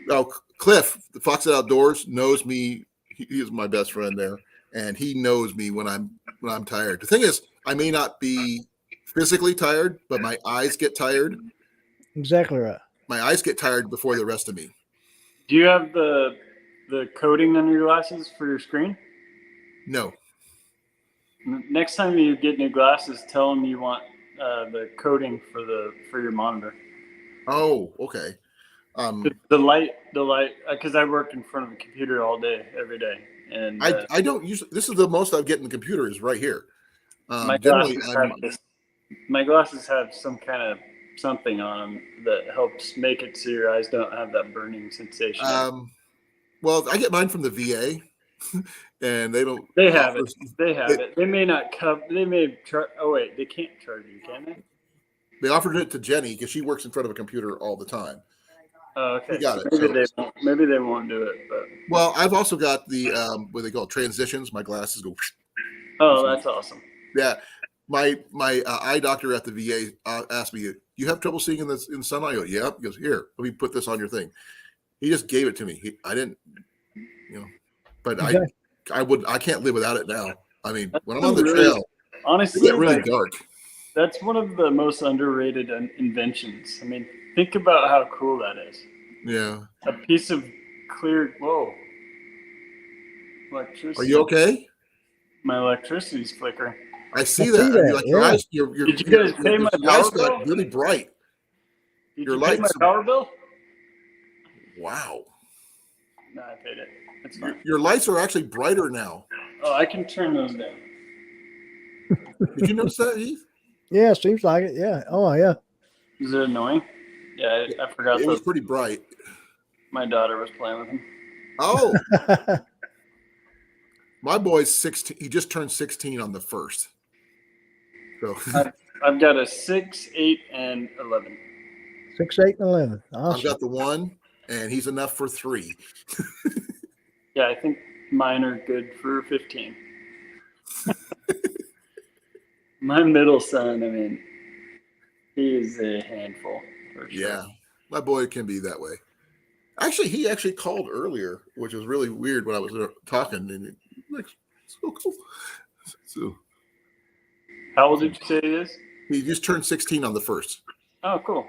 S2: Oh, Cliff, the Fox Outdoors knows me. He is my best friend there, and he knows me when I'm tired. The thing is, I may not be physically tired, but my eyes get tired.
S1: Exactly right.
S2: My eyes get tired before the rest of me.
S3: Do you have the coating on your glasses for your screen?
S2: No.
S3: Next time you get new glasses, tell them you want the coating for your monitor.
S2: Oh, okay.
S3: The light, because I work in front of a computer all day, every day, and
S2: I don't usually. This is the most I get in the computer is right here.
S3: my glasses have some kind of something on them that helps make it so your eyes don't have that burning sensation.
S2: Well, I get mine from the VA, and they don't.
S3: They have it. They have it. They may not cover. They may. Oh wait, they can't charge you, can they?
S2: They offered it to Jenny because she works in front of a computer all the time.
S3: Oh, okay.
S2: We got it.
S3: Maybe they won't do it. But
S2: well, I've also got the what they call transitions. My glasses go.
S3: Oh, that's awesome.
S2: Yeah, my eye doctor at the VA asked me, "You have trouble seeing in the sunlight?" I go, "Yeah." He goes, "Here, let me put this on your thing." He just gave it to me. I didn't, but exactly. I can't live without it now. I mean, when I'm on the trail,
S3: honestly,
S2: it get really dark.
S3: That's one of the most underrated inventions. I mean, think about how cool that is.
S2: Yeah.
S3: A piece of clear. Whoa. Electricity.
S2: Are you okay?
S3: My electricity's flickering.
S2: I see that. Like, your eyes,
S3: Did you guys pay my power bill?
S2: Got really bright.
S3: Did you pay my power bill?
S2: Wow.
S3: No, I paid it. It's fine.
S2: Your lights are actually brighter now.
S3: Oh, I can turn those down.
S2: Did you notice that, Heath?
S1: Yeah, seems like it. Yeah. Oh, yeah.
S3: Is it annoying? Yeah, I forgot
S2: It was
S3: that
S2: pretty bright.
S3: my daughter was playing with him.
S2: Oh, my boy's 16. He just turned 16 on the 1st. So
S3: I've got a 6, 8, and 11.
S1: 6, 8, and 11.
S2: I've
S1: Awesome.
S2: got the 1, and he's enough for 3.
S3: Yeah, I think mine are good for 15. My middle son, I mean, he is a handful for sure.
S2: Yeah, my boy can be that way. Actually, he actually called earlier, which was really weird when I was talking, and like, so cool. So
S3: How old did you say he is?
S2: he just turned 16 on the 1st.
S3: Oh, cool.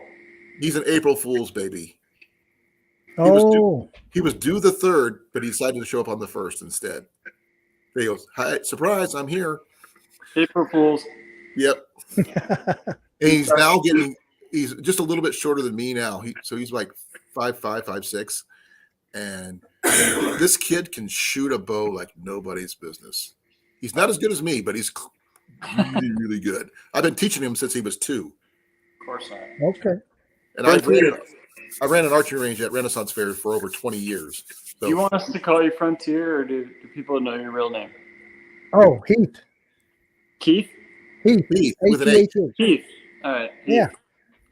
S2: He's an April Fool's baby. was
S1: Oh,
S2: He was due the 3rd, but he decided to show up on the 1st instead. He goes, "Hi, surprise! I'm here."
S3: April Fools.
S2: Yep. And he's now getting. He's just a little bit shorter than me now. So he's like 5'5", 5'6", and this kid can shoot a bow like nobody's business. He's not as good as me, but he's really, really good. I've been teaching him since he was 2.
S3: Of course not.
S1: okay.
S2: And I ran an archery range at Renaissance Fair for over 20 years. So,
S3: Do you want us to call you Frontier, or do people know your real name?
S1: Oh, Heath.
S3: Keith?
S1: Heath.
S2: Heath with an H.
S1: H-E-H-H.
S3: Keith. All right. Heath.
S1: Yeah.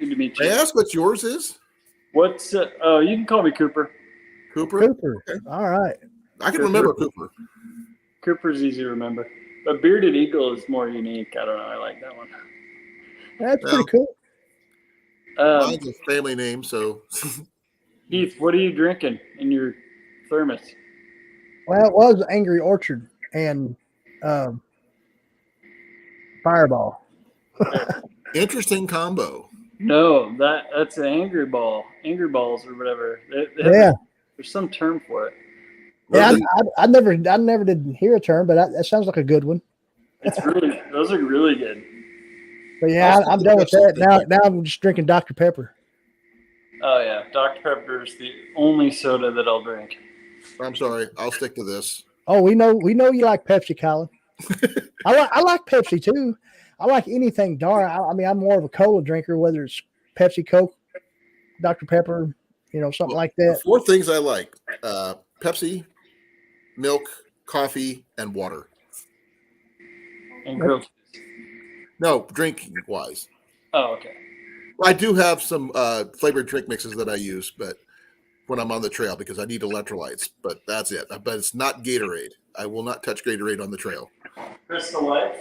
S3: Good to meet
S2: May I
S3: you.
S2: ask what yours is?
S3: What's oh, you can call me Cooper.
S2: Cooper?
S1: Cooper.
S2: Okay.
S1: All right.
S2: I can remember Cooper.
S3: Cooper's easy to remember. But Bearded Eagle is more unique. I don't know. I like that one.
S1: That's
S2: Well,
S1: pretty cool.
S2: Mine's a family name, so
S3: Heath, what are you drinking in your thermos?
S1: Well, it was Angry Orchard and Fireball.
S2: interesting combo.
S3: No, that's an Angry Ball. Angry Balls or whatever.
S1: Yeah.
S3: There's some term for it.
S1: Yeah, I never did hear a term, but that sounds like a good one.
S3: It's really those are really good.
S1: But yeah, I'm done with that. Now I'm just drinking Dr. Pepper.
S3: Oh yeah, Dr. Pepper is the only soda that I'll drink.
S2: I'm sorry. I'll stick to this.
S1: Oh, we know you like Pepsi, Colin. I like Pepsi too. I like anything dark. I mean, I'm more of a cola drinker, whether it's Pepsi, Coke, Dr. Pepper, something like that.
S2: 4 things I like: Pepsi, milk, coffee, and water.
S3: And grilled cheese.
S2: No, drinking wise.
S3: Oh, okay.
S2: I do have some flavored drink mixes that I use, but when I'm on the trail because I need electrolytes. But that's it. But it's not Gatorade. I will not touch Gatorade on the trail.
S3: Crystal Light?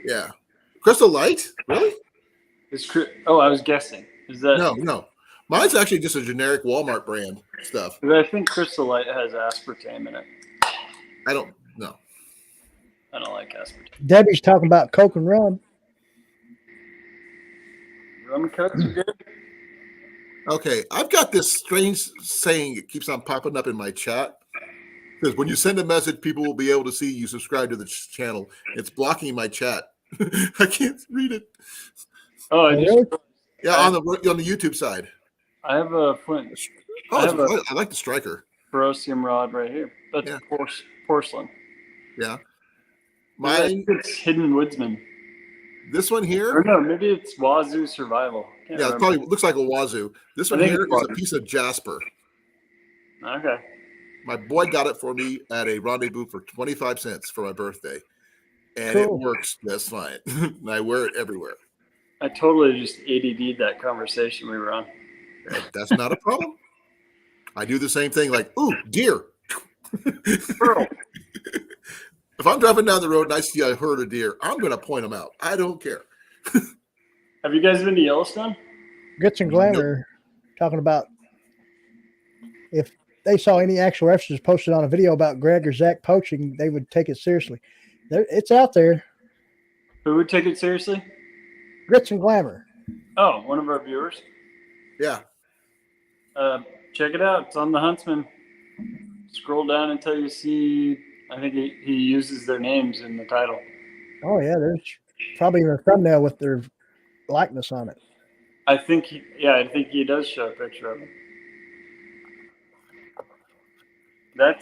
S2: Yeah, Crystal Light. Really?
S3: Oh, I was guessing. Is that
S2: No. Mine's actually just a generic Walmart brand stuff.
S3: I think Crystal Light has aspartame in it.
S2: I don't know.
S3: I don't like aspartame.
S1: Debbie's talking about Coke and rum.
S3: Rum cuts are good.
S2: Okay, I've got this strange saying. It keeps on popping up in my chat. Because when you send a message, people will be able to see you subscribe to the channel. It's blocking my chat. I can't read it.
S3: Oh,
S2: Yeah, on the YouTube side.
S3: I have a Flint
S2: I like the striker.
S3: ferrocium rod right here. That's porcelain.
S2: Yeah.
S3: I think it's Hidden Woodsman.
S2: This one
S3: Or
S2: here.
S3: no, maybe it's Wazoo Survival. Can't
S2: Yeah, it
S3: remember.
S2: probably looks like a wazoo. This one
S3: I think
S2: here
S3: it's
S2: is a piece of jasper.
S3: Okay.
S2: My boy got it for me at a rendezvous for 25 cents for my birthday. And
S1: Cool.
S2: it works just fine. And I wear it everywhere.
S3: I totally just ADD'd that conversation we were on.
S2: And that's not a problem. I do the same thing like, ooh, deer.
S3: Pearl.
S2: If I'm driving down the road and I see a herd of deer, I'm going to point them out. I don't care.
S3: Have you guys been to Yellowstone?
S1: Grits and Glamour talking about if they saw any actual references posted on a video about Greg or Zach poaching, they would take it seriously. It's out there.
S3: Who would take it seriously?
S1: Grits and Glamour.
S3: Oh, one of our viewers.
S2: Yeah.
S3: Check it out. It's on the Huntsman. Scroll down until you see. I think he uses their names in the title.
S1: Oh yeah, there's probably in their thumbnail with their likeness on it.
S3: I think he does show a picture of him. I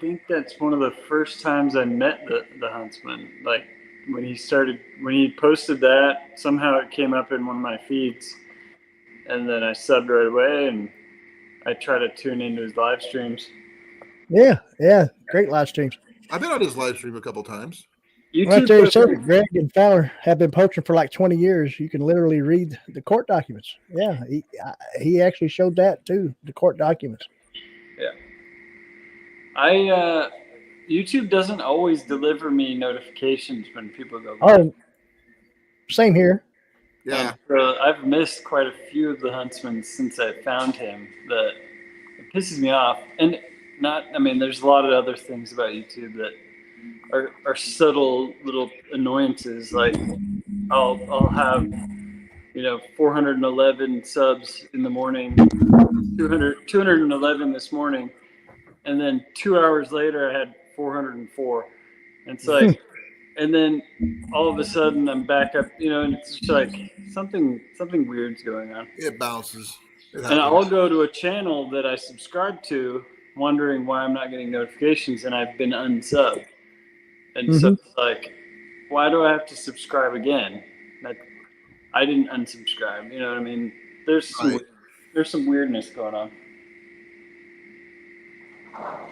S3: think that's one of the first times I met the huntsman. Like when he posted that, somehow it came up in one of my feeds, and then I subbed right away, and I try to tune into his live streams.
S1: Yeah, great live streams.
S2: I've been on his live stream a couple times.
S1: Right there,
S3: YouTube
S1: so Greg and Fowler have been poaching for like 20 years. You can literally read the court documents. Yeah, he actually showed that too, the court documents.
S3: YouTube doesn't always deliver me notifications when people go.
S1: Oh, same here.
S2: Yeah.
S3: I've missed quite a few of the huntsmen since I found him. That it pisses me off, and there's a lot of other things about YouTube that are subtle little annoyances. Like I'll have 411 subs in the morning, 211 this morning, and then 2 hours later I had 404. And it's like, and then all of a sudden I'm back up, and it's just like something weird's going on.
S2: It bounces.
S3: And I'll go to a channel that I subscribe to, wondering why I'm not getting notifications, and I've been unsubbed. And so it's like, why do I have to subscribe again? I didn't unsubscribe. You know what I mean? There's some weirdness going on. I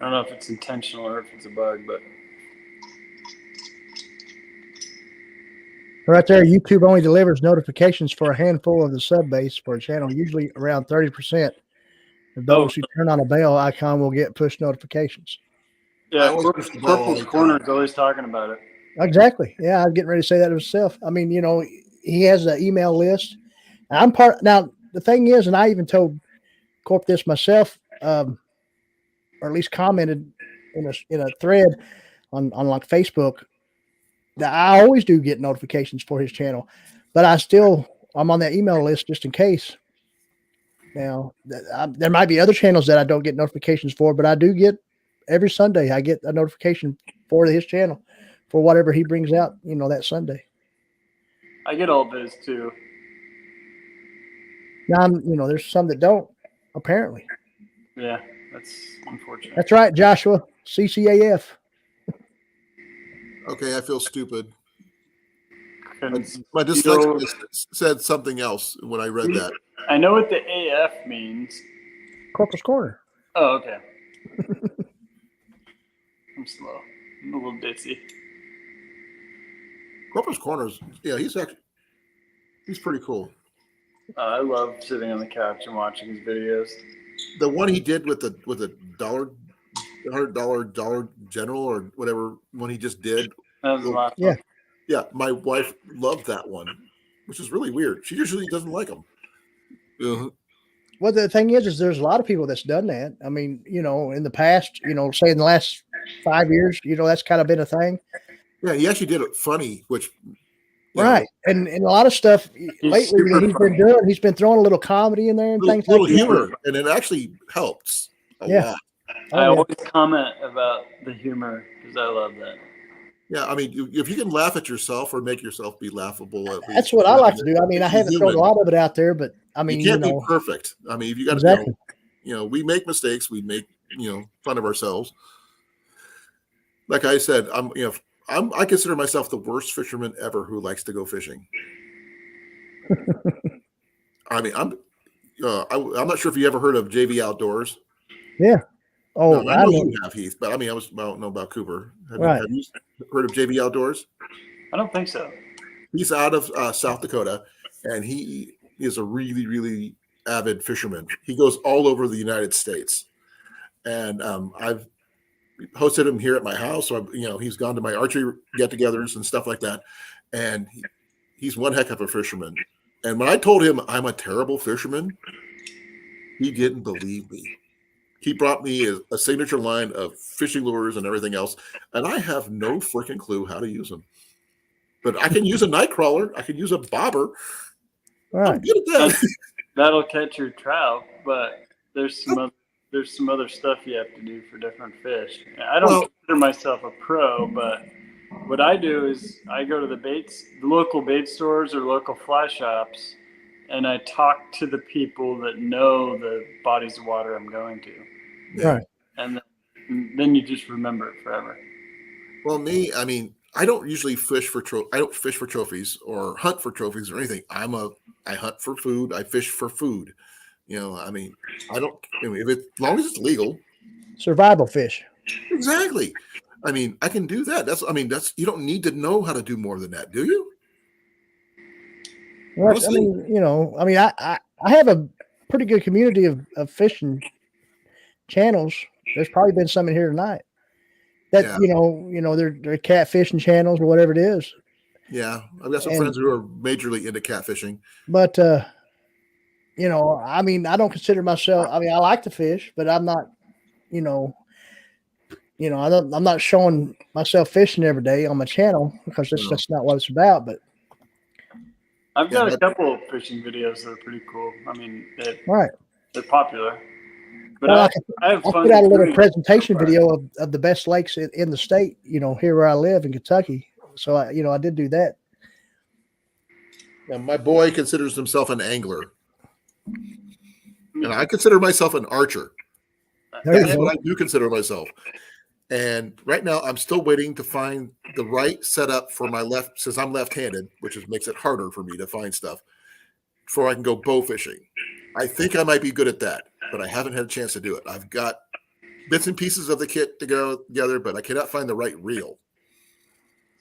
S3: don't know if it's intentional or if it's a bug, but
S1: right there, YouTube only delivers notifications for a handful of the sub base for a channel, usually around 30%. Those who turn on a bell icon will get push notifications.
S3: Yeah, Corporal's Corner is always talking about it.
S1: Exactly. Yeah, I'm getting ready to say that himself. I mean, he has an email list. I'm part now. The thing is, and I even told Corp this myself, or at least commented in a thread on like Facebook, that I always do get notifications for his channel, but I'm on that email list just in case. Now, there might be other channels that I don't get notifications for, but I do get every Sunday. I get a notification for his channel for whatever he brings out, that Sunday.
S3: I get all of his too.
S1: Now, there's some that don't, apparently.
S3: Yeah, that's unfortunate.
S1: That's right, Joshua. CCAF.
S2: Okay, I feel stupid.
S3: Couldn't-
S2: My dyslexia said something else when I read that.
S3: I know what the AF means.
S1: Corporal's Corner.
S3: Oh, okay. I'm slow. I'm a little ditzy.
S2: Corporal's Corners, yeah, he's pretty cool.
S3: I love sitting on the couch and watching his videos.
S2: The one he did with the $100 Dollar General or whatever one he just did.
S3: That was a lot.
S1: Yeah.
S2: Yeah, my wife loved that one, which is really weird. She usually doesn't like them.
S1: Well, the thing is there's a lot of people that's done that. I mean, in the past, say in the last 5 years, that's kind of been a thing.
S2: Yeah, he actually did it funny, which
S1: right. And a lot of stuff lately that he's been throwing a little comedy in there and things
S2: little
S1: like
S2: humor,
S1: that.
S2: and it actually helps a lot.
S3: I always comment about the humor because I love that.
S2: Yeah, I mean, if you can laugh at yourself or make yourself be laughable, at least,
S1: that's what I like to do. I mean, I haven't thrown a lot of it out there, but I mean,
S2: you can't be perfect. I mean, if you got to,
S1: exactly.
S2: We make mistakes. We make fun of ourselves. Like I said, I consider myself the worst fisherman ever who likes to go fishing. I mean, I'm not sure if you ever heard of JV Outdoors.
S1: Yeah. Oh,
S2: no, I know you have, Heath, but I mean, I don't know about Cooper. Have you heard of JV Outdoors?
S3: I don't think so.
S2: He's out of South Dakota, and he is a really, really avid fisherman. He goes all over the United States, and I've hosted him here at my house. So he's gone to my archery get-togethers and stuff like that, and he's one heck of a fisherman. And when I told him I'm a terrible fisherman, he didn't believe me. He brought me a signature line of fishing lures and everything else, and I have no freaking clue how to use them. But I can use a night crawler. I can use a bobber.
S1: Right.
S2: I'm good at that.
S3: That'll catch your trout, but there's some other stuff you have to do for different fish. I don't consider myself a pro, but what I do is I go to the local bait stores or local fly shops, and I talk to the people that know the bodies of water I'm going to,
S2: Yeah.
S1: Right.
S3: and then you just remember it forever.
S2: Well, me, I mean, I don't usually fish for I don't fish for trophies or hunt for trophies or anything. I hunt for food. I fish for food. You know, I mean, I don't. I mean, as long as it's legal,
S1: Survival fish.
S2: exactly. I mean, I can do that. That's. You don't need to know how to do more than that, do you?
S1: Well, I
S2: Honestly,
S1: mean, I have a pretty good community of fishing channels. There's probably been some in here tonight. That
S2: Yeah.
S1: they're catfishing channels or whatever it is.
S2: yeah. I've got some
S1: And
S2: friends who are majorly into catfishing.
S1: but I mean, I don't consider myself. I mean, I like to fish, but I'm not. You know, I'm not showing myself fishing every day on my channel because
S2: No.
S1: that's not what it's about. But
S3: I've
S2: Yeah,
S3: got a couple of fishing videos that are pretty cool. I mean,
S1: right.
S3: they're popular. But
S1: Well,
S3: I have
S1: I
S3: fun.
S1: put out a little
S3: doing it.
S1: presentation video of the best lakes in the state, here where I live in Kentucky. So I did do that.
S2: Yeah, my boy considers himself an angler, and I consider myself an archer.
S1: There you
S2: That's
S1: go.
S2: what I do consider myself. And right now, I'm still waiting to find the right setup for my left, since I'm left-handed, which makes it harder for me to find stuff before I can go bow fishing. I think I might be good at that, but I haven't had a chance to do it. I've got bits and pieces of the kit to go together, but I cannot find the right reel.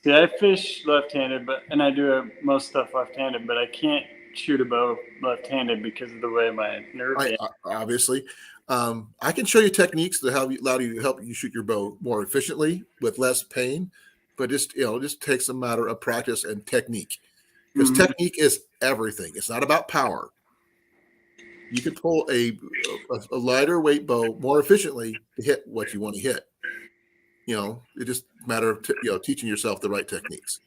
S3: See, I fish left-handed, and I do most stuff left-handed, but I can't shoot a bow left-handed because of the way my nerve is.
S2: Obviously, I can show you techniques that allow you to help you shoot your bow more efficiently with less pain, but just takes a matter of practice and technique. Because technique is everything. It's not about power. You can pull a lighter weight bow more efficiently to hit what you want to hit. It just a matter of teaching yourself the right techniques.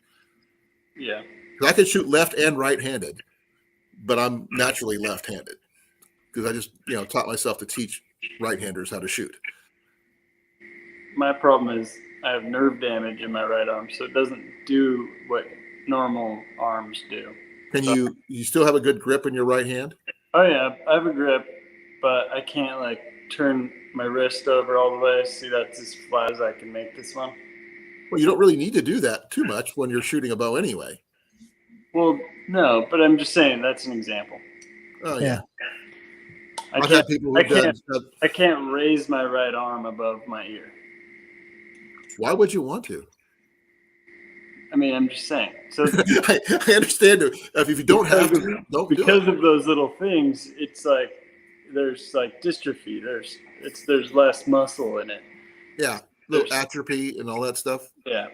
S3: Yeah.
S2: I can shoot left and right-handed, but I'm naturally left-handed because I just taught myself to teach right-handers how to shoot.
S3: My problem is I have nerve damage in my right arm, so it doesn't do what normal arms do.
S2: Can you still have a good grip in your right hand?
S3: Oh yeah, I have a grip, but I can't turn my wrist over all the way. See, that's as flat as I can make this one.
S2: Well, you don't really need to do that too much when you're shooting a bow anyway.
S3: Well, no, but I'm just saying that's an example.
S2: Oh yeah.
S3: I can't raise my right arm above my ear.
S2: Why would you want to?
S3: I mean, I'm just saying. So
S2: I understand it. If you don't have to, don't do it.
S3: Because of those little things, it's like there's dystrophy. There's less muscle in it.
S2: Yeah, little atrophy and all that stuff.
S3: Yeah,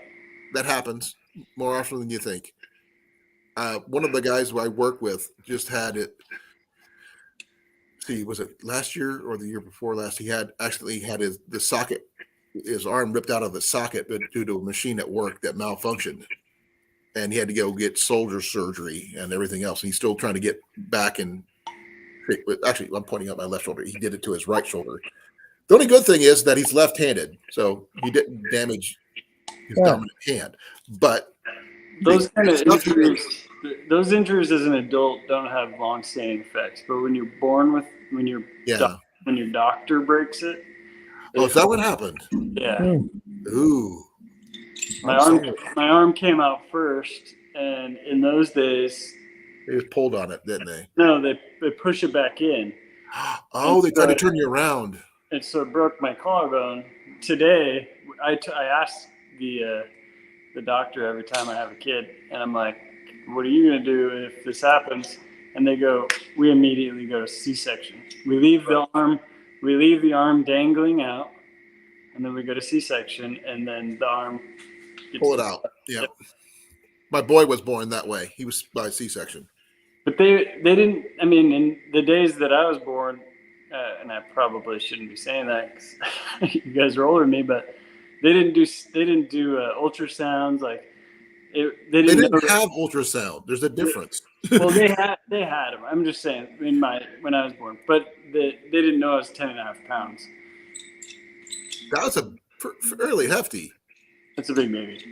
S2: that happens more often than you think. One of the guys who I work with just had it. See, was it last year or the year before last? He had his arm ripped out of the socket due to a machine at work that malfunctioned, and he had to go get soldier surgery and everything else. And he's still trying to get back and actually, I'm pointing out my left shoulder. He did it to his right shoulder. The only good thing is that he's left-handed, so he didn't damage his dominant hand. But
S3: those kind of injuries, those injuries as an adult don't have long-standing effects. But when you're born with, when your doctor breaks it.
S2: Oh, is that what happened?
S3: Yeah.
S2: Ooh.
S3: My arm came out first, and in those days,
S2: they just pulled on it, didn't they?
S3: No, they push it back in.
S2: Oh, they tried to turn you around.
S3: And so it broke my collarbone. Today, I asked the doctor every time I have a kid, and I'm like, "What are you gonna do if this happens?" And they go, "We immediately go to C-section. We leave the arm dangling out, and then we go to C-section, and then the arm
S2: pull it out." Yeah. My boy was born that way. He was by C-section.
S3: But they didn't. I mean, in the days that I was born, and I probably shouldn't be saying that because you guys are older than me, but they didn't do ultrasounds. They didn't
S2: have ultrasound. There's a difference.
S3: Well, they had them. I'm just saying when I was born, but they didn't know I was 10.5 pounds.
S2: That was fairly hefty.
S3: That's a big baby.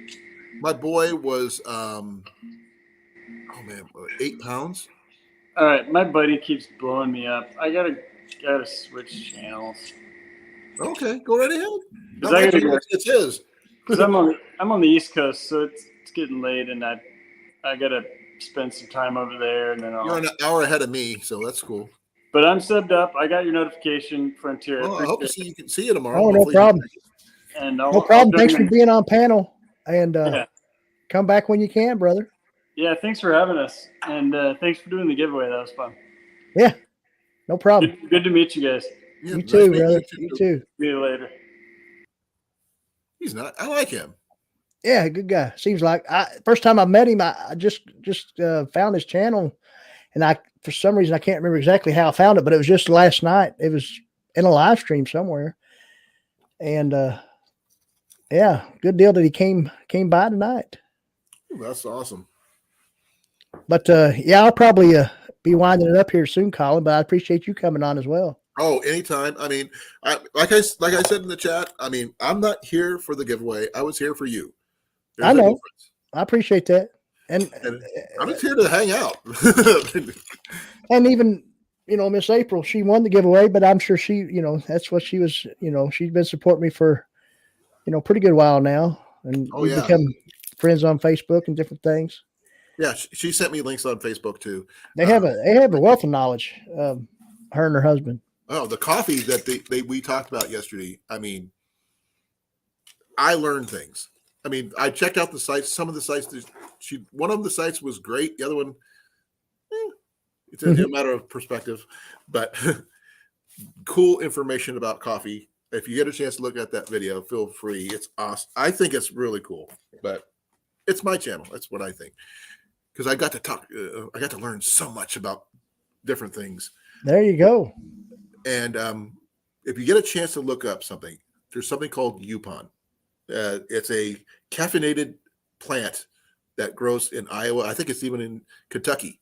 S2: My boy was 8 pounds.
S3: All right, my buddy keeps blowing me up. I gotta switch channels
S2: Okay, go right ahead.
S3: because
S2: No,
S3: I gotta
S2: actually,
S3: go.
S2: it's his.
S3: Because I'm on the East Coast, so it's getting late, and I gotta spend some time over there, and then
S2: You're
S3: I'll.
S2: an hour ahead of me, so that's cool.
S3: But I'm subbed up. I got your notification, Frontier.
S2: Well, I hope to see you tomorrow.
S1: Oh, no
S2: Hopefully,
S1: problem.
S3: And
S1: No
S3: I'll
S1: problem.
S3: join
S1: Thanks for
S3: in.
S1: being on panel, and
S3: Yeah,
S1: come back when you can, brother.
S3: yeah. Thanks for having us, and thanks for doing the giveaway. That was fun.
S1: Yeah, no problem.
S3: Good to meet you guys.
S2: Yeah,
S1: You
S2: nice
S1: too,
S2: meeting
S1: brother.
S2: you
S1: You
S2: too.
S1: too.
S3: See you later.
S2: He's not. I like him.
S1: Yeah, good guy. Seems like first time I met him, I just found his channel, and I for some reason I can't remember exactly how I found it, but it was just last night. It was in a live stream somewhere, and yeah, good deal that he came by tonight.
S2: That's awesome.
S1: But yeah, I'll probably be winding it up here soon, Colin. But I appreciate you coming on as well.
S2: Oh, anytime. I mean, like I said in the chat. I mean, I'm not here for the giveaway. I was here for you. There's
S1: I
S2: a
S1: know.
S2: difference.
S1: I appreciate that, and
S2: I'm just here to hang out.
S1: and even Miss April, she won the giveaway, but I'm sure she, that's what she was. She's been supporting me for pretty good while now, and
S2: Oh,
S1: we've
S2: yeah.
S1: become friends on Facebook and different things.
S2: Yeah, she sent me links on Facebook too.
S1: They have a wealth of knowledge. Her and her husband.
S2: Oh, the coffee that we talked about yesterday. I mean, I learned things. I mean, I checked out the sites. Some of the sites, one of the sites was great. The other one, it's a matter of perspective. But cool information about coffee. If you get a chance to look at that video, feel free. It's awesome. I think it's really cool. But it's my channel. That's what I think. Because I got to talk. I got to learn so much about different things.
S1: There you go.
S2: And if you get a chance to look up something, there's something called Yupon. It's a caffeinated plant that grows in Iowa. I think it's even in Kentucky.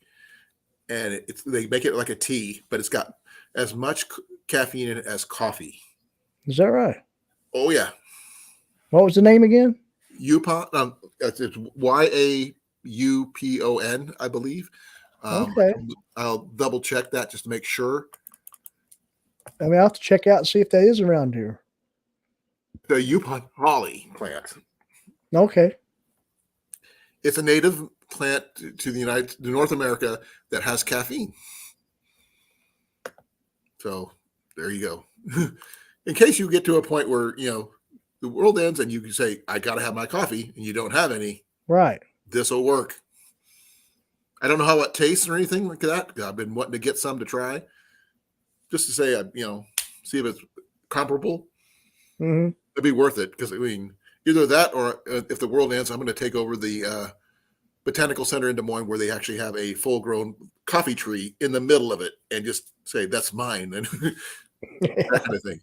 S2: And they make it like a tea, but it's got as much caffeine in it as coffee.
S1: Is that right?
S2: Oh, yeah.
S1: What was the name again?
S2: Yupon. It's YAUPON, I believe.
S1: Okay.
S2: I'll double check that just to make sure.
S1: I mean, I'll have to check out and see if that is around here.
S2: The Yupon holly plant.
S1: Okay.
S2: It's a native plant to North America that has caffeine. So there you go. In case you get to a point where, the world ends and you can say, I got to have my coffee, and you don't have any.
S1: Right.
S2: This will work. I don't know how it tastes or anything like that. I've been wanting to get some to try just to say, see if it's comparable.
S1: Mm-hmm.
S2: It'd be worth it because, I mean, either that or if the world ends, I'm going to take over the Botanical Center in Des Moines where they actually have a full-grown coffee tree in the middle of it and just say, that's mine, and that kind of thing.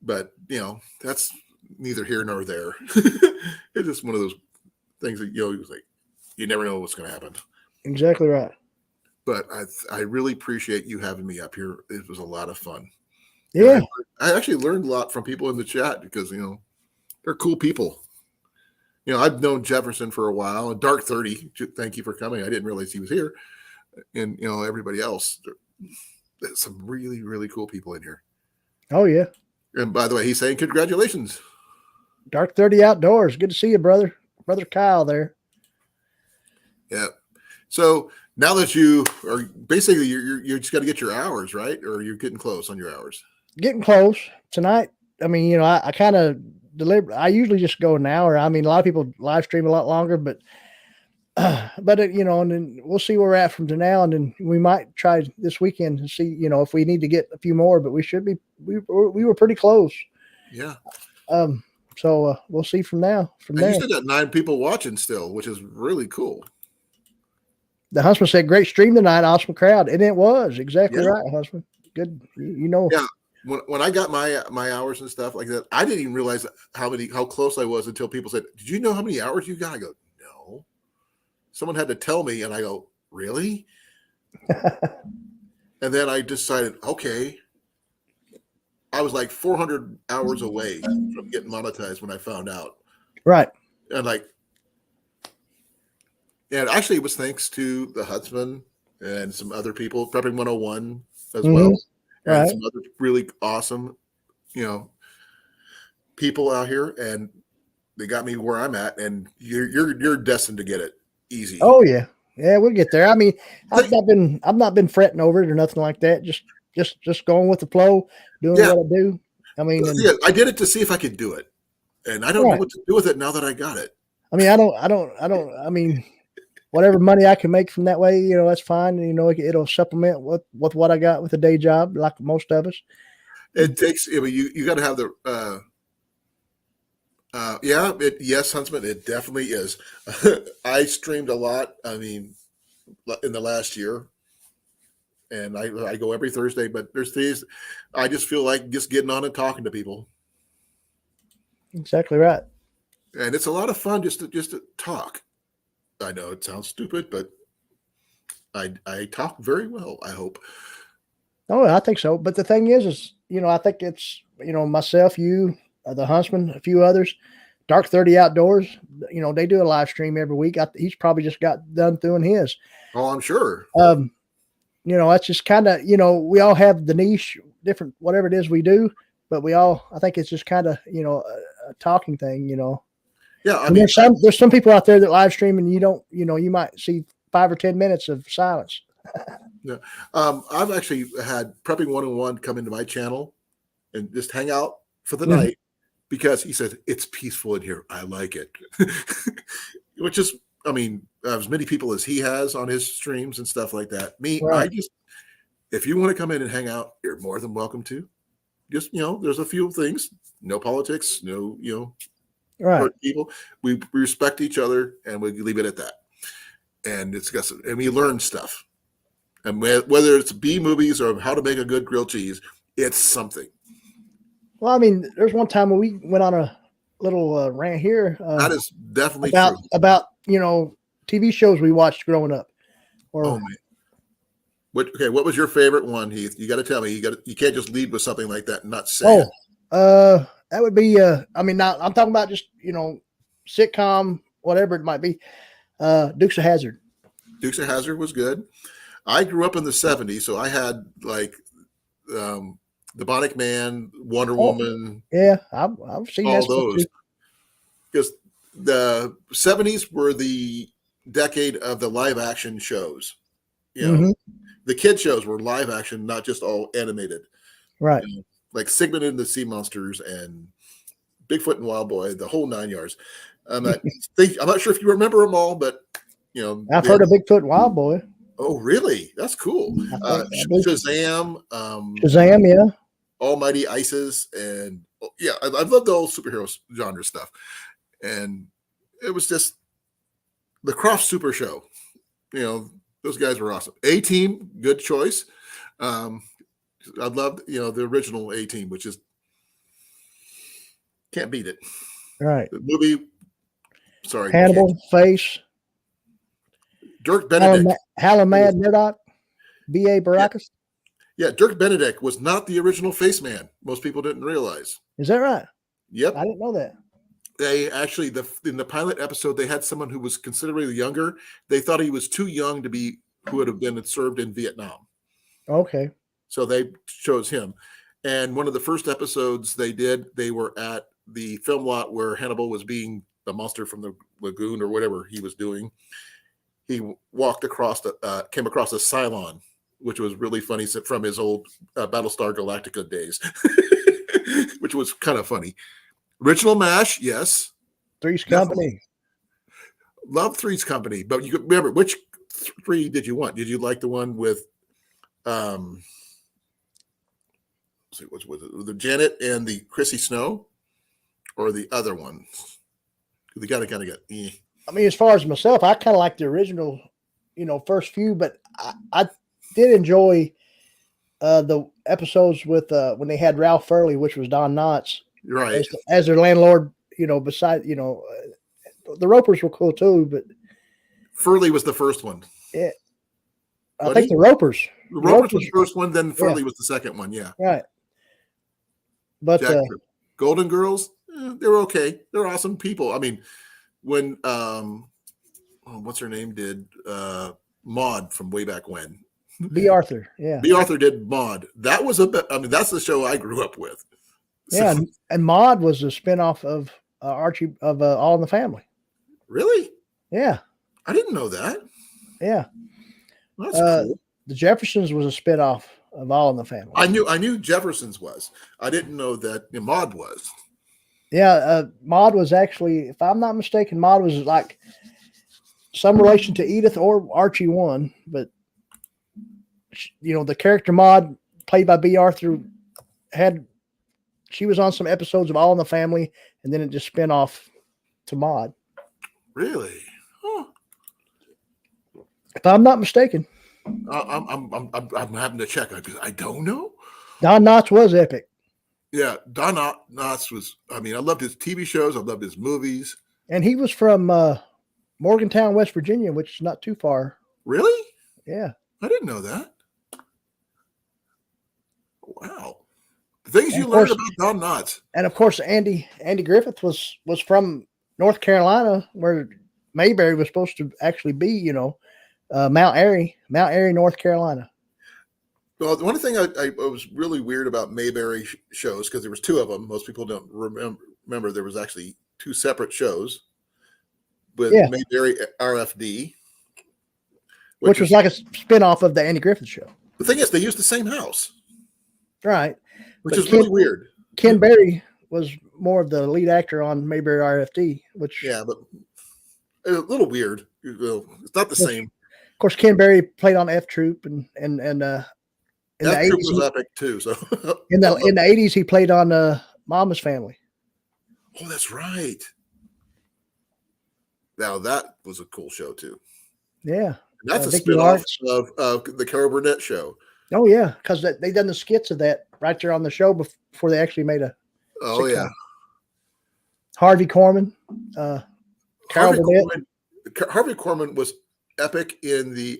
S2: But, that's neither here nor there. It's just one of those things that, you never know what's going to happen.
S1: Exactly right.
S2: But I really appreciate you having me up here. It was a lot of fun.
S1: Yeah.
S2: I actually learned a lot from people in the chat because, they're cool people. I've known Jefferson for a while, and Dark 30. Thank you for coming. I didn't realize he was here. And, everybody else. There's some really, really cool people in here.
S1: Oh, yeah.
S2: And by the way, he's saying congratulations.
S1: Dark 30 Outdoors. Good to see you, brother. Brother Kyle there.
S2: Yeah. So now that you are basically, you just got to get your hours, right? Or you're getting close on your hours.
S1: Getting close tonight. I mean, I kind of I usually just go an hour. I mean, a lot of people live stream a lot longer, but and then we'll see where we're at from to now. And then we might try this weekend and see, if we need to get a few more, but we should be, we were pretty close.
S2: Yeah.
S1: So we'll see from now. From there.
S2: You still got 9 people watching still, which is really cool.
S1: The Huntsman said, great stream tonight. Awesome crowd. And it was exactly right, Huntsman. Good.
S2: Yeah. When I got my hours and stuff like that, I didn't even realize how close I was until people said, did you know how many hours you got? I go, no. Someone had to tell me, and I go, really? And then I decided, okay. I was like 400 hours away from getting monetized when I found out.
S1: Right.
S2: And actually it was thanks to the Huntsman and some other people, Prepping 101 as
S1: Mhm.
S2: well, and
S1: Right.
S2: some other really awesome, you know, people out here, and they got me where I'm at, and you're destined to get it easy.
S1: Oh yeah. Yeah, we'll get there. I mean, I've not been fretting over it or nothing like that. Just going with the flow, doing
S2: Yeah,
S1: what I do. I mean, and
S2: yeah, I did it to see if I could do it, and I don't know
S1: right.
S2: what to do with it now that I got it.
S1: I mean, I mean, whatever money I can make from that way, that's fine. It'll supplement what I got with a day job, like most of us.
S2: It takes, I mean, you got to have the, yeah, yes, Huntsman, it definitely is. I streamed a lot. I mean, in the last year, and I go every Thursday, but there's days I just feel like just getting on and talking to people,
S1: Exactly right.
S2: and it's a lot of fun just to talk. I know it sounds stupid, but I talk very well. I hope.
S1: Oh, I think so. But the thing is, I think it's, myself, you, the Huntsman, a few others, Dark 30 Outdoors, they do a live stream every week. He's probably just got done doing his.
S2: Oh, I'm sure.
S1: Um, that's just kind of, we all have the niche, different, whatever it is we do, but I think it's just kind of, a talking thing.
S2: Yeah, I
S1: And
S2: mean,
S1: there's some people out there that live stream and you might see 5 or 10 minutes of silence.
S2: yeah. I've actually had Prepping 101 come into my channel and just hang out for the
S1: Mhm.
S2: night because he said it's peaceful in here. I like it, which is, I mean, as many people as he has on his streams and stuff like that. Me,
S1: Right.
S2: if you want to come in and hang out, you're more than welcome to. Just, there's a few things, no politics, no,
S1: Right.
S2: hurt people. We respect each other and we leave it at that. And and we learn stuff. And whether it's B movies or how to make a good grilled cheese, it's something.
S1: Well, I mean, there's one time when we went on a little rant here
S2: That is definitely
S1: about
S2: true.
S1: about TV shows we watched growing up. Or
S2: Oh man. What was your favorite one, Heath? You got to tell me. You can't just lead with something like that and not say it.
S1: that would be I mean, not I'm talking about just sitcom, whatever it might be. Dukes of Hazzard.
S2: Dukes of Hazzard was good. I grew up in the 70s, so I had like the Bionic Man, Wonder Woman,
S1: Yeah, I've seen that
S2: all
S1: stuff
S2: those.
S1: too.
S2: Because the 70s were the decade of the live action shows.
S1: Mhm.
S2: The kid shows were live action, not just all animated.
S1: Right.
S2: Like Sigmund and the Sea Monsters and Bigfoot and Wild Boy, the whole 9 yards. I'm not sure if you remember them all, but
S1: I've heard of Bigfoot and Wild Boy.
S2: Oh, really? That's cool.
S1: I believe
S2: Shazam,
S1: Shazam, yeah.
S2: Almighty ISIS, and yeah, I've loved the old superhero genre stuff. And it was just the Croft Super Show. Those guys were awesome. A-Team, good choice. I loved, the original A-Team, which is can't beat it.
S1: Right.
S2: The movie, sorry,
S1: Hannibal, Face,
S2: Dirk Benedict.
S1: Halamad Murdoch, B.A. Baracus.
S2: Yeah, Dirk Benedict was not the original Face Man. Most people didn't realize.
S1: Is that right?
S2: Yep.
S1: I didn't know that.
S2: They actually, in the pilot episode, they had someone who was considerably younger. They thought he was too young to be who would have been served in Vietnam.
S1: Okay.
S2: So they chose him. And one of the first episodes they were at the film lot where Hannibal was being the monster from the lagoon or whatever he was doing. He walked across, came across a Cylon, which was really funny from his old Battlestar Galactica days, which was kind of funny. Original MASH, yes.
S1: Three's Company.
S2: Love Three's Company, but you could remember which three did you want? Did you like the one with what was it? The Janet and the Chrissy Snow, or the other one? They gotta kind of get.
S1: I mean, as far as myself, I kind of like the original, first few, but I did enjoy the episodes with when they had Ralph Furley, which was Don Knotts,
S2: Right,
S1: as their landlord. Beside the Ropers were cool too, but
S2: Furley was the first one.
S1: Yeah, I think the Ropers.
S2: The Ropers was the first one, then Furley was the second one. Yeah,
S1: right. But
S2: Golden Girls, they're okay. They're awesome people. I mean, when what's her name did Maude from way back when.
S1: B. Arthur. Yeah.
S2: B. Arthur did Maude. That was that's the show I grew up with. So,
S1: Yeah. And Maude was a spinoff of Archie of All in the Family.
S2: really?
S1: Yeah.
S2: I didn't know that.
S1: Yeah.
S2: That's cool.
S1: The Jeffersons was a spinoff of All in the Family.
S2: I knew Jefferson's was. I didn't know that Maude was.
S1: Yeah. Maude was actually, if I'm not mistaken, Maude was like some relation to Edith or Archie one, but the character Maude, played by B. Arthur, she was on some episodes of All in the Family, and then it just spin off to Maude.
S2: Really? Huh.
S1: If I'm not mistaken.
S2: I'm having to check because I don't know.
S1: Don Knotts was epic.
S2: Yeah, Don Knotts was. I mean, I loved his TV shows. I loved his movies.
S1: And he was from Morgantown, West Virginia, which is not too far.
S2: Really?
S1: Yeah.
S2: I didn't know that. Wow. The things you learned about Don Knotts.
S1: And of course, Andy Griffith was from North Carolina, where Mayberry was supposed to actually be, Mount Airy, North Carolina.
S2: Well, the one thing I was really weird about Mayberry shows, because there was two of them. Most people don't remember there was actually two separate shows with Mayberry RFD.
S1: Which was like a spinoff of the Andy Griffith Show.
S2: The thing is, they used the same house.
S1: Right.
S2: Which is really weird.
S1: Ken Berry was more of the lead actor on Mayberry RFD, which...
S2: Yeah, but a little weird. It's not the same.
S1: Of course, Ken Berry played on F Troop, and in the
S2: F Troop was epic too. So
S1: in the 80s, he played on Mama's Family.
S2: Oh, that's right. Now that was a cool show too.
S1: Yeah,
S2: and that's a spin-off of the Carol Burnett Show.
S1: Oh yeah, because they done the skits of that right there on the show before they actually made a.
S2: Oh sitcom. Yeah.
S1: Harvey Korman, Carol Burnett.
S2: Harvey Korman was epic in the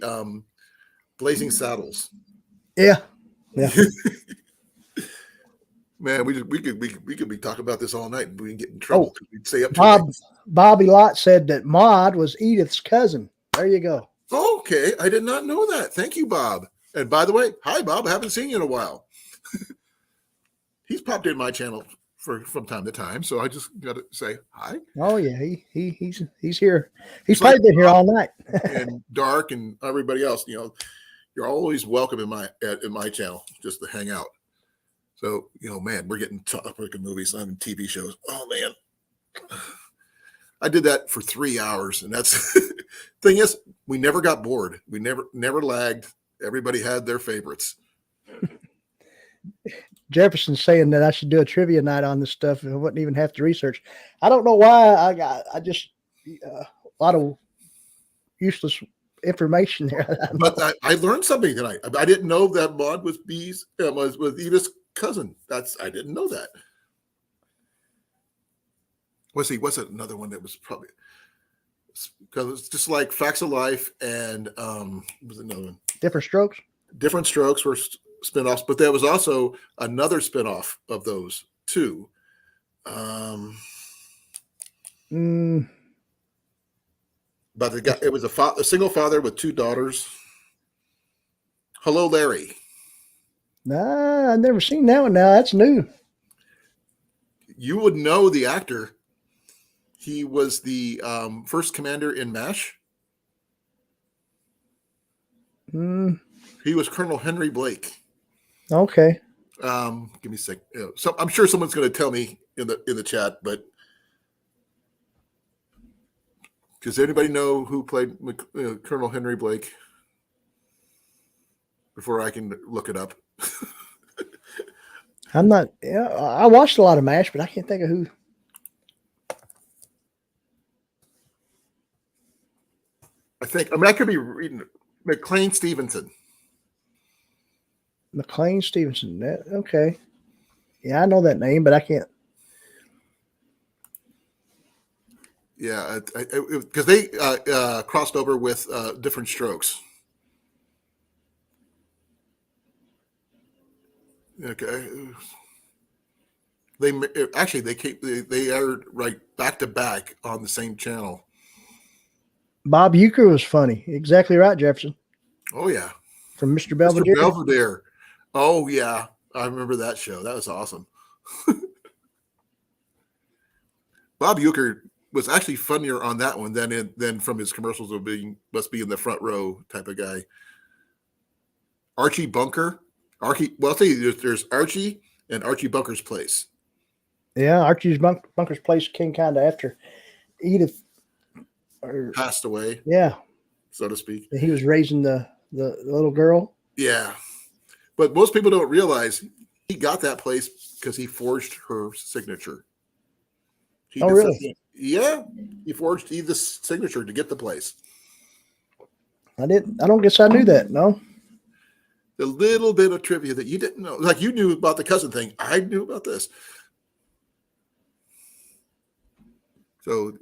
S2: Blazing Saddles.
S1: Yeah. Yeah.
S2: Man, we could be talking about this all night and we can get in trouble. We'd stay up
S1: Bobby Lott said that Maude was Edith's cousin. There you go.
S2: Okay, I did not know that. Thank you, Bob. And by the way, hi Bob. I haven't seen you in a while. He's popped in my channel from time to time, so I just got to say hi.
S1: Oh yeah, he's here. He's probably been here all night.
S2: And Dark and everybody else, you're always welcome in my channel just to hang out. So man, we're getting topic of movies and TV shows. Oh man, I did that for 3 hours, and that's thing is, we never got bored. We never lagged. Everybody had their favorites.
S1: Jefferson's saying that I should do a trivia night on this stuff and I wouldn't even have to research. I don't know why I just a lot of useless information there.
S2: But I learned something tonight. I didn't know that Maude was was Edith's cousin. I didn't know that. What's another one that was probably because it's just like Facts of Life and was another one.
S1: Different Strokes.
S2: Different Strokes were spinoffs, but there was also another spinoff of those too. But it was a single father with two daughters. Hello, Larry.
S1: Nah, I've never seen that one. Now that's new.
S2: You would know the actor. He was the first commander in MASH. He was Colonel Henry Blake.
S1: Okay.
S2: Give me a sec. So I'm sure someone's going to tell me in the chat, but does anybody know who played Colonel Henry Blake? Before I can look it up.
S1: I'm not. Yeah, I watched a lot of MASH, but I can't think of who.
S2: I could be reading McLean Stevenson.
S1: McLean Stevenson. Okay. Yeah, I know that name, but I can't.
S2: Yeah, because they crossed over with Different Strokes. Okay. They aired right back to back on the same channel.
S1: Bob Euchre was funny. Exactly right, Jefferson.
S2: Oh yeah,
S1: From Mr.
S2: Mr.
S1: Belvedere.
S2: Belvedere. Oh yeah, I remember that show. That was awesome. Bob Euchre was actually funnier on that one than from his commercials of being must be in the front row type of guy. Archie Bunker. Well, I'll tell you, there's Archie and Archie Bunker's Place.
S1: Yeah, Archie's Bunker's Place came kind of after Edith.
S2: Passed away,
S1: Yeah,
S2: so to speak.
S1: he was raising the little girl.
S2: Yeah. But most people don't realize he got that place because he forged her signature.
S1: Oh, really?
S2: Yeah. He forged Edith's signature to get the place.
S1: I don't guess I knew that. No.
S2: The little bit of trivia that you didn't know. Like you knew about the cousin thing. I knew about this. So,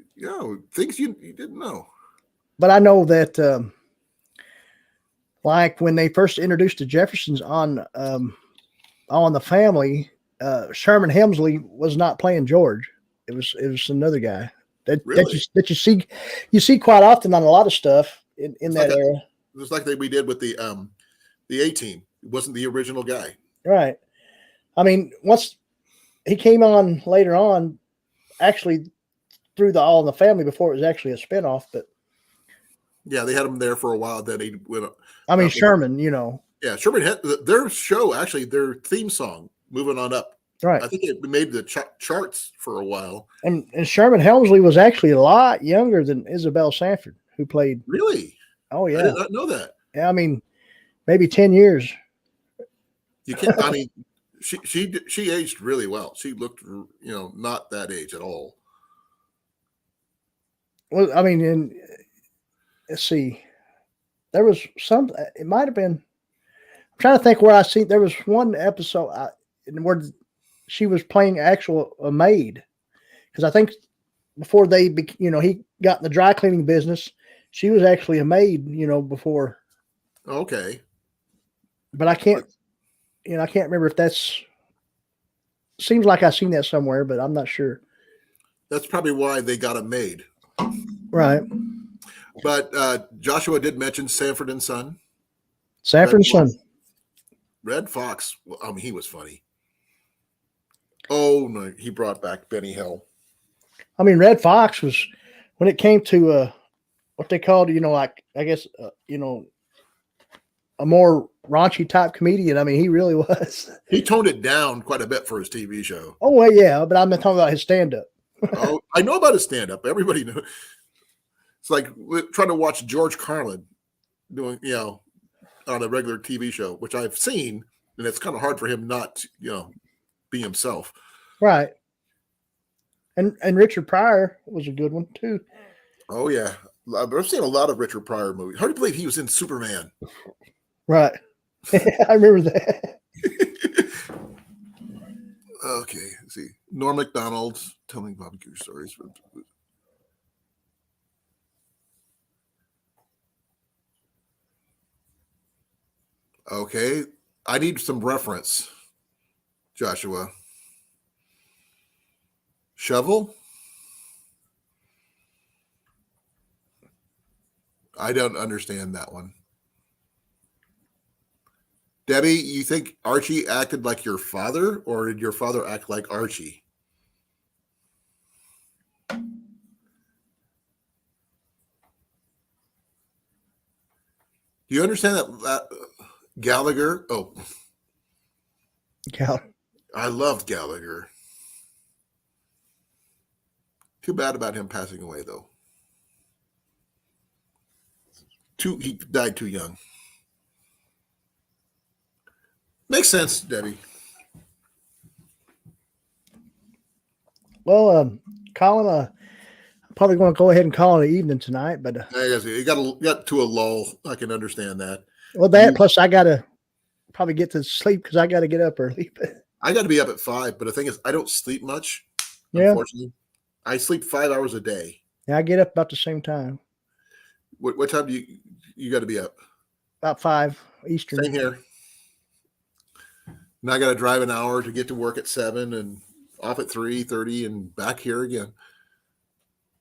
S2: things you didn't know.
S1: But I know that, like when they first introduced the Jeffersons on the Family, Sherman Hemsley was not playing George. It was another guy
S2: Really?
S1: that you see quite often on a lot of stuff in that era.
S2: Just like we did with the A-Team. It wasn't the original guy.
S1: Right. I mean, once he came on later on, actually through the All in the Family before it was actually a spinoff, but
S2: yeah, they had him there for a while. Then he went.
S1: I mean, Sherman,
S2: Yeah, Sherman had their show, actually, their theme song, Moving On Up.
S1: right.
S2: I think it made the charts for a while.
S1: And Sherman Helmsley was actually a lot younger than Isabel Sanford, who played.
S2: Really?
S1: Oh, yeah.
S2: I did not know that.
S1: Yeah, I mean, maybe 10 years.
S2: You can't. I mean, she aged really well. She looked, not that age at all.
S1: Well, I mean, let's see. There was some. It might have been. I'm trying to think where I seen. There was one episode where she was playing a maid, because I think before he got in the dry cleaning business, she was actually a maid. Before.
S2: Okay.
S1: But I can't remember if that's. Seems like I've seen that somewhere, but I'm not sure.
S2: That's probably why they got it made.
S1: Right.
S2: But Joshua did mention Sanford and Son.
S1: Sanford and Son.
S2: Red Fox. I mean, he was funny. Oh no, he brought back Benny Hill.
S1: I mean, Red Fox was, when it came to what they called, like I guess a more raunchy type comedian. I mean, he really was.
S2: He toned it down quite a bit for his TV show.
S1: Oh well, yeah, but I'm not talking about his stand-up.
S2: Oh, I know about his stand-up. Everybody knows. It's like trying to watch George Carlin doing, on a regular TV show, which I've seen, and it's kind of hard for him not to, be himself.
S1: Right. And Richard Pryor was a good one too.
S2: Oh yeah, I've seen a lot of Richard Pryor movies. Hard to believe he was in Superman.
S1: Right. I remember that.
S2: Okay, let's see. Norm Macdonald telling barbecue stories. Okay, I need some reference, Joshua. Shovel? I don't understand that one. Debbie, you think Archie acted like your father, or did your father act like Archie? Do you understand that Gallagher? Oh, I loved Gallagher. Too bad about him passing away, though. He died too young. Makes sense, Debbie.
S1: Well, Colin, I'm probably going to go ahead and call it an evening tonight. But
S2: you got to a lull. I can understand that.
S1: Well, plus I got to probably get to sleep because I got to get up early.
S2: I got to be up at 5, but the thing is, I don't sleep much.
S1: Yeah.
S2: Unfortunately, I sleep 5 hours a day.
S1: Yeah, I get up about the same time.
S2: What time do you got to be up?
S1: About 5 Eastern.
S2: Same here. And I got to drive an hour to get to work at 7 and off at 3:30 and back here again.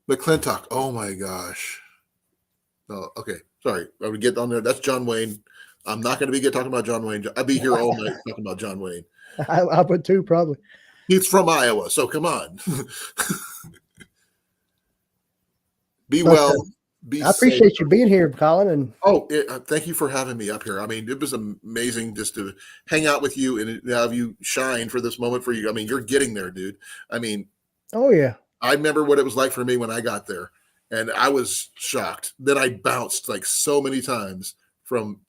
S2: McClintock, oh my gosh. Oh, okay. Sorry. I would get on there. That's John Wayne. I'm not going to be talking about John Wayne. I'll be here all night talking about John Wayne.
S1: I would too, probably.
S2: He's from Iowa, so come on. Be
S1: But,
S2: well. Be
S1: I
S2: safe.
S1: appreciate you being here, Colin. And
S2: Thank you for having me up here. I mean, it was amazing just to hang out with you and have you shine for this moment for you. I mean, you're getting there, dude. I mean,
S1: oh yeah,
S2: I remember what it was like for me when I got there, and I was shocked. Then I bounced like so many times from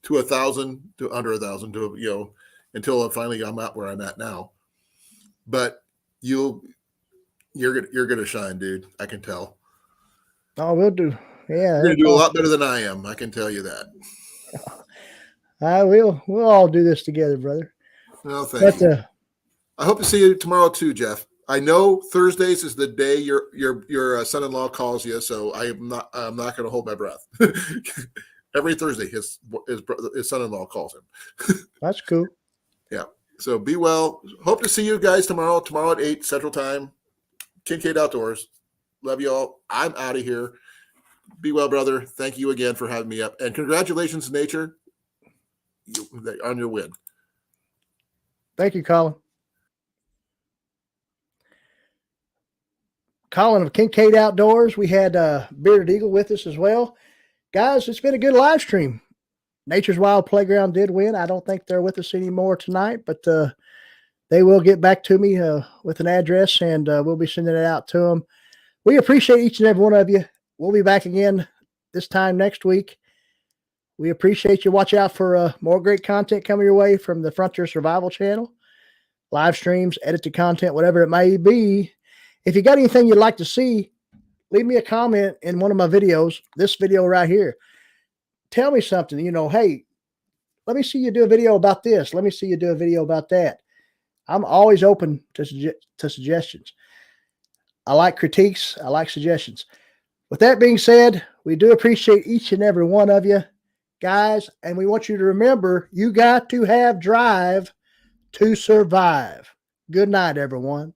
S2: to 1,000 to under 1,000 to until finally I'm at where I'm at now. But you're gonna shine, dude. I can tell.
S1: oh, we'll do. Yeah,
S2: You're gonna do a lot better than I am. I can tell you that.
S1: I will. We'll all do this together, brother.
S2: Well, thank you. I hope to see you tomorrow too, Jeff. I know Thursdays is the day your son-in-law calls you, so I'm not going to hold my breath. Every Thursday, his son-in-law calls him.
S1: That's cool.
S2: Yeah. So be well. Hope to see you guys tomorrow. Tomorrow at 8 Central Time. Kincaid Outdoors. Love you all. I'm out of here. Be well, brother. Thank you again for having me up, and congratulations, Nature, on your win.
S1: Thank you, Colin. Colin of Kincaid Outdoors. We had Bearded Eagle with us as well. Guys, it's been a good live stream. Nature's Wild Playground did win. I don't think they're with us anymore tonight, but they will get back to me with an address, and we'll be sending it out to them. We appreciate each and every one of you. We'll be back again this time next week. We appreciate you. Watch out for more great content coming your way from the Frontier Survival channel. Live streams, edited content, whatever it may be. If you got anything you'd like to see, leave me a comment in one of my videos, this video right here. Tell me something, hey, let me see you do a video about this. Let me see you do a video about that. I'm always open to suggestions. I like critiques. I like suggestions. With that being said, we do appreciate each and every one of you, guys, and we want you to remember, you got to have drive to survive. Good night, everyone.